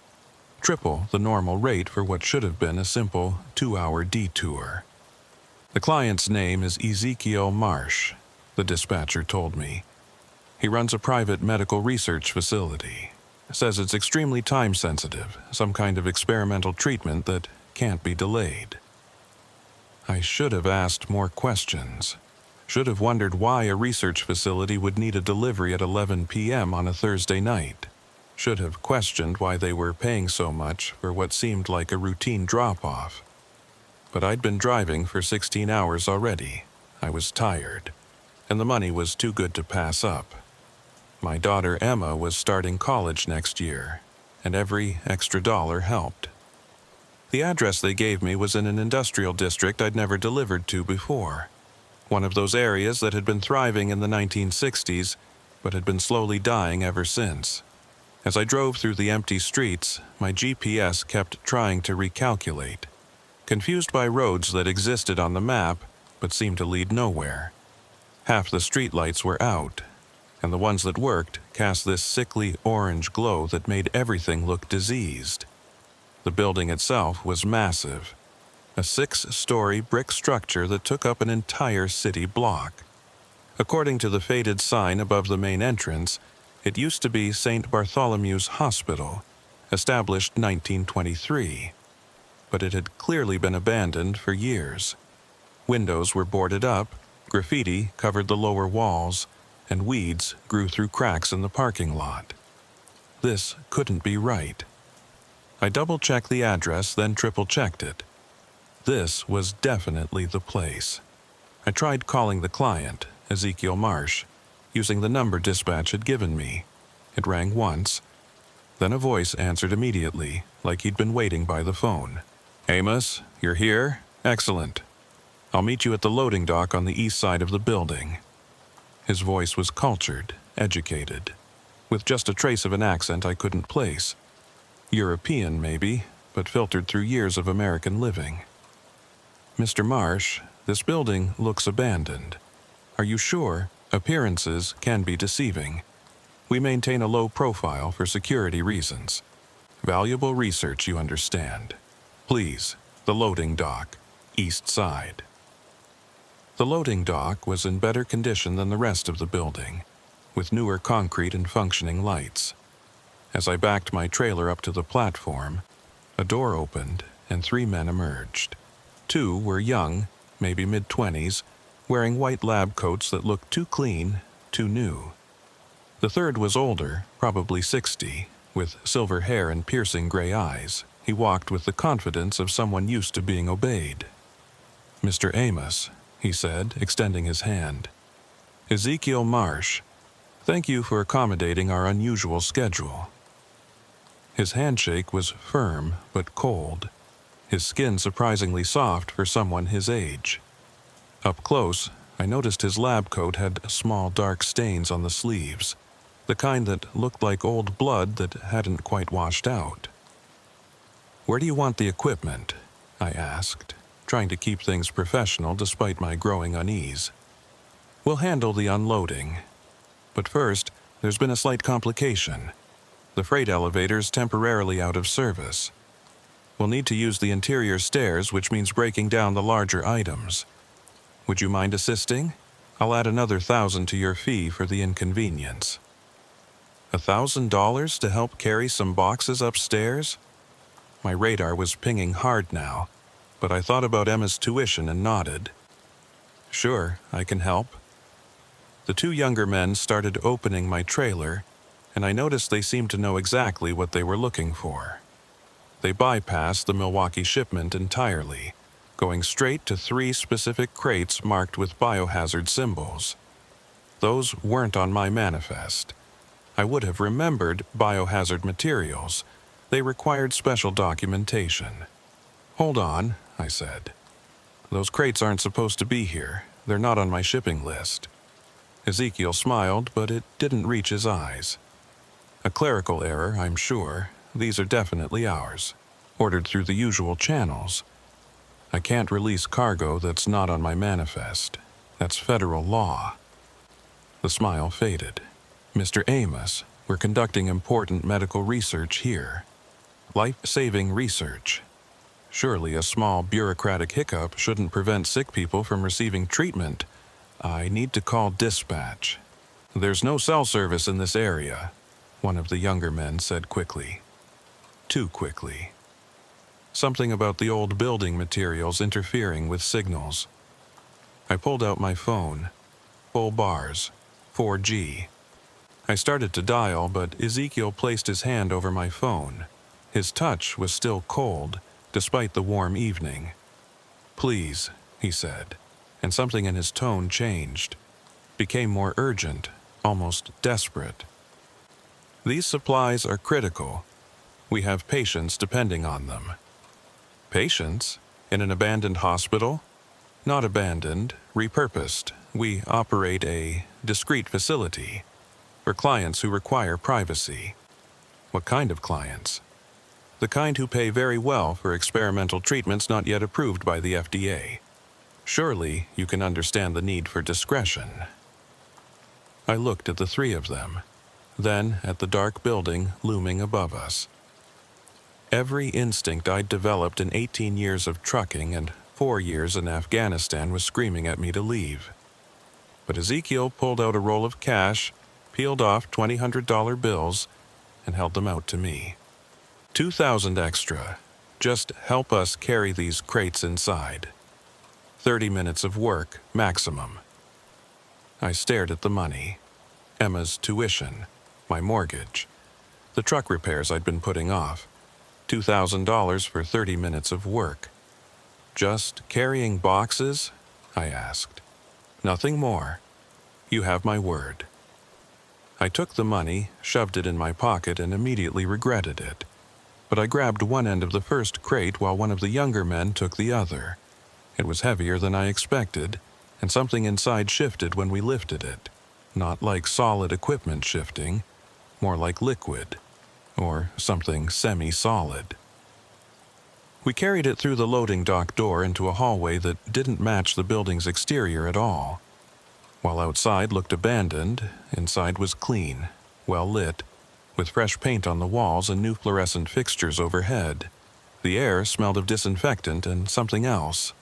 Triple the normal rate for what should have been a simple 2-hour detour. The client's name is Ezekiel Marsh, the dispatcher told me. He runs a private medical research facility. Says it's extremely time-sensitive, some kind of experimental treatment that can't be delayed. I should have asked more questions. Should have wondered why a research facility would need a delivery at 11 p.m. on a Thursday night. Should have questioned why they were paying so much for what seemed like a routine drop-off. But I'd been driving for 16 hours already. I was tired, and the money was too good to pass up. My daughter Emma was starting college next year, and every extra dollar helped. The address they gave me was in an industrial district I'd never delivered to before. One of those areas that had been thriving in the 1960s, but had been slowly dying ever since. As I drove through the empty streets, my GPS kept trying to recalculate, confused by roads that existed on the map but seemed to lead nowhere. Half the streetlights were out, and the ones that worked cast this sickly orange glow that made everything look diseased. The building itself was massive, a 6-story brick structure that took up an entire city block. According to the faded sign above the main entrance, it used to be St. Bartholomew's Hospital, established 1923, but it had clearly been abandoned for years. Windows were boarded up, graffiti covered the lower walls, and weeds grew through cracks in the parking lot. This couldn't be right. I double-checked the address, then triple-checked it. This was definitely the place. I tried calling the client, Ezekiel Marsh, using the number dispatch had given me. It rang once, Then a voice answered immediately, like he'd been waiting by the phone. "Amos, you're here? Excellent. I'll meet you at the loading dock on the east side of the building." His voice was cultured, educated, with just a trace of an accent I couldn't place. European, maybe, but filtered through years of American living. "Mr. Marsh, this building looks abandoned. Are you sure? Appearances can be deceiving. We maintain a low profile for security reasons. Valuable research, you understand. Please, the loading dock, east side." The loading dock was in better condition than the rest of the building, with newer concrete and functioning lights. As I backed my trailer up to the platform, a door opened and 3 men emerged. 2 were young, maybe mid-20s, wearing white lab coats that looked too clean, too new. The third was older, probably 60, with silver hair and piercing gray eyes. He walked with the confidence of someone used to being obeyed. "Mr. Amos," he said, extending his hand. "Ezekiel Marsh. Thank you for accommodating our unusual schedule." His handshake was firm but cold, his skin surprisingly soft for someone his age. Up close, I noticed his lab coat had small dark stains on the sleeves, the kind that looked like old blood that hadn't quite washed out. "Where do you want the equipment?" I asked, trying to keep things professional despite my growing unease. "We'll handle the unloading. But first, there's been a slight complication. The freight elevator's temporarily out of service. We'll need to use the interior stairs, which means breaking down the larger items. Would you mind assisting? I'll add another $1,000 to your fee for the inconvenience." $1,000 to help carry some boxes upstairs? My radar was pinging hard now, but I thought about Emma's tuition and nodded. "Sure, I can help." The 2 younger men started opening my trailer, and I noticed they seemed to know exactly what they were looking for. They bypassed the Milwaukee shipment entirely, going straight to 3 specific crates marked with biohazard symbols. Those weren't on my manifest. I would have remembered biohazard materials. They required special documentation. "Hold on," I said. "Those crates aren't supposed to be here. They're not on my shipping list." Ezekiel smiled, but it didn't reach his eyes. "A clerical error, I'm sure. These are definitely ours, ordered through the usual channels. I can't release cargo that's not on my manifest. That's federal law." The smile faded. "Mr. Amos, we're conducting important medical research here. Life-saving research. Surely a small bureaucratic hiccup shouldn't prevent sick people from receiving treatment. I need to call dispatch." "There's no cell service in this area," one of the younger men said quickly. Too quickly. Something about the old building materials interfering with signals. I pulled out my phone. Full bars. 4G. I started to dial, but Ezekiel placed his hand over my phone. His touch was still cold, despite the warm evening. "Please," he said, and something in his tone changed. Became more urgent, almost desperate. "These supplies are critical. We have patients depending on them." "Patients? In an abandoned hospital?" "Not abandoned, repurposed. We operate a discreet facility for clients who require privacy." "What kind of clients?" "The kind who pay very well for experimental treatments not yet approved by the FDA. Surely you can understand the need for discretion." I looked at the 3 of them, then at the dark building looming above us. Every instinct I'd developed in 18 years of trucking and 4 years in Afghanistan was screaming at me to leave. But Ezekiel pulled out a roll of cash, peeled off $200 bills, and held them out to me. $2,000 extra. Just help us carry these crates inside. 30 minutes of work, maximum. I stared at the money. Emma's tuition, my mortgage, the truck repairs I'd been putting off. $2,000 for 30 minutes of work. "Just carrying boxes?" I asked. "Nothing more. You have my word." I took the money, shoved it in my pocket, and immediately regretted it. But I grabbed one end of the first crate while one of the younger men took the other. It was heavier than I expected, and something inside shifted when we lifted it. Not like solid equipment shifting, more like liquid, or something semi-solid. We carried it through the loading dock door into a hallway that didn't match the building's exterior at all. While outside looked abandoned, inside was clean, well lit, with fresh paint on the walls and new fluorescent fixtures overhead. The air smelled of disinfectant and something else,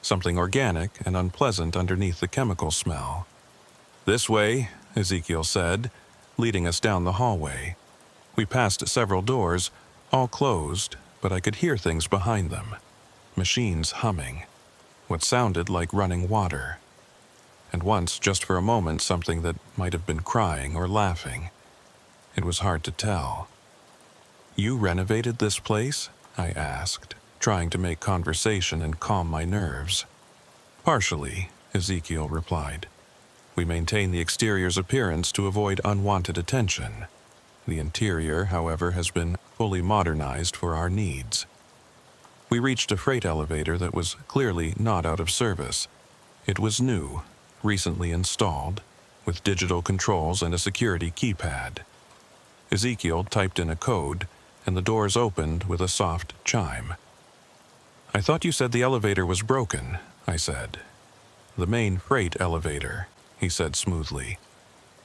something organic and unpleasant underneath the chemical smell. "This way," Ezekiel said, leading us down the hallway. We passed several doors, all closed, but I could hear things behind them. Machines humming, what sounded like running water. And once, just for a moment, something that might have been crying or laughing. It was hard to tell. "You renovated this place?" I asked, trying to make conversation and calm my nerves. "Partially," Ezekiel replied. "We maintain the exterior's appearance to avoid unwanted attention. The interior, however, has been fully modernized for our needs." We reached a freight elevator that was clearly not out of service. It was new, recently installed, with digital controls and a security keypad. Ezekiel typed in a code, and the doors opened with a soft chime. "I thought you said the elevator was broken," I said. "The main freight elevator," he said smoothly.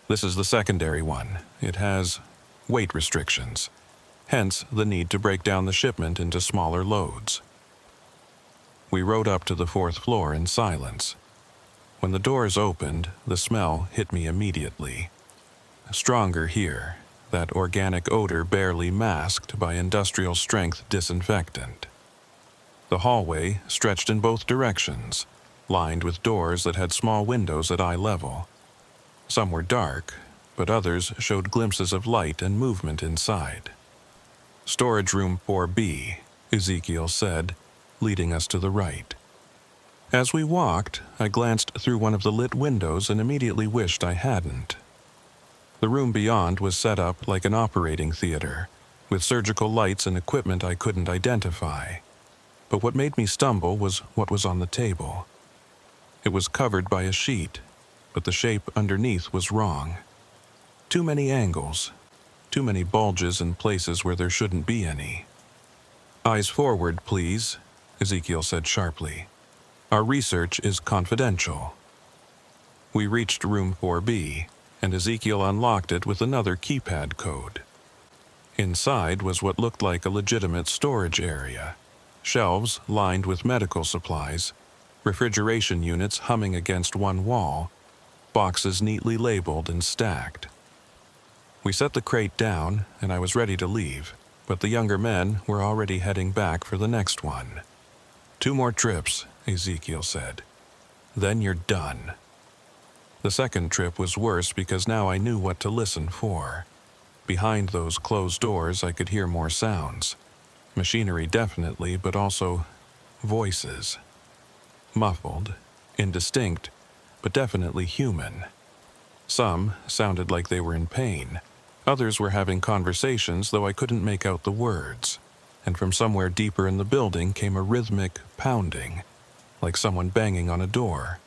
"This is the secondary one. It has weight restrictions, hence the need to break down the shipment into smaller loads." We rode up to the 4th floor in silence. When the doors opened, the smell hit me immediately. Stronger here, that organic odor barely masked by industrial-strength disinfectant. The hallway stretched in both directions, lined with doors that had small windows at eye level. Some were dark, but others showed glimpses of light and movement inside. "Storage room 4B, Ezekiel said, leading us to the right. As we walked, I glanced through one of the lit windows and immediately wished I hadn't. The room beyond was set up like an operating theater, with surgical lights and equipment I couldn't identify. But what made me stumble was what was on the table. It was covered by a sheet, but the shape underneath was wrong. Too many angles, too many bulges in places where there shouldn't be any. "Eyes forward, please," Ezekiel said sharply. "Our research is confidential." We reached room 4B, and Ezekiel unlocked it with another keypad code. Inside was what looked like a legitimate storage area. Shelves lined with medical supplies, refrigeration units humming against one wall, boxes neatly labeled and stacked. We set the crate down, and I was ready to leave, but the younger men were already heading back for the next one. "2 more trips," Ezekiel said. "Then you're done." The second trip was worse because now I knew what to listen for. Behind those closed doors I could hear more sounds. Machinery definitely, but also voices. Muffled, indistinct, but definitely human. Some sounded like they were in pain. Others were having conversations, though I couldn't make out the words. And from somewhere deeper in the building came a rhythmic pounding, like someone banging on a door.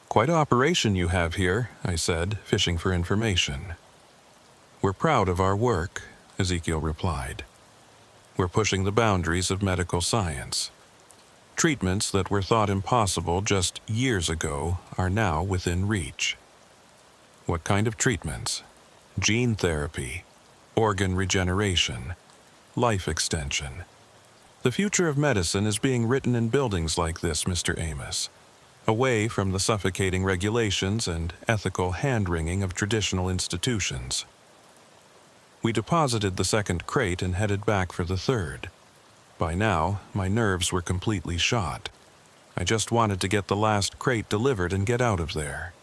"Quite an operation you have here," I said, fishing for information. "We're proud of our work," Ezekiel replied. "We're pushing the boundaries of medical science. Treatments that were thought impossible just years ago are now within reach." "What kind of treatments?" "Gene therapy, organ regeneration, life extension. The future of medicine is being written in buildings like this, Mr. Amos, away from the suffocating regulations and ethical hand-wringing of traditional institutions." We deposited the second crate and headed back for the third. By now, my nerves were completely shot. I just wanted to get the last crate delivered and get out of there.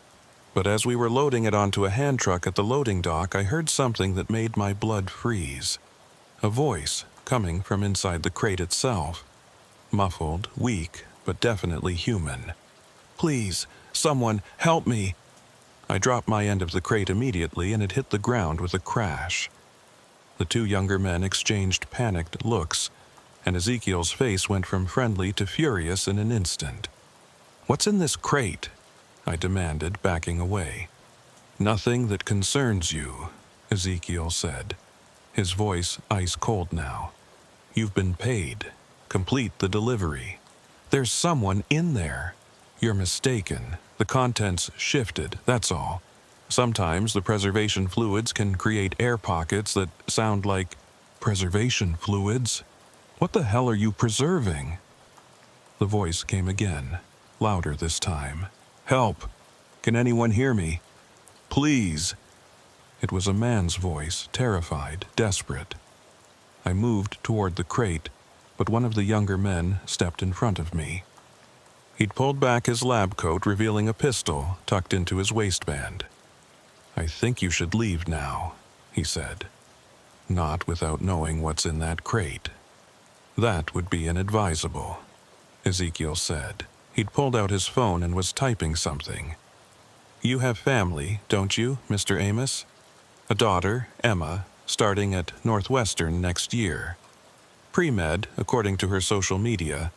But as we were loading it onto a hand truck at the loading dock, I heard something that made my blood freeze. A voice coming from inside the crate itself. Muffled, weak, but definitely human. "Please, someone, help me." I dropped my end of the crate immediately and it hit the ground with a crash. The two younger men exchanged panicked looks, and Ezekiel's face went from friendly to furious in an instant. "What's in this crate?" I demanded, backing away. "Nothing that concerns you," Ezekiel said, his voice ice cold now. "You've been paid. Complete the delivery. There's someone in there. You're mistaken. The contents shifted, that's all. Sometimes the preservation fluids can create air pockets that sound like preservation fluids. What the hell are you preserving?" The voice came again, louder this time. "Help! Can anyone hear me? Please!" It was a man's voice, terrified, desperate. I moved toward the crate, but one of the younger men stepped in front of me. He'd pulled back his lab coat, revealing a pistol tucked into his waistband. "I think you should leave now," he said. "Not without knowing what's in that crate." "That would be inadvisable," Ezekiel said. He'd pulled out his phone and was typing something. "You have family, don't you, Mr. Amos? A daughter, Emma, starting at Northwestern next year. Pre-med, according to her social media.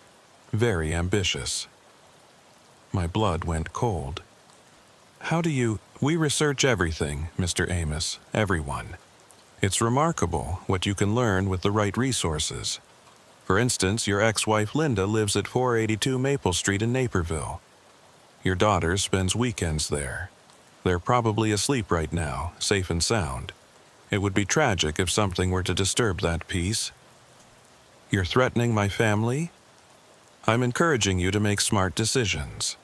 Very ambitious." My blood went cold. "How do you—" "We research everything, Mr. Amos, everyone. It's remarkable what you can learn with the right resources. For instance, your ex-wife Linda lives at 482 Maple Street in Naperville. Your daughter spends weekends there. They're probably asleep right now, safe and sound. It would be tragic if something were to disturb that peace. You're threatening my family? I'm encouraging you to make smart decisions.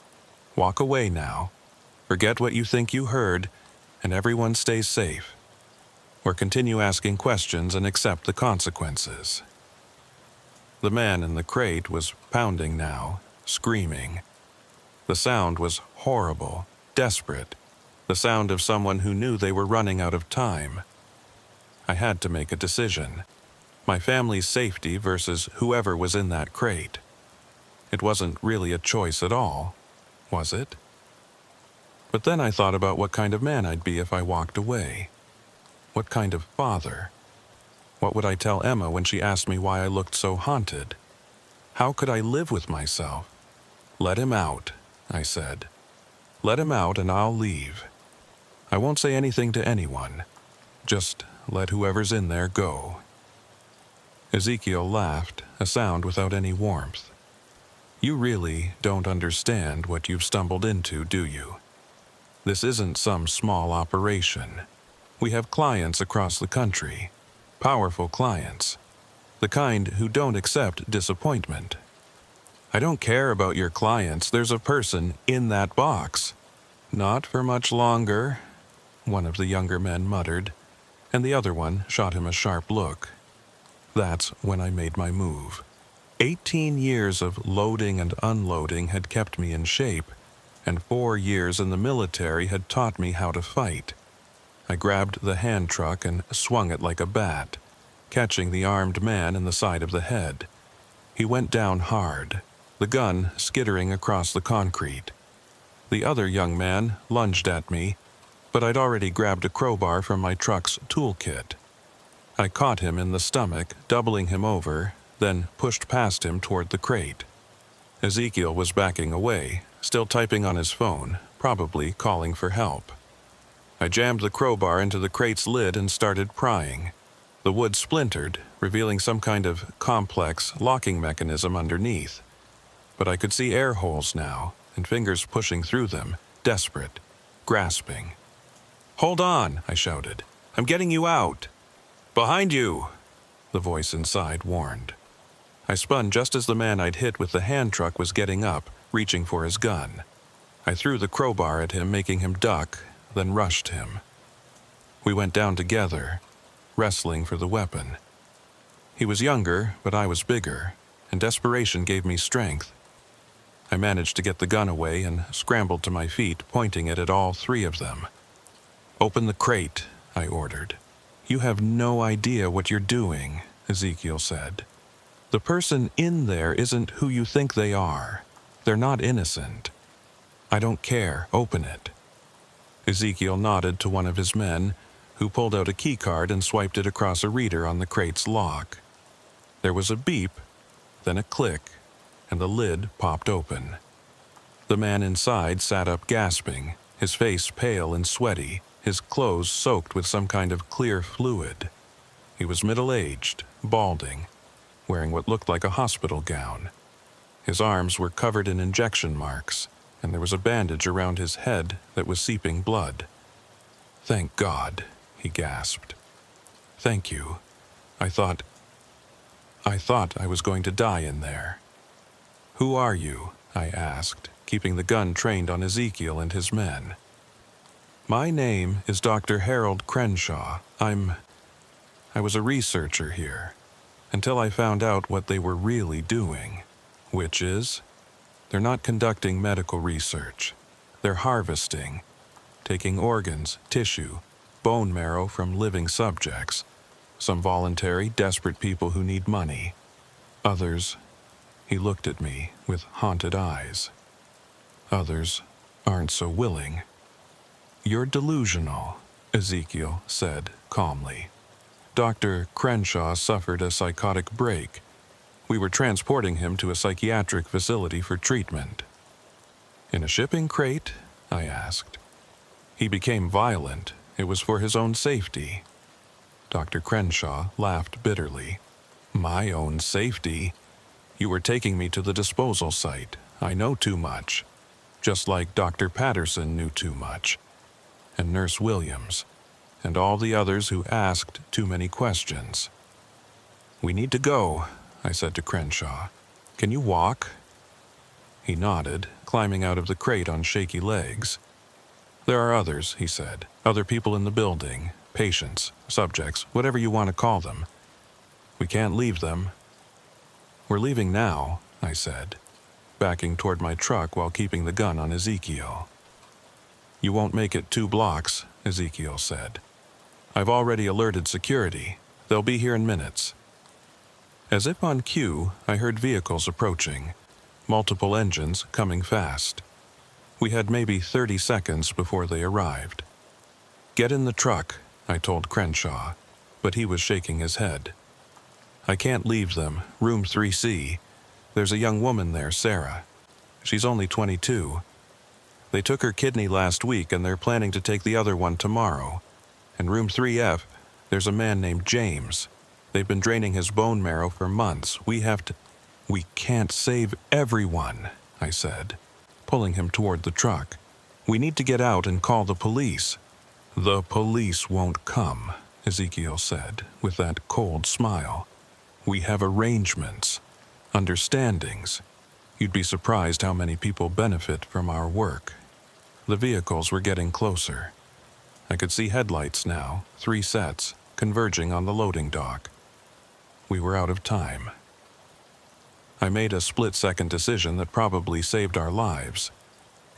Walk away now. Forget what you think you heard, and everyone stays safe. Or continue asking questions and accept the consequences." The man in the crate was pounding now, screaming. The sound was horrible, desperate, the sound of someone who knew they were running out of time. I had to make a decision. My family's safety versus whoever was in that crate. It wasn't really a choice at all, was it? But then I thought about what kind of man I'd be if I walked away. What kind of father? What would I tell Emma when she asked me why I looked so haunted? How could I live with myself? "Let him out," I said. "Let him out and I'll leave. I won't say anything to anyone. Just let whoever's in there go." Ezekiel laughed, a sound without any warmth. "You really don't understand what you've stumbled into, do you? This isn't some small operation. We have clients across the country, powerful clients, the kind who don't accept disappointment. I don't care about your clients, there's a person in that box." "Not for much longer," one of the younger men muttered, and the other one shot him a sharp look. That's when I made my move. 18 years of loading and unloading had kept me in shape, and 4 years in the military had taught me how to fight. I grabbed the hand truck and swung it like a bat, catching the armed man in the side of the head. He went down hard, the gun skittering across the concrete. The other young man lunged at me, but I'd already grabbed a crowbar from my truck's toolkit. I caught him in the stomach, doubling him over, then pushed past him toward the crate. Ezekiel was backing away, still typing on his phone, probably calling for help. I jammed the crowbar into the crate's lid and started prying. The wood splintered, revealing some kind of complex locking mechanism underneath. But I could see air holes now, and fingers pushing through them, desperate, grasping. "Hold on," I shouted. "I'm getting you out." "Behind you," the voice inside warned. I spun just as the man I'd hit with the hand truck was getting up, reaching for his gun. I threw the crowbar at him, making him duck, then rushed him. We went down together, wrestling for the weapon. He was younger, but I was bigger, and desperation gave me strength. I managed to get the gun away and scrambled to my feet, pointing it at all three of them. "Open the crate," I ordered. "You have no idea what you're doing," Ezekiel said. "The person in there isn't who you think they are. They're not innocent. I don't care. Open it." Ezekiel nodded to one of his men, who pulled out a keycard and swiped it across a reader on the crate's lock. There was a beep, then a click, and the lid popped open. The man inside sat up gasping, his face pale and sweaty, his clothes soaked with some kind of clear fluid. He was middle-aged, balding, wearing what looked like a hospital gown. His arms were covered in injection marks, and there was a bandage around his head that was seeping blood. "Thank God," he gasped. "Thank you. I thought I was going to die in there." "Who are you?" I asked, keeping the gun trained on Ezekiel and his men. "My name is Dr. Harold Crenshaw. I was a researcher here, until I found out what they were really doing, which is, they're not conducting medical research. They're harvesting, taking organs, tissue, bone marrow from living subjects, some voluntary, desperate people who need money. Others," he looked at me with haunted eyes, "others aren't so willing." "You're delusional," Ezekiel said calmly. "Dr. Crenshaw suffered a psychotic break. We were transporting him to a psychiatric facility for treatment." "In a shipping crate?" I asked. "He became violent. It was for his own safety." Dr. Crenshaw laughed bitterly. "My own safety? You were taking me to the disposal site. I know too much. Just like Dr. Patterson knew too much. And Nurse Williams. And all the others who asked too many questions." "We need to go," I said to Crenshaw. "Can you walk?" He nodded, climbing out of the crate on shaky legs. "There are others," he said. "Other people in the building. Patients, subjects, whatever you want to call them. We can't leave them." "We're leaving now," I said, backing toward my truck while keeping the gun on Ezekiel. "You won't make it 2 blocks," Ezekiel said. "I've already alerted security. They'll be here in minutes." As if on cue, I heard vehicles approaching, multiple engines coming fast. We had maybe 30 seconds before they arrived. "Get in the truck," I told Crenshaw, but he was shaking his head. "I can't leave them. Room 3C. There's a young woman there, Sarah. She's only 22. They took her kidney last week and they're planning to take the other one tomorrow. In room 3F, there's a man named James. They've been draining his bone marrow for months. We can't save everyone," I said, pulling him toward the truck. "We need to get out and call the police." "The police won't come," Ezekiel said, with that cold smile. "We have arrangements, understandings. You'd be surprised how many people benefit from our work." The vehicles were getting closer. I could see headlights now, 3 sets, converging on the loading dock. We were out of time. I made a split-second decision that probably saved our lives.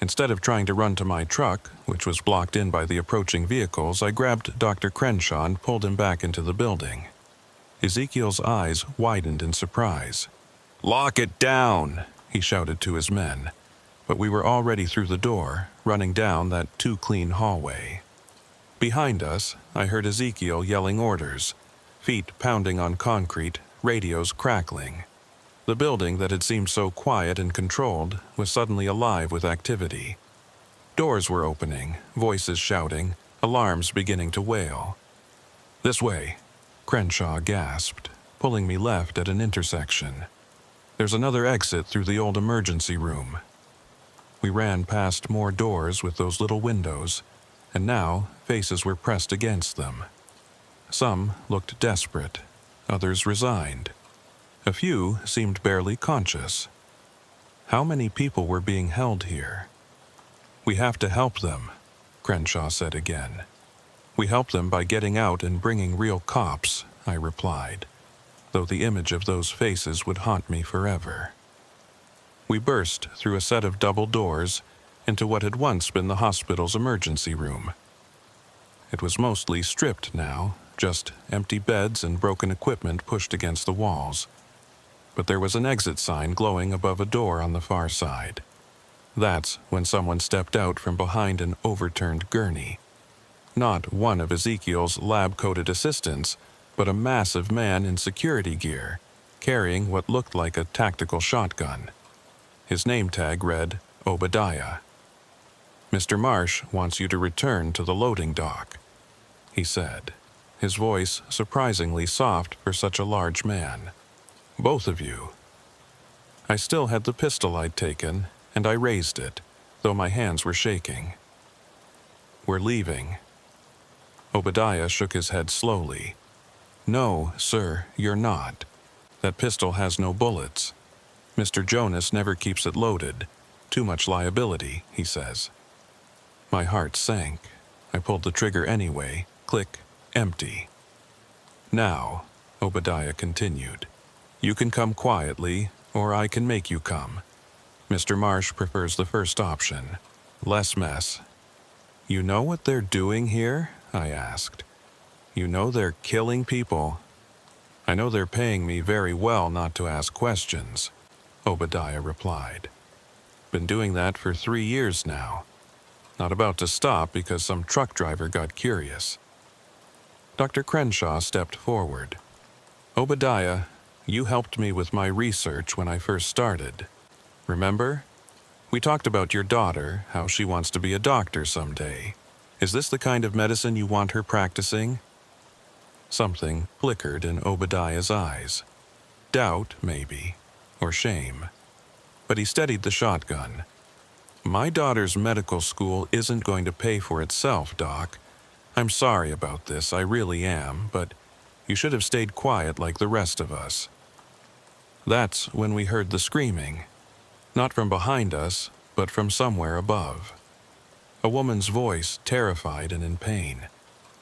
Instead of trying to run to my truck, which was blocked in by the approaching vehicles, I grabbed Dr. Crenshaw and pulled him back into the building. Ezekiel's eyes widened in surprise. "Lock it down!" he shouted to his men. But we were already through the door, running down that too-clean hallway. Behind us, I heard Ezekiel yelling orders, feet pounding on concrete, radios crackling. The building that had seemed so quiet and controlled was suddenly alive with activity. Doors were opening, voices shouting, alarms beginning to wail. "This way," Crenshaw gasped, pulling me left at an intersection. "There's another exit through the old emergency room." We ran past more doors with those little windows, and now faces were pressed against them. Some looked desperate, others resigned. A few seemed barely conscious. How many people were being held here? "We have to help them," Crenshaw said again. "We help them by getting out and bringing real cops," I replied, though the image of those faces would haunt me forever. We burst through a set of double doors into what had once been the hospital's emergency room. It was mostly stripped now, just empty beds and broken equipment pushed against the walls. But there was an exit sign glowing above a door on the far side. That's when someone stepped out from behind an overturned gurney. Not one of Ezekiel's lab-coated assistants, but a massive man in security gear, carrying what looked like a tactical shotgun. His name tag read, Obadiah. "Mr. Marsh wants you to return to the loading dock," he said, his voice surprisingly soft for such a large man. "Both of you." I still had the pistol I'd taken, and I raised it, though my hands were shaking. "We're leaving." Obadiah shook his head slowly. "No, sir, you're not. That pistol has no bullets. Mr. Jonas never keeps it loaded. Too much liability, he says." My heart sank. I pulled the trigger anyway. Click, empty. "Now," Obadiah continued, "you can come quietly, or I can make you come. Mr. Marsh prefers the first option. Less mess." "You know what they're doing here?" I asked. "You know they're killing people." "I know they're paying me very well not to ask questions," Obadiah replied. "Been doing that for 3 years now. Not about to stop because some truck driver got curious." Dr. Crenshaw stepped forward. "Obadiah, you helped me with my research when I first started. Remember? We talked about your daughter, how she wants to be a doctor someday. Is this the kind of medicine you want her practicing?" Something flickered in Obadiah's eyes. Doubt, maybe, or shame. But he steadied the shotgun. "My daughter's medical school isn't going to pay for itself, Doc. I'm sorry about this, I really am, but you should have stayed quiet like the rest of us." That's when we heard the screaming. Not from behind us, but from somewhere above. A woman's voice, terrified and in pain.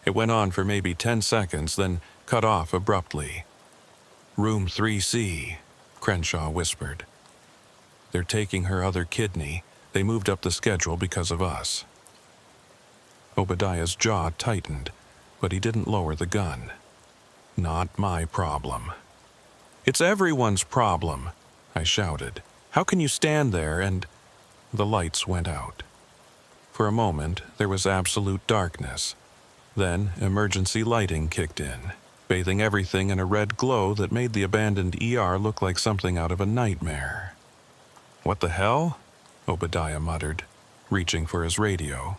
It went on for maybe 10 seconds, then cut off abruptly. "Room 3C, Crenshaw whispered. "They're taking her other kidney. They moved up the schedule because of us." Obadiah's jaw tightened, but he didn't lower the gun. "Not my problem." "It's everyone's problem," I shouted. "How can you stand there and—" The lights went out. For a moment, there was absolute darkness. Then, emergency lighting kicked in, bathing everything in a red glow that made the abandoned ER look like something out of a nightmare. "What the hell?" Obadiah muttered, reaching for his radio.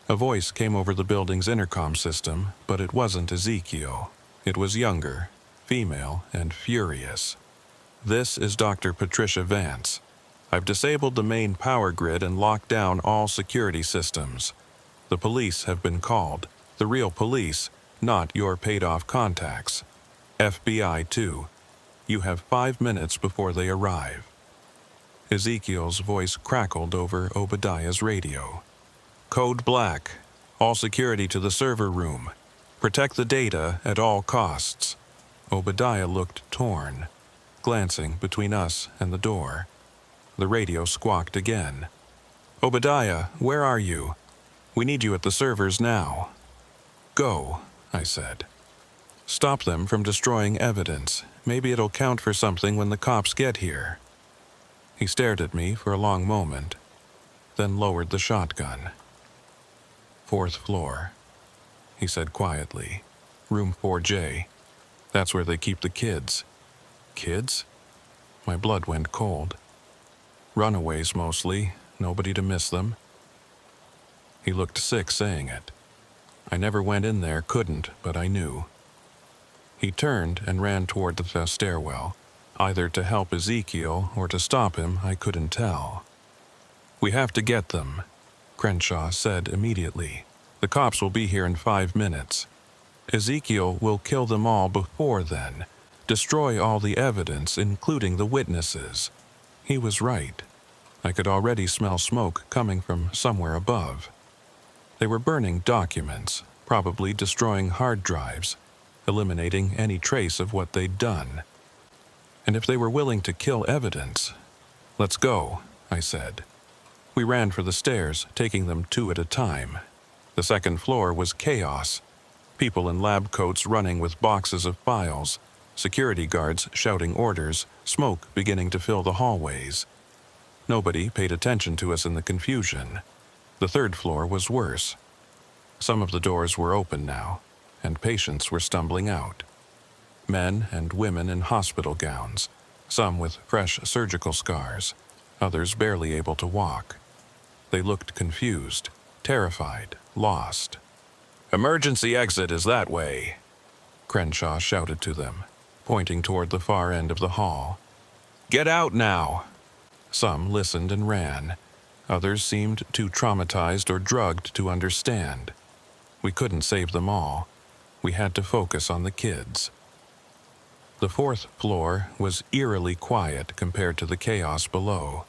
A voice came over the building's intercom system, but it wasn't Ezekiel. It was younger, female, and furious. "This is Dr. Patricia Vance. I've disabled the main power grid and locked down all security systems. The police have been called. The real police, not your paid-off contacts. FBI, too. You have 5 minutes before they arrive." Ezekiel's voice crackled over Obadiah's radio. "Code Black. All security to the server room. Protect the data at all costs." Obadiah looked torn, glancing between us and the door. The radio squawked again. "Obadiah, where are you? We need you at the servers now." "Go," I said. "Stop them from destroying evidence. Maybe it'll count for something when the cops get here." He stared at me for a long moment, then lowered the shotgun. "4th floor," he said quietly. "Room 4J. That's where they keep the kids." "Kids?" My blood went cold. "Runaways mostly, nobody to miss them." He looked sick saying it. I never went in there, couldn't, but I knew. He turned and ran toward the stairwell, either to help Ezekiel or to stop him, I couldn't tell. "We have to get them," Crenshaw said immediately. "The cops will be here in 5 minutes. Ezekiel will kill them all before then, destroy all the evidence, including the witnesses." He was right. I could already smell smoke coming from somewhere above. They were burning documents, probably destroying hard drives, eliminating any trace of what they'd done. And if they were willing to kill evidence— "Let's go," I said. We ran for the stairs, taking them 2 at a time. The 2nd floor was chaos. People in lab coats running with boxes of files, security guards shouting orders, smoke beginning to fill the hallways. Nobody paid attention to us in the confusion. The third floor was worse. Some of the doors were open now, and patients were stumbling out. Men and women in hospital gowns, some with fresh surgical scars, others barely able to walk. They looked confused, terrified, lost. "Emergency exit is that way," Crenshaw shouted to them, pointing toward the far end of the hall. "Get out now!" Some listened and ran. Others seemed too traumatized or drugged to understand. We couldn't save them all. We had to focus on the kids. The fourth floor was eerily quiet compared to the chaos below.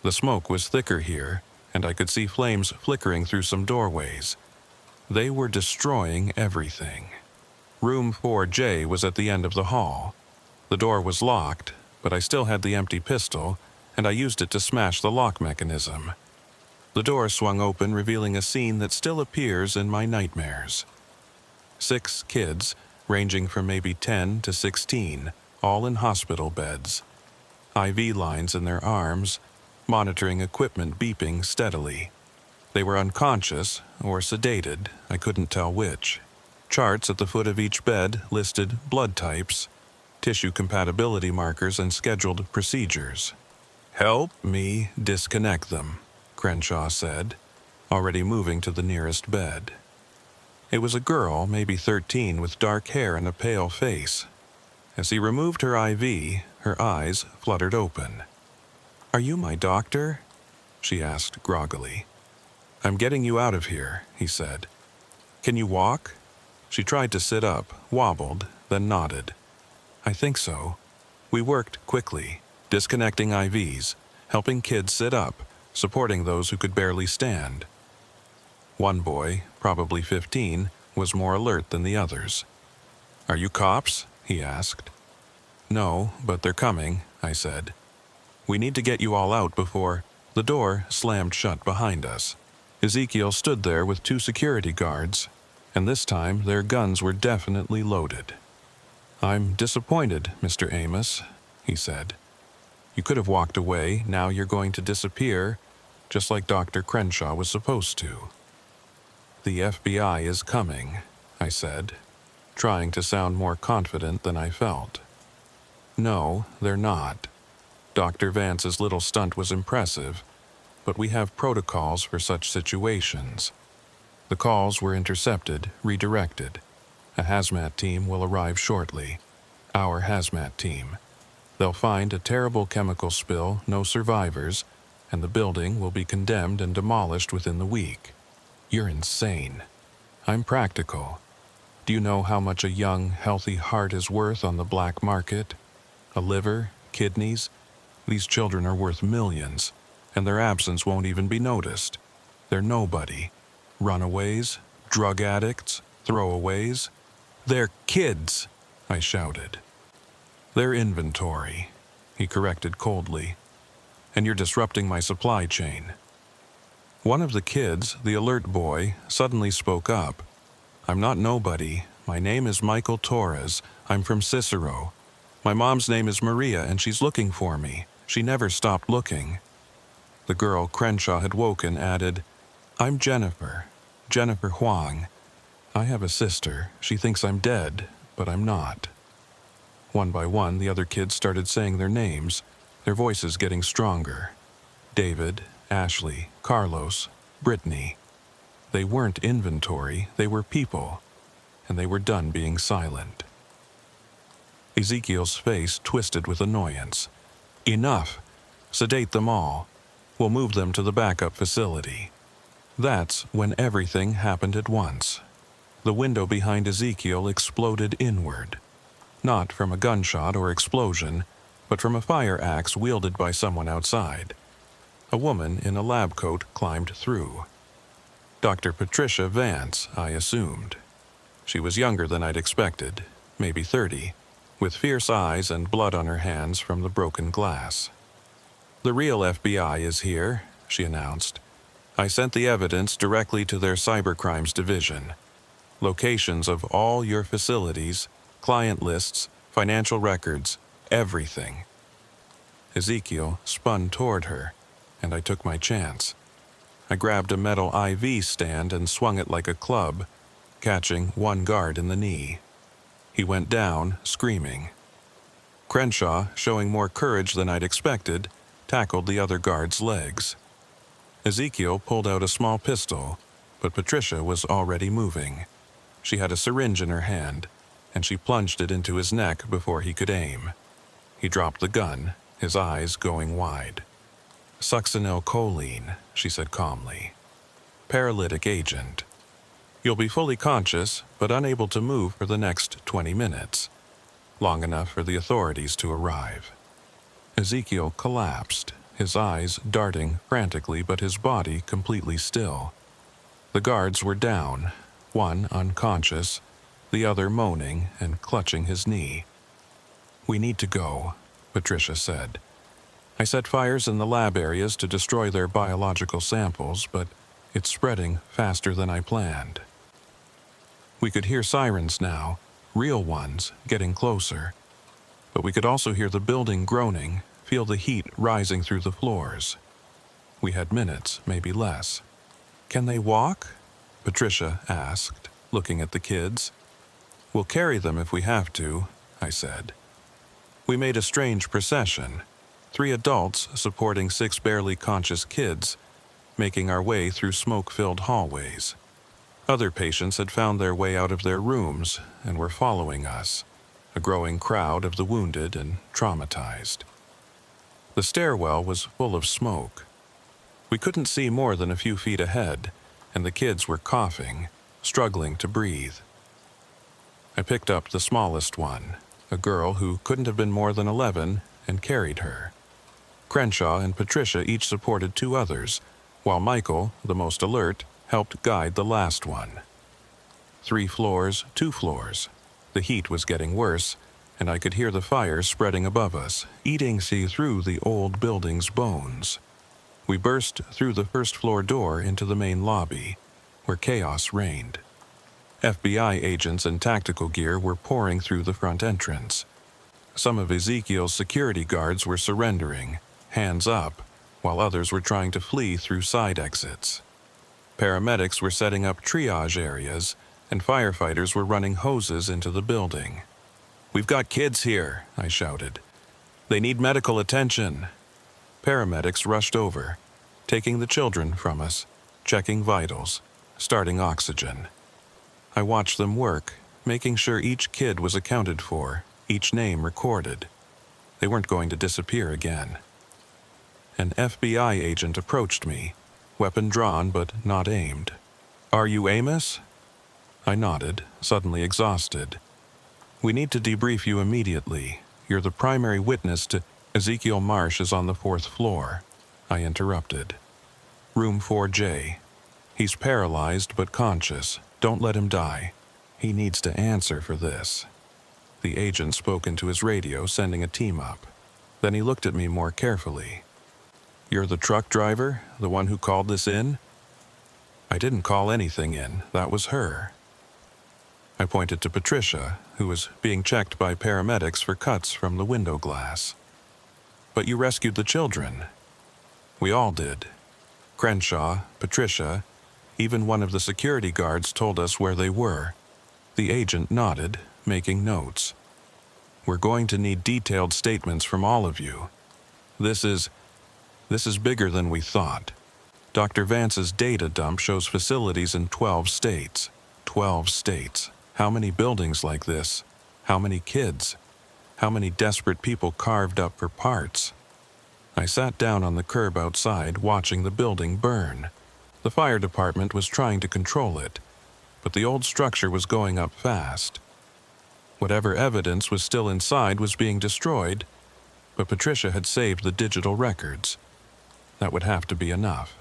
The smoke was thicker here, and I could see flames flickering through some doorways. They were destroying everything. Room 4J was at the end of the hall. The door was locked, but I still had the empty pistol, and I used it to smash the lock mechanism. The door swung open, revealing a scene that still appears in my nightmares. 6 kids, ranging from maybe 10 to 16, all in hospital beds. IV lines in their arms, monitoring equipment beeping steadily. They were unconscious or sedated, I couldn't tell which. Charts at the foot of each bed listed blood types, tissue compatibility markers, and scheduled procedures. "Help me disconnect them," Crenshaw said, already moving to the nearest bed. It was a girl, maybe 13, with dark hair and a pale face. As he removed her IV, her eyes fluttered open. "Are you my doctor?" she asked groggily. "I'm getting you out of here," he said. "Can you walk?" She tried to sit up, wobbled, then nodded. "I think so." We worked quickly, disconnecting IVs, helping kids sit up, supporting those who could barely stand. One boy, probably 15, was more alert than the others. "Are you cops?" he asked. "No, but they're coming," I said. "We need to get you all out before—" The door slammed shut behind us. Ezekiel stood there with 2 security guards, and this time their guns were definitely loaded. "I'm disappointed, Mr. Amos," he said. "You could have walked away, now you're going to disappear, just like Dr. Crenshaw was supposed to." "The FBI is coming," I said, trying to sound more confident than I felt. "No, they're not. Dr. Vance's little stunt was impressive, but we have protocols for such situations. The calls were intercepted, redirected. A hazmat team will arrive shortly. Our hazmat team. They'll find a terrible chemical spill, no survivors, and the building will be condemned and demolished within the week. You're insane. I'm practical. Do you know how much a young, healthy heart is worth on the black market? A liver, kidneys? These children are worth millions, and their absence won't even be noticed. They're nobody. Runaways, drug addicts, throwaways. They're kids, I shouted. "They're inventory," he corrected coldly. "And you're disrupting my supply chain." One of the kids, the alert boy, suddenly spoke up. "I'm not nobody. My name is Michael Torres. I'm from Cicero. My mom's name is Maria, and she's looking for me. She never stopped looking." The girl Crenshaw had woken added, "I'm Jennifer Huang. I have a sister. She thinks I'm dead, but I'm not." One by one, the other kids started saying their names, their voices getting stronger. David, Ashley, Carlos, Brittany. They weren't inventory, they were people, and they were done being silent. Ezekiel's face twisted with annoyance. "Enough! Sedate them all. We'll move them to the backup facility." That's when everything happened at once. The window behind Ezekiel exploded inward. Not from a gunshot or explosion, but from a fire axe wielded by someone outside. A woman in a lab coat climbed through. Dr. Patricia Vance, I assumed. She was younger than I'd expected, maybe 30, with fierce eyes and blood on her hands from the broken glass. "The real FBI is here," she announced. "I sent the evidence directly to their cybercrimes division. Locations of all your facilities, client lists, financial records, everything." Ezekiel spun toward her, and I took my chance. I grabbed a metal IV stand and swung it like a club, catching one guard in the knee. He went down, screaming. Crenshaw, showing more courage than I'd expected, tackled the other guard's legs. Ezekiel pulled out a small pistol, but Patricia was already moving. She had a syringe in her hand, and she plunged it into his neck before he could aim. He dropped the gun, his eyes going wide. "Succinylcholine," she said calmly. "Paralytic agent. You'll be fully conscious, but unable to move for the next 20 minutes. Long enough for the authorities to arrive." Ezekiel collapsed, his eyes darting frantically but his body completely still. The guards were down, one unconscious, the other moaning and clutching his knee. "We need to go," Patricia said. "I set fires in the lab areas to destroy their biological samples, but it's spreading faster than I planned." We could hear sirens now, real ones, getting closer. But we could also hear the building groaning, feel the heat rising through the floors. We had minutes, maybe less. "Can they walk?" Patricia asked, looking at the kids. "We'll carry them if we have to," I said. We made a strange procession, 3 adults supporting 6 barely conscious kids, making our way through smoke-filled hallways. Other patients had found their way out of their rooms and were following us, a growing crowd of the wounded and traumatized. The stairwell was full of smoke. We couldn't see more than a few feet ahead, and the kids were coughing, struggling to breathe. I picked up the smallest one, a girl who couldn't have been more than 11, and carried her. Crenshaw and Patricia each supported 2 others, while Michael, the most alert, helped guide the last one. 3 floors, 2 floors. The heat was getting worse, and I could hear the fire spreading above us, eating through the old building's bones. We burst through the first-floor door into the main lobby, where chaos reigned. FBI agents in tactical gear were pouring through the front entrance. Some of Ezekiel's security guards were surrendering, hands up, while others were trying to flee through side exits. Paramedics were setting up triage areas, and firefighters were running hoses into the building. "We've got kids here," I shouted. "They need medical attention." Paramedics rushed over, taking the children from us, checking vitals, starting oxygen. I watched them work, making sure each kid was accounted for, each name recorded. They weren't going to disappear again. An FBI agent approached me, weapon drawn but not aimed. "Are you Amos?" I nodded, suddenly exhausted. "We need to debrief you immediately. You're the primary witness to—" "Ezekiel Marsh is on the 4th floor," I interrupted. "Room 4J. He's paralyzed but conscious. Don't let him die. He needs to answer for this." The agent spoke into his radio, sending a team up. Then he looked at me more carefully. "You're the truck driver, the one who called this in?" "I didn't call anything in. That was her." I pointed to Patricia, who was being checked by paramedics for cuts from the window glass. "But you rescued the children." "We all did. Crenshaw, Patricia, even one of the security guards told us where they were." The agent nodded, making notes. "We're going to need detailed statements from all of you. This is bigger than we thought. Dr. Vance's data dump shows facilities in 12 states. 12 states. How many buildings like this? How many kids? How many desperate people carved up for parts?" I sat down on the curb outside, watching the building burn. The fire department was trying to control it, but the old structure was going up fast. Whatever evidence was still inside was being destroyed, but Patricia had saved the digital records. That would have to be enough.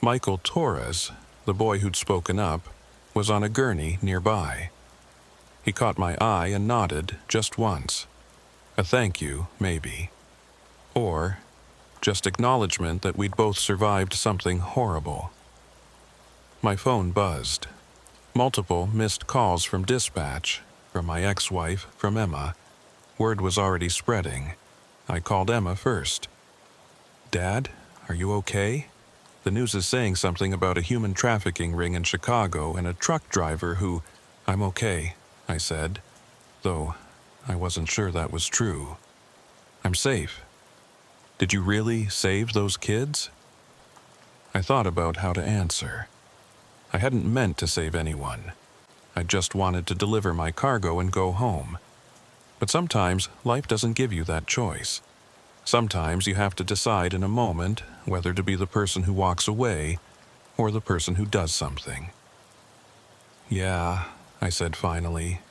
Michael Torres, the boy who'd spoken up, was on a gurney nearby. He caught my eye and nodded just once. A thank you, maybe. Or just acknowledgement that we'd both survived something horrible. My phone buzzed. Multiple missed calls from dispatch, from my ex-wife, from Emma. Word was already spreading. I called Emma first. "Dad, are you okay? The news is saying something about a human trafficking ring in Chicago and a truck driver who—" "I'm okay," I said, though I wasn't sure that was true. "I'm safe. Did you really save those kids?" I thought about how to answer. I hadn't meant to save anyone. I just wanted to deliver my cargo and go home. But sometimes life doesn't give you that choice. Sometimes you have to decide in a moment whether to be the person who walks away or the person who does something. "Yeah," I said finally.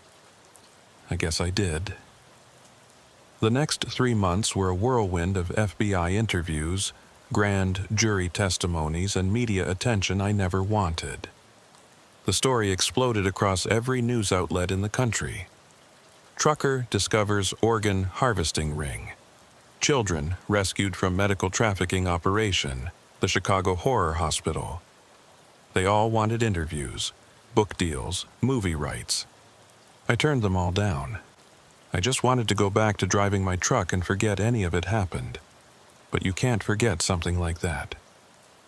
"I guess I did." The next 3 months were a whirlwind of FBI interviews, grand jury testimonies, and media attention I never wanted. The story exploded across every news outlet in the country. Trucker discovers organ harvesting ring. Children rescued from medical trafficking operation, the Chicago Horror Hospital. They all wanted interviews, book deals, movie rights. I turned them all down. I just wanted to go back to driving my truck and forget any of it happened. But you can't forget something like that.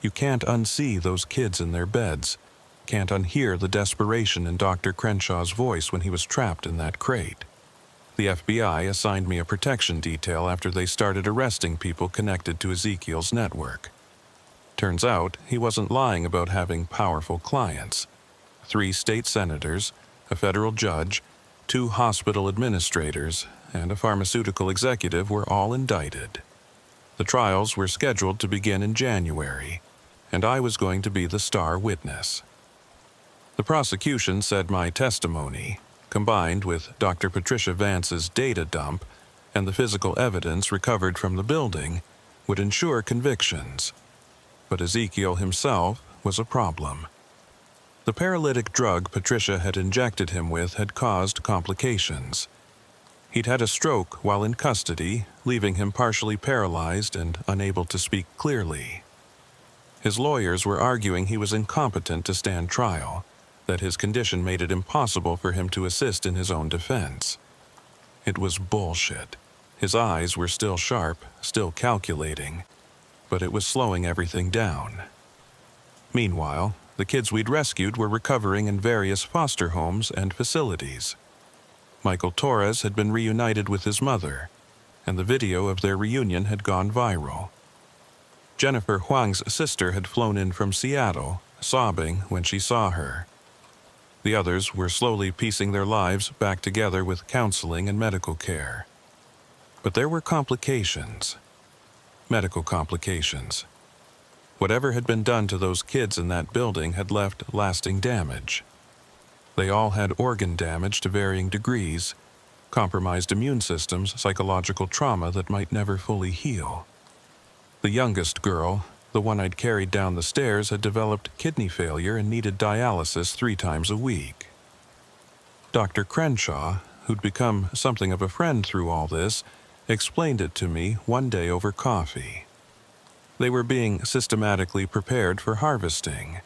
You can't unsee those kids in their beds, can't unhear the desperation in Dr. Crenshaw's voice when he was trapped in that crate. The FBI assigned me a protection detail after they started arresting people connected to Ezekiel's network. Turns out he wasn't lying about having powerful clients. 3 state senators, a federal judge, 2 hospital administrators, and a pharmaceutical executive were all indicted. The trials were scheduled to begin in January, and I was going to be the star witness. The prosecution said my testimony, combined with Dr. Patricia Vance's data dump and the physical evidence recovered from the building, would ensure convictions. But Ezekiel himself was a problem. The paralytic drug Patricia had injected him with had caused complications. He'd had a stroke while in custody, leaving him partially paralyzed and unable to speak clearly. His lawyers were arguing he was incompetent to stand trial, that his condition made it impossible for him to assist in his own defense. It was bullshit. His eyes were still sharp, still calculating, but it was slowing everything down. Meanwhile, the kids we'd rescued were recovering in various foster homes and facilities. Michael Torres had been reunited with his mother, and the video of their reunion had gone viral. Jennifer Huang's sister had flown in from Seattle, sobbing when she saw her. The others were slowly piecing their lives back together with counseling and medical care. But there were complications. Medical complications. Whatever had been done to those kids in that building had left lasting damage. They all had organ damage to varying degrees, compromised immune systems, psychological trauma that might never fully heal. The youngest girl, the one I'd carried down the stairs, had developed kidney failure and needed dialysis 3 times a week. Dr. Crenshaw, who'd become something of a friend through all this, explained it to me one day over coffee. They were being systematically prepared for harvesting.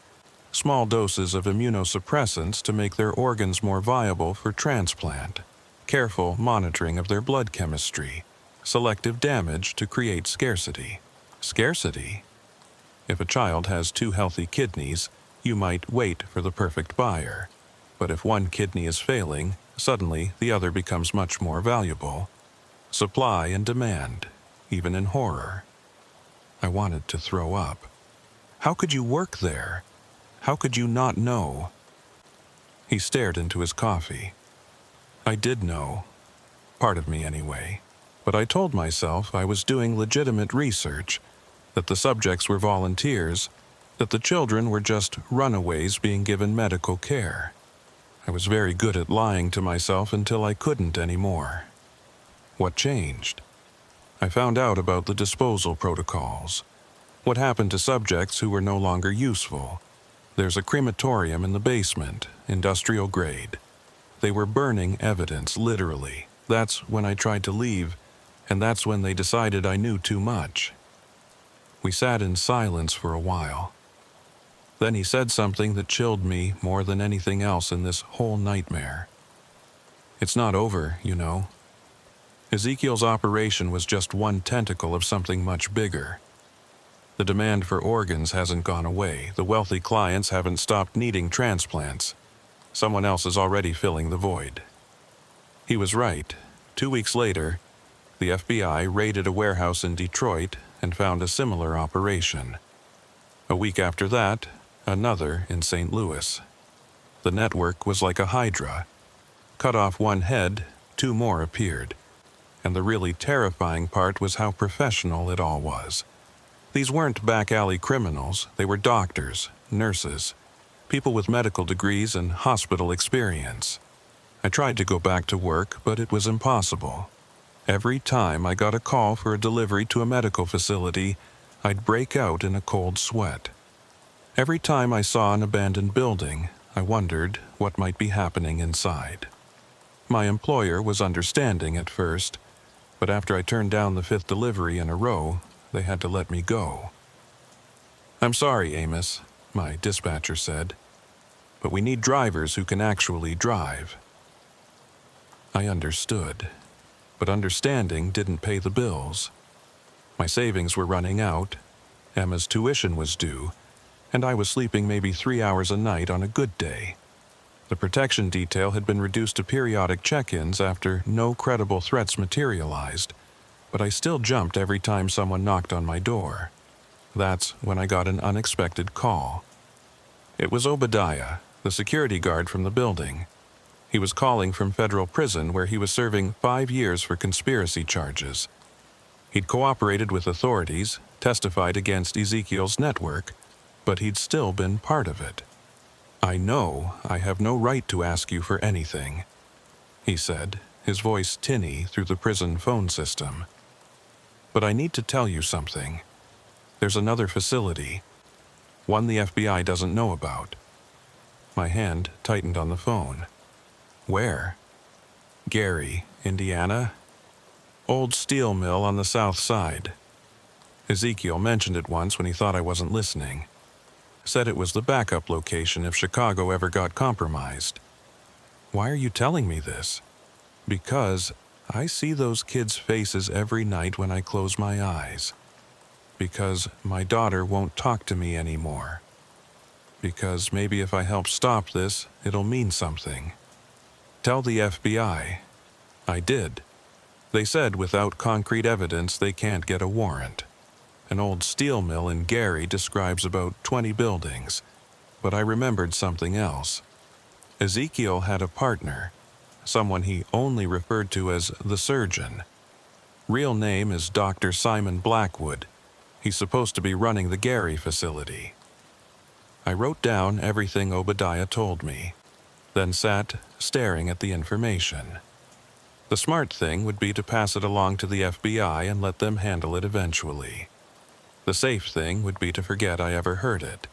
Small doses of immunosuppressants to make their organs more viable for transplant, careful monitoring of their blood chemistry, selective damage to create scarcity. Scarcity? If a child has 2 healthy kidneys, you might wait for the perfect buyer. But if one kidney is failing, suddenly the other becomes much more valuable. Supply and demand, even in horror. I wanted to throw up. How could you work there? How could you not know? He stared into his coffee. I did know. Part of me anyway. But I told myself I was doing legitimate research, that the subjects were volunteers, that the children were just runaways being given medical care. I was very good at lying to myself until I couldn't anymore. What changed? I found out about the disposal protocols. What happened to subjects who were no longer useful? There's a crematorium in the basement, industrial grade. They were burning evidence, literally. That's when I tried to leave, and that's when they decided I knew too much. We sat in silence for a while. Then he said something that chilled me more than anything else in this whole nightmare. It's not over, you know. Ezekiel's operation was just one tentacle of something much bigger. The demand for organs hasn't gone away. The wealthy clients haven't stopped needing transplants. Someone else is already filling the void. He was right. 2 weeks later, the FBI raided a warehouse in Detroit and found a similar operation. A week after that, another in St. Louis. The network was like a hydra. Cut off one head, 2 more appeared. And the really terrifying part was how professional it all was. These weren't back-alley criminals. They were doctors, nurses, people with medical degrees and hospital experience. I tried to go back to work, but it was impossible. Every time I got a call for a delivery to a medical facility, I'd break out in a cold sweat. Every time I saw an abandoned building, I wondered what might be happening inside. My employer was understanding at first, but after I turned down the 5th delivery in a row, they had to let me go. "I'm sorry, Amos," my dispatcher said, "but we need drivers who can actually drive." I understood, but understanding didn't pay the bills. My savings were running out, Emma's tuition was due, and I was sleeping maybe 3 hours a night on a good day. The protection detail had been reduced to periodic check-ins after no credible threats materialized, but I still jumped every time someone knocked on my door. That's when I got an unexpected call. It was Obadiah, the security guard from the building. He was calling from federal prison where he was serving 5 years for conspiracy charges. He'd cooperated with authorities, testified against Ezekiel's network, but he'd still been part of it. "I know I have no right to ask you for anything," he said, his voice tinny through the prison phone system. "But I need to tell you something. There's another facility, one the FBI doesn't know about." My hand tightened on the phone. "Where?" "Gary, Indiana. Old steel mill on the south side. Ezekiel mentioned it once when he thought I wasn't listening. Said it was the backup location if Chicago ever got compromised." "Why are you telling me this?" "Because I see those kids' faces every night when I close my eyes. Because my daughter won't talk to me anymore. Because maybe if I help stop this, it'll mean something. Tell the FBI." I did. They said without concrete evidence they can't get a warrant. An old steel mill in Gary describes about 20 buildings, but I remembered something else. Ezekiel had a partner, someone he only referred to as the surgeon. Real name is Dr. Simon Blackwood. He's supposed to be running the Gary facility. I wrote down everything Obadiah told me, then sat staring at the information. The smart thing would be to pass it along to the FBI and let them handle it eventually. The safe thing would be to forget I ever heard it.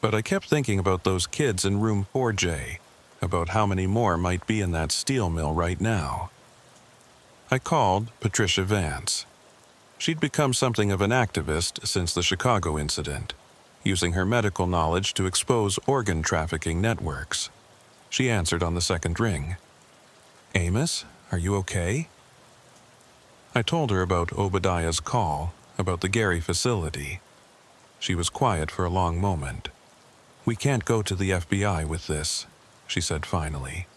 But I kept thinking about those kids in room 4J, about how many more might be in that steel mill right now. I called Patricia Vance. She'd become something of an activist since the Chicago incident, using her medical knowledge to expose organ trafficking networks. She answered on the second ring. "Amos, are you okay?" I told her about Obadiah's call, about the Gary facility. She was quiet for a long moment. "We can't go to the FBI with this," she said finally.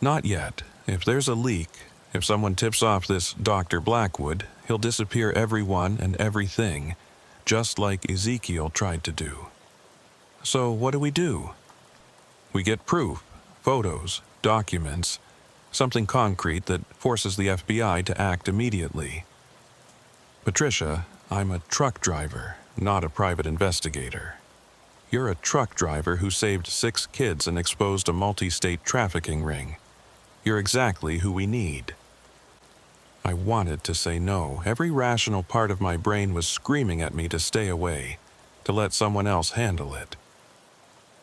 "Not yet. If there's a leak, if someone tips off this Dr. Blackwood, he'll disappear everyone and everything, just like Ezekiel tried to do. So what do? We get proof, photos, documents, something concrete that forces the FBI to act immediately. Patricia, I'm a truck driver, not a private investigator. You're a truck driver who saved 6 kids and exposed a multi-state trafficking ring. You're exactly who we need." I wanted to say no. Every rational part of my brain was screaming at me to stay away, to let someone else handle it.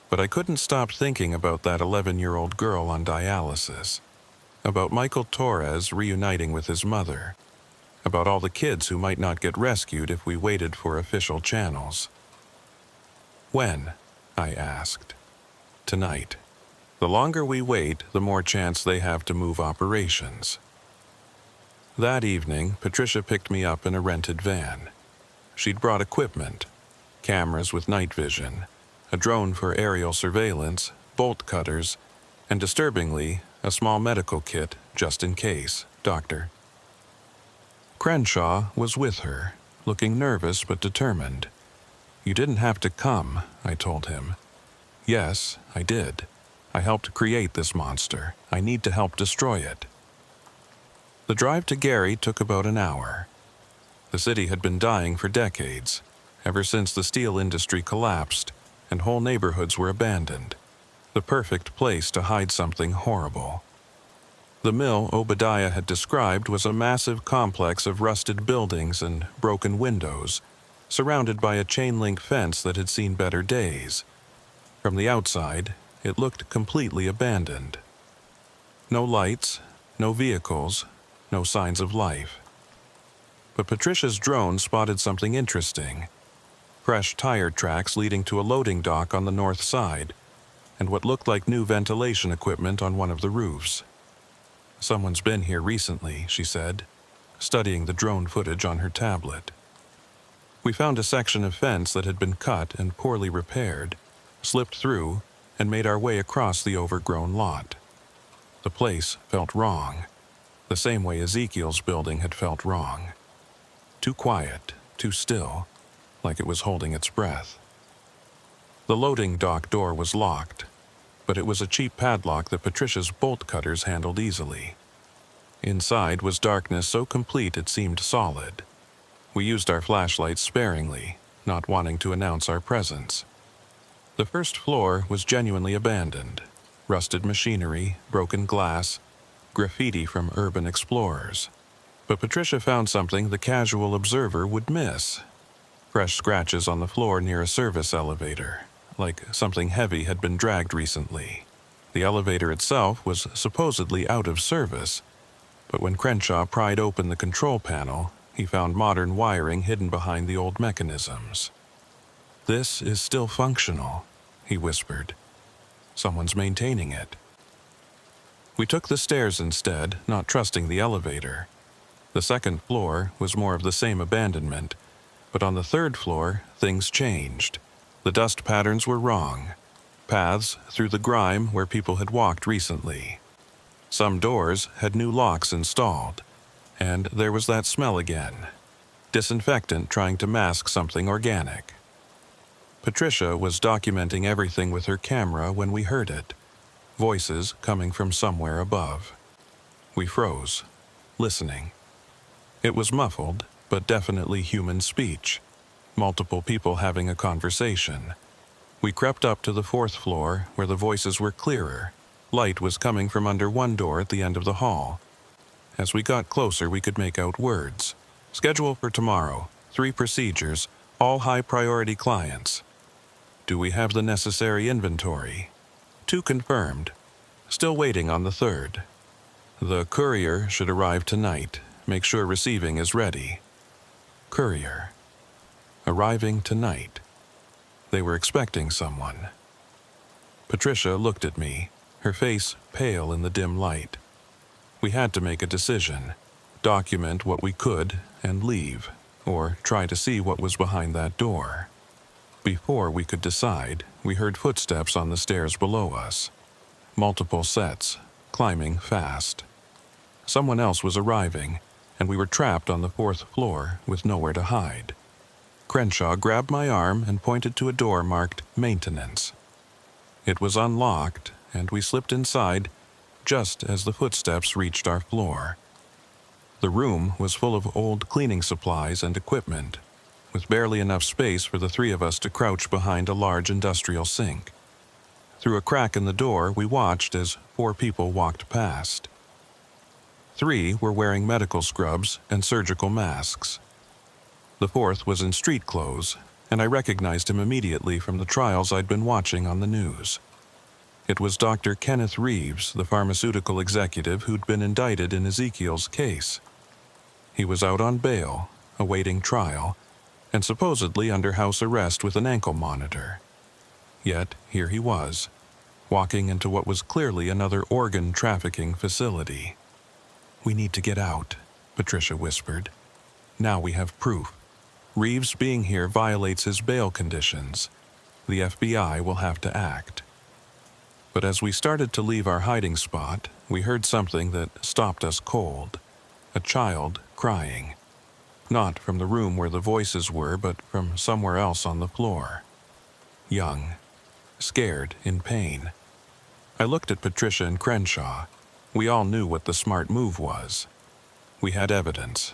But I couldn't stop thinking about that 11-year-old girl on dialysis, about Michael Torres reuniting with his mother, about all the kids who might not get rescued if we waited for official channels. "When?" I asked. "Tonight. The longer we wait, the more chance they have to move operations." That evening, Patricia picked me up in a rented van. She'd brought equipment, cameras with night vision, a drone for aerial surveillance, bolt cutters, and disturbingly, a small medical kit just in case, doctor. Crenshaw was with her, looking nervous but determined. "You didn't have to come," I told him. "Yes, I did. I helped create this monster. I need to help destroy it." The drive to Gary took about an hour. The city had been dying for decades, ever since the steel industry collapsed and whole neighborhoods were abandoned. The perfect place to hide something horrible. The mill Obadiah had described was a massive complex of rusted buildings and broken windows, surrounded by a chain-link fence that had seen better days. From the outside, it looked completely abandoned. No lights, no vehicles, no signs of life. But Patricia's drone spotted something interesting. Fresh tire tracks leading to a loading dock on the north side, and what looked like new ventilation equipment on one of the roofs. "Someone's been here recently," she said, studying the drone footage on her tablet. We found a section of fence that had been cut and poorly repaired, slipped through, and made our way across the overgrown lot. The place felt wrong, the same way Ezekiel's building had felt wrong. Too quiet, too still, like it was holding its breath. The loading dock door was locked, but it was a cheap padlock that Patricia's bolt cutters handled easily. Inside was darkness so complete it seemed solid. We used our flashlights sparingly, not wanting to announce our presence. The first floor was genuinely abandoned. Rusted machinery, broken glass, graffiti from urban explorers. But Patricia found something the casual observer would miss. Fresh scratches on the floor near a service elevator, like something heavy had been dragged recently. The elevator itself was supposedly out of service, but when Crenshaw pried open the control panel, he found modern wiring hidden behind the old mechanisms. "This is still functional," he whispered. "Someone's maintaining it." We took the stairs instead, not trusting the elevator. The second floor was more of the same abandonment, but on the third floor, things changed. The dust patterns were wrong. Paths through the grime where people had walked recently. Some doors had new locks installed, and there was that smell again. Disinfectant trying to mask something organic. Patricia was documenting everything with her camera when we heard it. Voices coming from somewhere above. We froze, listening. It was muffled, but definitely human speech. Multiple people having a conversation. We crept up to the fourth floor, where the voices were clearer. Light was coming from under one door at the end of the hall. As we got closer, we could make out words. "Schedule for tomorrow. 3 procedures, all high-priority clients." "Do we have the necessary inventory?" 2 confirmed. Still waiting on the third. "The courier should arrive tonight. Make sure receiving is ready." Courier. Arriving tonight. They were expecting someone. Patricia looked at me, her face pale in the dim light. We had to make a decision. Document what we could and leave, or try to see what was behind that door. Before we could decide, we heard footsteps on the stairs below us. Multiple sets, climbing fast. Someone else was arriving, and we were trapped on the 4th floor with nowhere to hide. Crenshaw grabbed my arm and pointed to a door marked Maintenance. It was unlocked, and we slipped inside just as the footsteps reached our floor. The room was full of old cleaning supplies and equipment, with barely enough space for the 3 of us to crouch behind a large industrial sink. Through a crack in the door, we watched as 4 people walked past. 3 were wearing medical scrubs and surgical masks. The 4th was in street clothes, and I recognized him immediately from the trials I'd been watching on the news. It was Dr. Kenneth Reeves, the pharmaceutical executive who'd been indicted in Ezekiel's case. He was out on bail, awaiting trial, and supposedly under house arrest with an ankle monitor. Yet here he was, walking into what was clearly another organ trafficking facility. "We need to get out," Patricia whispered. "Now we have proof. Reeves being here violates his bail conditions. The FBI will have to act. But as we started to leave our hiding spot, we heard something that stopped us cold. A child crying. Not from the room where the voices were, but from somewhere else on the floor. Young. Scared, in pain. I looked at Patricia and Crenshaw. We all knew what the smart move was. We had evidence.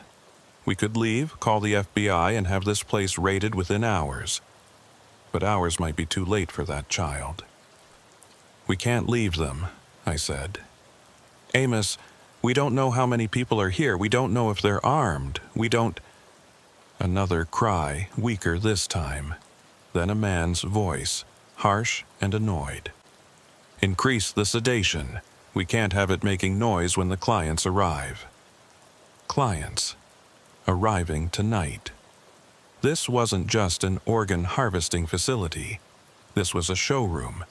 We could leave, call the FBI, and have this place raided within hours. But hours might be too late for that child. We can't leave them, I said. Amos, we don't know how many people are here. We don't know if they're armed. We don't... Another cry, weaker this time. Then a man's voice, harsh and annoyed. Increase the sedation. We can't have it making noise when the clients arrive. Clients. Arriving tonight. This wasn't just an organ harvesting facility. This was a showroom.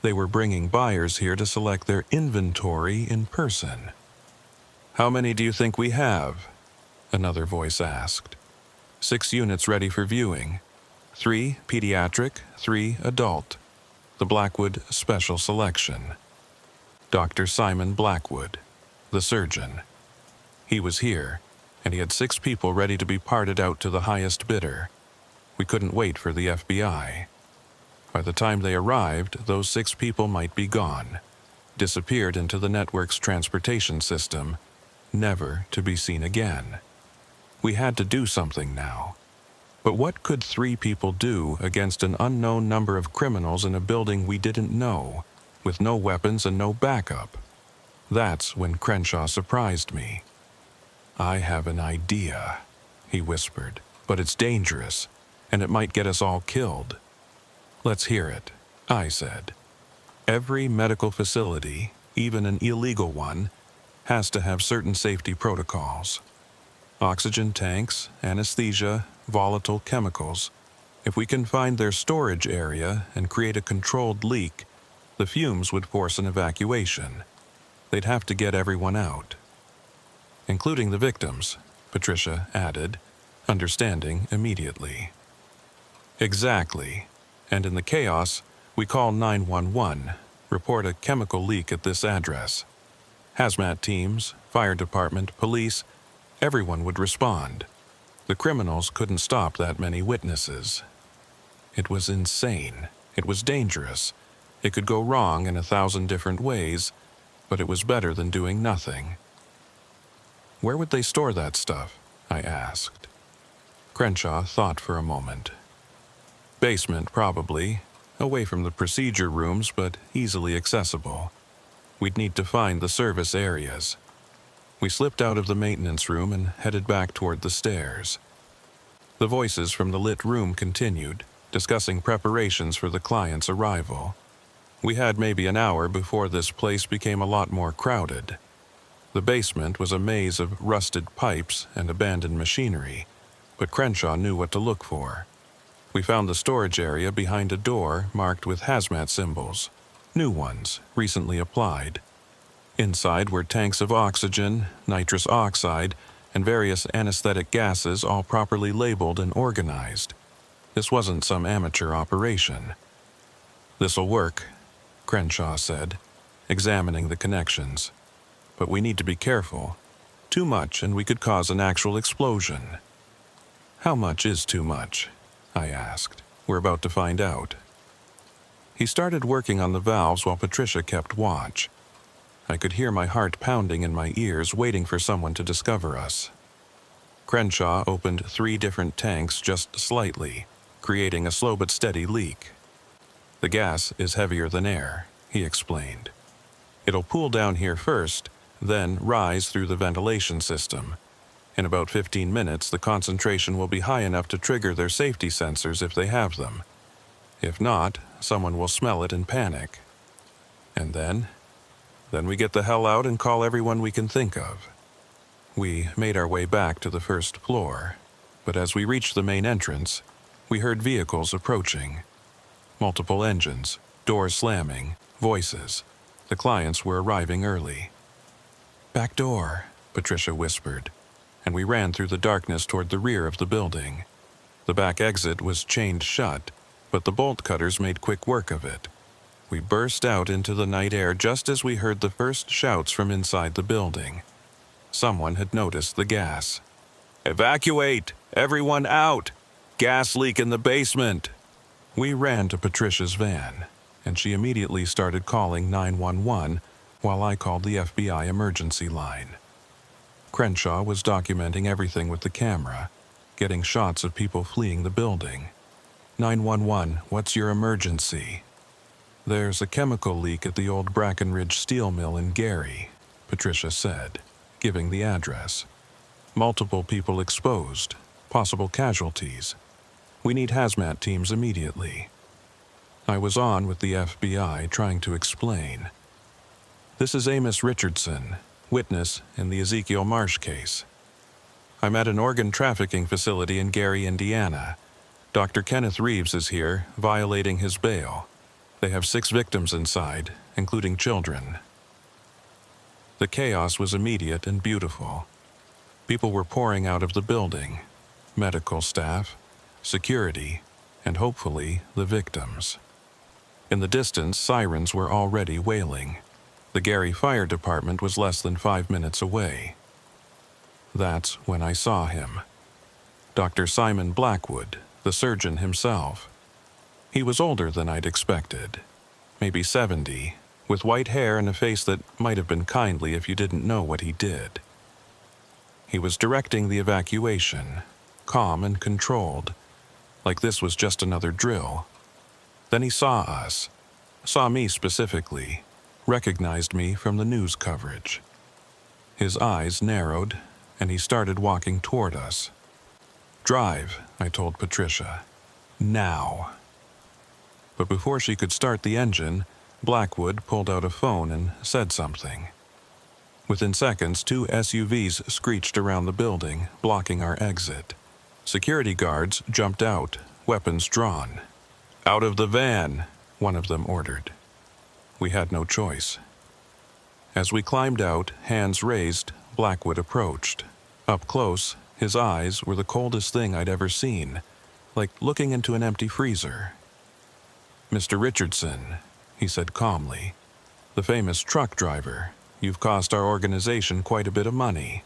They were bringing buyers here to select their inventory in person. How many do you think we have? Another voice asked. 6 units ready for viewing. 3 pediatric, 3 adult. The Blackwood Special Selection. Dr. Simon Blackwood, the surgeon. He was here, and he had 6 people ready to be parted out to the highest bidder. We couldn't wait for the FBI. By the time they arrived, those 6 people might be gone, disappeared into the network's transportation system, never to be seen again. We had to do something now. But what could 3 people do against an unknown number of criminals in a building we didn't know, with no weapons and no backup? That's when Crenshaw surprised me. I have an idea, he whispered, but it's dangerous, and it might get us all killed. Let's hear it, I said. Every medical facility, even an illegal one, has to have certain safety protocols. Oxygen tanks, anesthesia, volatile chemicals. If we can find their storage area and create a controlled leak, the fumes would force an evacuation. They'd have to get everyone out. Including the victims, Patricia added, understanding immediately. Exactly. And in the chaos, we call 911, report a chemical leak at this address. Hazmat teams, fire department, police, everyone would respond. The criminals couldn't stop that many witnesses. It was insane. It was dangerous. It could go wrong in 1,000 different ways, but it was better than doing nothing. Where would they store that stuff? I asked. Crenshaw thought for a moment. Basement, probably. Away from the procedure rooms, but easily accessible. We'd need to find the service areas. We slipped out of the maintenance room and headed back toward the stairs. The voices from the lit room continued, discussing preparations for the client's arrival. We had maybe an hour before this place became a lot more crowded. The basement was a maze of rusted pipes and abandoned machinery, but Crenshaw knew what to look for. We found the storage area behind a door marked with hazmat symbols, new ones, recently applied. Inside were tanks of oxygen, nitrous oxide, and various anesthetic gases, all properly labeled and organized. This wasn't some amateur operation. "This'll work," Crenshaw said, examining the connections. "But we need to be careful. Too much and we could cause an actual explosion." "How much is too much?" I asked. "We're about to find out." He started working on the valves while Patricia kept watch. I could hear my heart pounding in my ears, waiting for someone to discover us. Crenshaw opened 3 different tanks just slightly, creating a slow but steady leak. "The gas is heavier than air," he explained. "It'll pool down here first, then rise through the ventilation system. In about 15 minutes, the concentration will be high enough to trigger their safety sensors if they have them. If not, someone will smell it and panic. And then we get the hell out and call everyone we can think of." We made our way back to the first floor, but as we reached the main entrance, we heard vehicles approaching. Multiple engines, doors slamming, voices. The clients were arriving early. "Back door," Patricia whispered, and we ran through the darkness toward the rear of the building. The back exit was chained shut, but the bolt cutters made quick work of it. We burst out into the night air just as we heard the first shouts from inside the building. Someone had noticed the gas. "Evacuate! Everyone out! Gas leak in the basement!" We ran to Patricia's van, and she immediately started calling 911 while I called the FBI emergency line. Crenshaw was documenting everything with the camera, getting shots of people fleeing the building. 911, what's your emergency? There's a chemical leak at the old Brackenridge steel mill in Gary, Patricia said, giving the address. Multiple people exposed, possible casualties. We need hazmat teams immediately. I was on with the FBI trying to explain. This is Amos Richardson, witness in the Ezekiel Marsh case. I'm at an organ trafficking facility in Gary, Indiana. Dr. Kenneth Reeves is here, violating his bail. They have 6 victims inside, including children. The chaos was immediate and beautiful. People were pouring out of the building. Medical staff, security, and hopefully the victims. In the distance, sirens were already wailing. The Gary Fire Department was less than 5 minutes away. That's when I saw him. Dr. Simon Blackwood, the surgeon himself. He was older than I'd expected, maybe 70, with white hair and a face that might have been kindly if you didn't know what he did. He was directing the evacuation, calm and controlled, like this was just another drill. Then he saw us, saw me specifically, recognized me from the news coverage. His eyes narrowed, and he started walking toward us. "Drive," I told Patricia. "Now." But before she could start the engine, Blackwood pulled out a phone and said something. Within seconds, 2 SUVs screeched around the building, blocking our exit. Security guards jumped out, weapons drawn. "Out of the van," one of them ordered. We had no choice. As we climbed out, hands raised, Blackwood approached. Up close, his eyes were the coldest thing I'd ever seen, like looking into an empty freezer. "Mr. Richardson," he said calmly, "the famous truck driver, you've cost our organization quite a bit of money."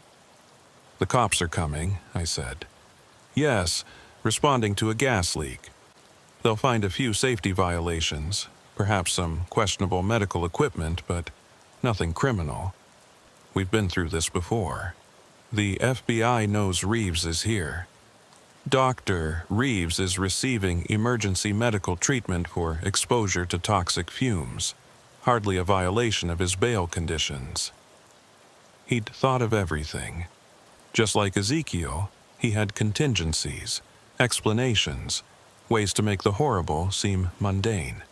"The cops are coming," I said. "Yes, responding to a gas leak. They'll find a few safety violations, perhaps some questionable medical equipment, but nothing criminal. We've been through this before. The FBI knows Reeves is here. Dr. Reeves is receiving emergency medical treatment for exposure to toxic fumes, hardly a violation of his bail conditions." He'd thought of everything. Just like Ezekiel, he had contingencies, explanations, ways to make the horrible seem mundane.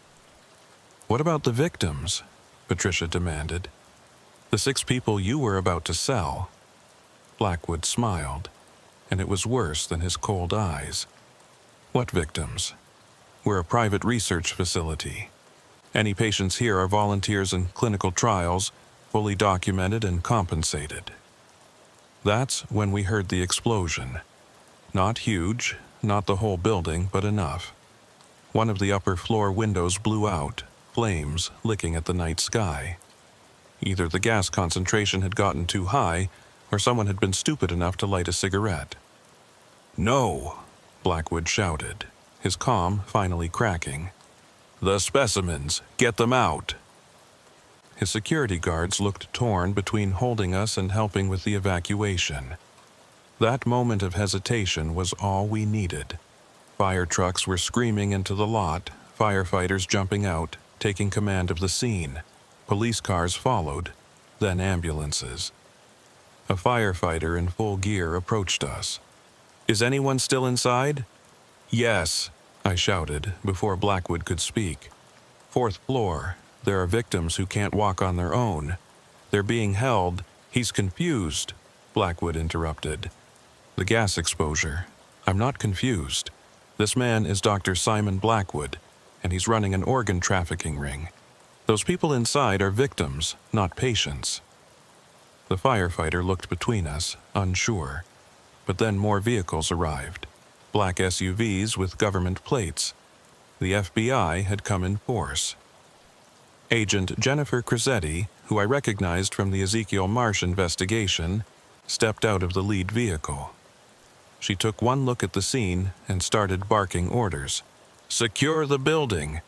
"What about the victims?" Patricia demanded. "The 6 people you were about to sell." Blackwood smiled, and it was worse than his cold eyes. "What victims? We're a private research facility. Any patients here are volunteers in clinical trials, fully documented and compensated." That's when we heard the explosion. Not huge, not the whole building, but enough. One of the upper floor windows blew out, flames licking at the night sky. Either the gas concentration had gotten too high, or someone had been stupid enough to light a cigarette. "No!" Blackwood shouted, his calm finally cracking. "The specimens! Get them out!" His security guards looked torn between holding us and helping with the evacuation. That moment of hesitation was all we needed. Fire trucks were screaming into the lot, firefighters jumping out, taking command of the scene. Police cars followed, then ambulances. A firefighter in full gear approached us. "Is anyone still inside?" "Yes," I shouted before Blackwood could speak. "4th floor. There are victims who can't walk on their own. They're being held." "He's confused," Blackwood interrupted. "The gas exposure. I'm not confused. This man is Dr. Simon Blackwood, and he's running an organ trafficking ring. Those people inside are victims, not patients." The firefighter looked between us, unsure, but then more vehicles arrived. black SUVs with government plates. The FBI had come in force. Agent Jennifer Crizzetti, who I recognized from the Ezekiel Marsh investigation, stepped out of the lead vehicle. She took one look at the scene and started barking orders. "Secure the building.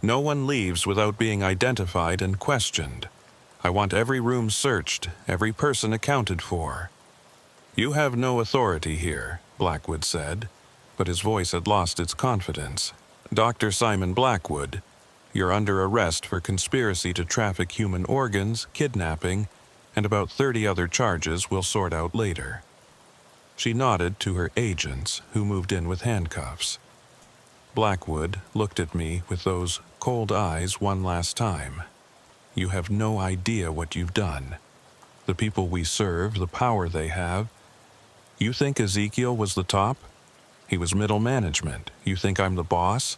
No one leaves without being identified and questioned. I want every room searched, every person accounted for." "You have no authority here," Blackwood said, but his voice had lost its confidence. "Dr. Simon Blackwood, you're under arrest for conspiracy to traffic human organs, kidnapping, and about 30 other charges we'll sort out later." She nodded to her agents, who moved in with handcuffs. Blackwood looked at me with those cold eyes one last time. "You have no idea what you've done. The people we serve, the power they have. You think Ezekiel was the top? He was middle management. You think I'm the boss?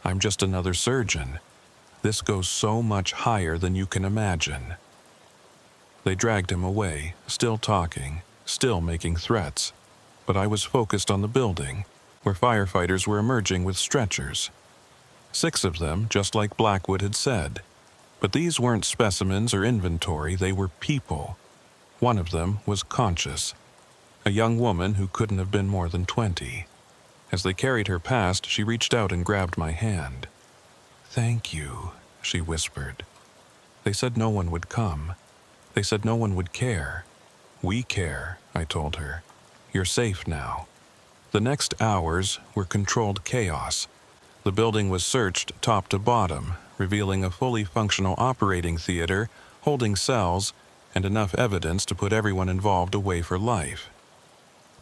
I'm just another surgeon. This goes so much higher than you can imagine." They dragged him away, still talking, still making threats, but I was focused on the building, where firefighters were emerging with stretchers. 6 of them, just like Blackwood had said. But these weren't specimens or inventory, they were people. One of them was conscious, a young woman who couldn't have been more than 20. As they carried her past, she reached out and grabbed my hand. "Thank you," she whispered. "They said no one would come. They said no one would care. We care," I told her. "You're safe now." The next hours were controlled chaos. The building was searched top to bottom, revealing a fully functional operating theater, holding cells, and enough evidence to put everyone involved away for life.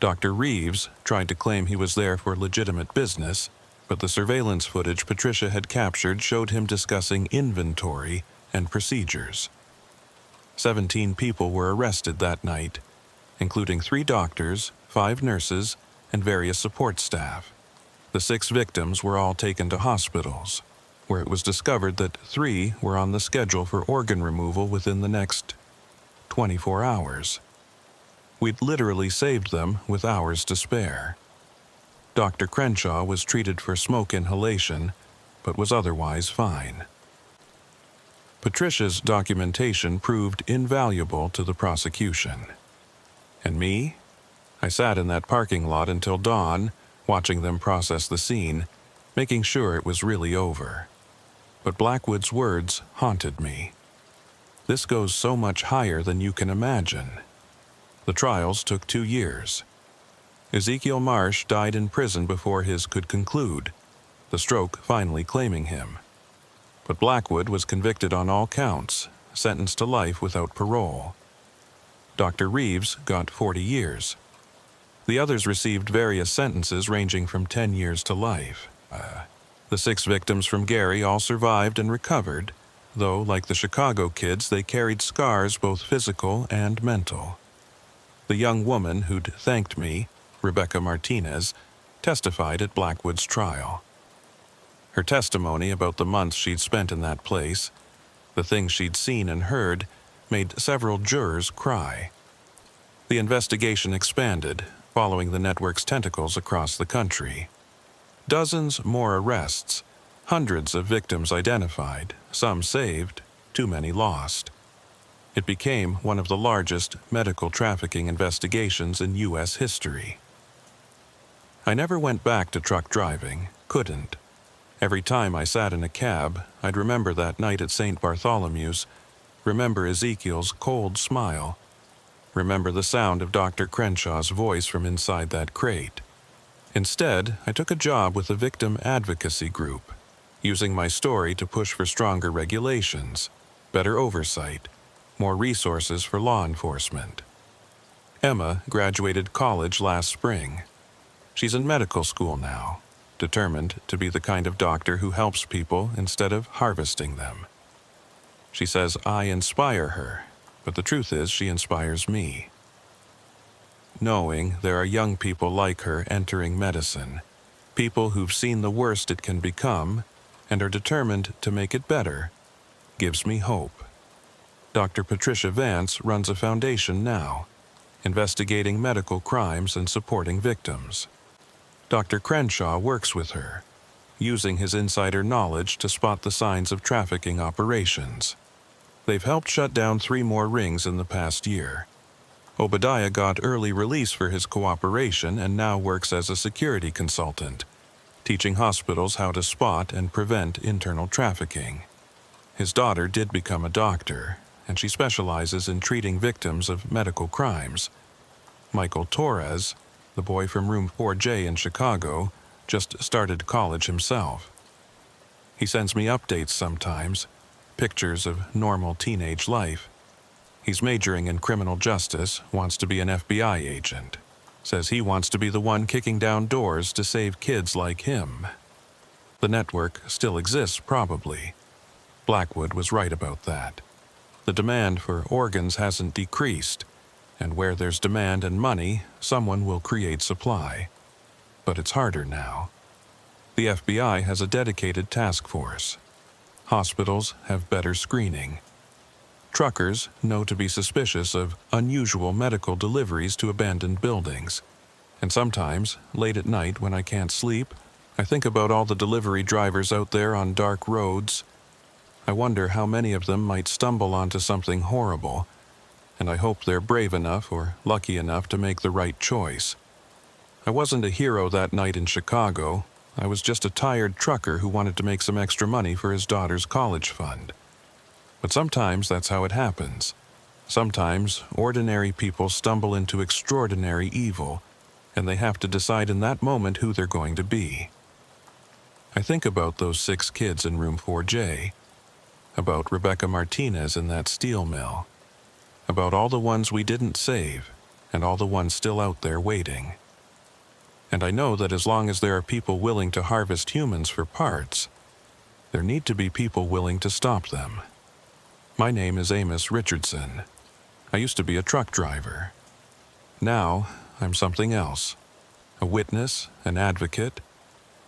Dr. Reeves tried to claim he was there for legitimate business, but the surveillance footage Patricia had captured showed him discussing inventory and procedures. 17 people were arrested that night, including 3 doctors, 5 nurses, and various support staff. The 6 victims were all taken to hospitals, where it was discovered that 3 were on the schedule for organ removal within the next 24 hours. We'd literally saved them with hours to spare. Dr. Crenshaw was treated for smoke inhalation, but was otherwise fine. Patricia's documentation proved invaluable to the prosecution. And me? I sat in that parking lot until dawn, watching them process the scene, making sure it was really over. But Blackwood's words haunted me. This goes so much higher than you can imagine. The trials took 2 years. Ezekiel Marsh died in prison before his could conclude, the stroke finally claiming him. But Blackwood was convicted on all counts, sentenced to life without parole. Dr. Reeves got 40 years. The others received various sentences ranging from 10 years to life. The 6 victims from Gary all survived and recovered, though, like the Chicago kids, they carried scars both physical and mental. The young woman who'd thanked me, Rebecca Martinez, testified at Blackwood's trial. Her testimony about the months she'd spent in that place, the things she'd seen and heard, made several jurors cry. The investigation expanded, following the network's tentacles across the country. Dozens more arrests, hundreds of victims identified, some saved, too many lost. It became one of the largest medical trafficking investigations in U.S. history. I never went back to truck driving, couldn't. Every time I sat in a cab, I'd remember that night at St. Bartholomew's, remember Ezekiel's cold smile, remember the sound of Dr. Crenshaw's voice from inside that crate. Instead, I took a job with a victim advocacy group, using my story to push for stronger regulations, better oversight, more resources for law enforcement. Emma graduated college last spring. She's in medical school now, determined to be the kind of doctor who helps people instead of harvesting them. She says I inspire her, but the truth is she inspires me. Knowing there are young people like her entering medicine, people who've seen the worst it can become and are determined to make it better, gives me hope. Dr. Patricia Vance runs a foundation now, investigating medical crimes and supporting victims. Dr. Crenshaw works with her, using his insider knowledge to spot the signs of trafficking operations. They've helped shut down 3 more rings in the past year. Obadiah got early release for his cooperation and now works as a security consultant, teaching hospitals how to spot and prevent internal trafficking. His daughter did become a doctor, and she specializes in treating victims of medical crimes. Michael Torres, the boy from room 4J in Chicago, just started college himself. He sends me updates sometimes, pictures of normal teenage life. He's majoring in criminal justice, wants to be an FBI agent. Says he wants to be the one kicking down doors to save kids like him. The network still exists, probably. Blackwood was right about that. The demand for organs hasn't decreased, and where there's demand and money, someone will create supply. But it's harder now. The FBI has a dedicated task force. Hospitals have better screening. Truckers know to be suspicious of unusual medical deliveries to abandoned buildings. And sometimes, late at night when I can't sleep, I think about all the delivery drivers out there on dark roads. I wonder how many of them might stumble onto something horrible, and I hope they're brave enough or lucky enough to make the right choice. I wasn't a hero that night in Chicago. I was just a tired trucker who wanted to make some extra money for his daughter's college fund. But sometimes that's how it happens. Sometimes ordinary people stumble into extraordinary evil, and they have to decide in that moment who they're going to be. I think about those 6 kids in room 4J, about Rebecca Martinez in that steel mill, about all the ones we didn't save, and all the ones still out there waiting. And I know that as long as there are people willing to harvest humans for parts, there need to be people willing to stop them. My name is Amos Richardson. I used to be a truck driver. Now, I'm something else. A witness, an advocate,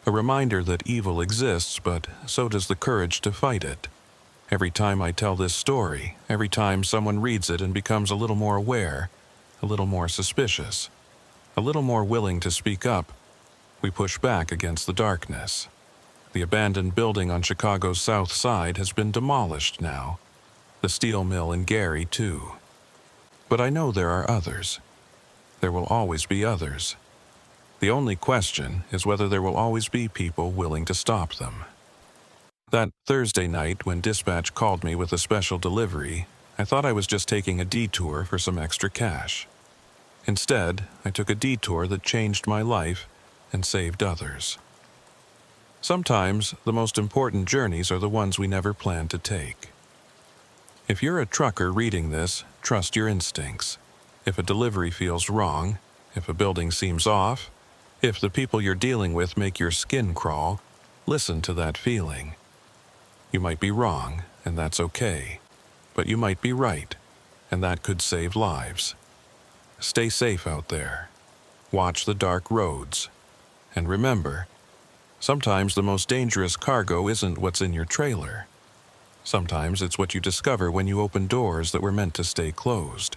a reminder that evil exists, but so does the courage to fight it. Every time I tell this story, every time someone reads it and becomes a little more aware, a little more suspicious, a little more willing to speak up, we push back against the darkness. The abandoned building on Chicago's South Side has been demolished now. The steel mill in Gary, too. But I know there are others. There will always be others. The only question is whether there will always be people willing to stop them. That Thursday night when dispatch called me with a special delivery, I thought I was just taking a detour for some extra cash. Instead, I took a detour that changed my life and saved others. Sometimes, the most important journeys are the ones we never plan to take. If you're a trucker reading this, trust your instincts. If a delivery feels wrong, if a building seems off, if the people you're dealing with make your skin crawl, listen to that feeling. You might be wrong, and that's okay. But you might be right, and that could save lives. Stay safe out there. Watch the dark roads. And remember, sometimes the most dangerous cargo isn't what's in your trailer. Sometimes it's what you discover when you open doors that were meant to stay closed.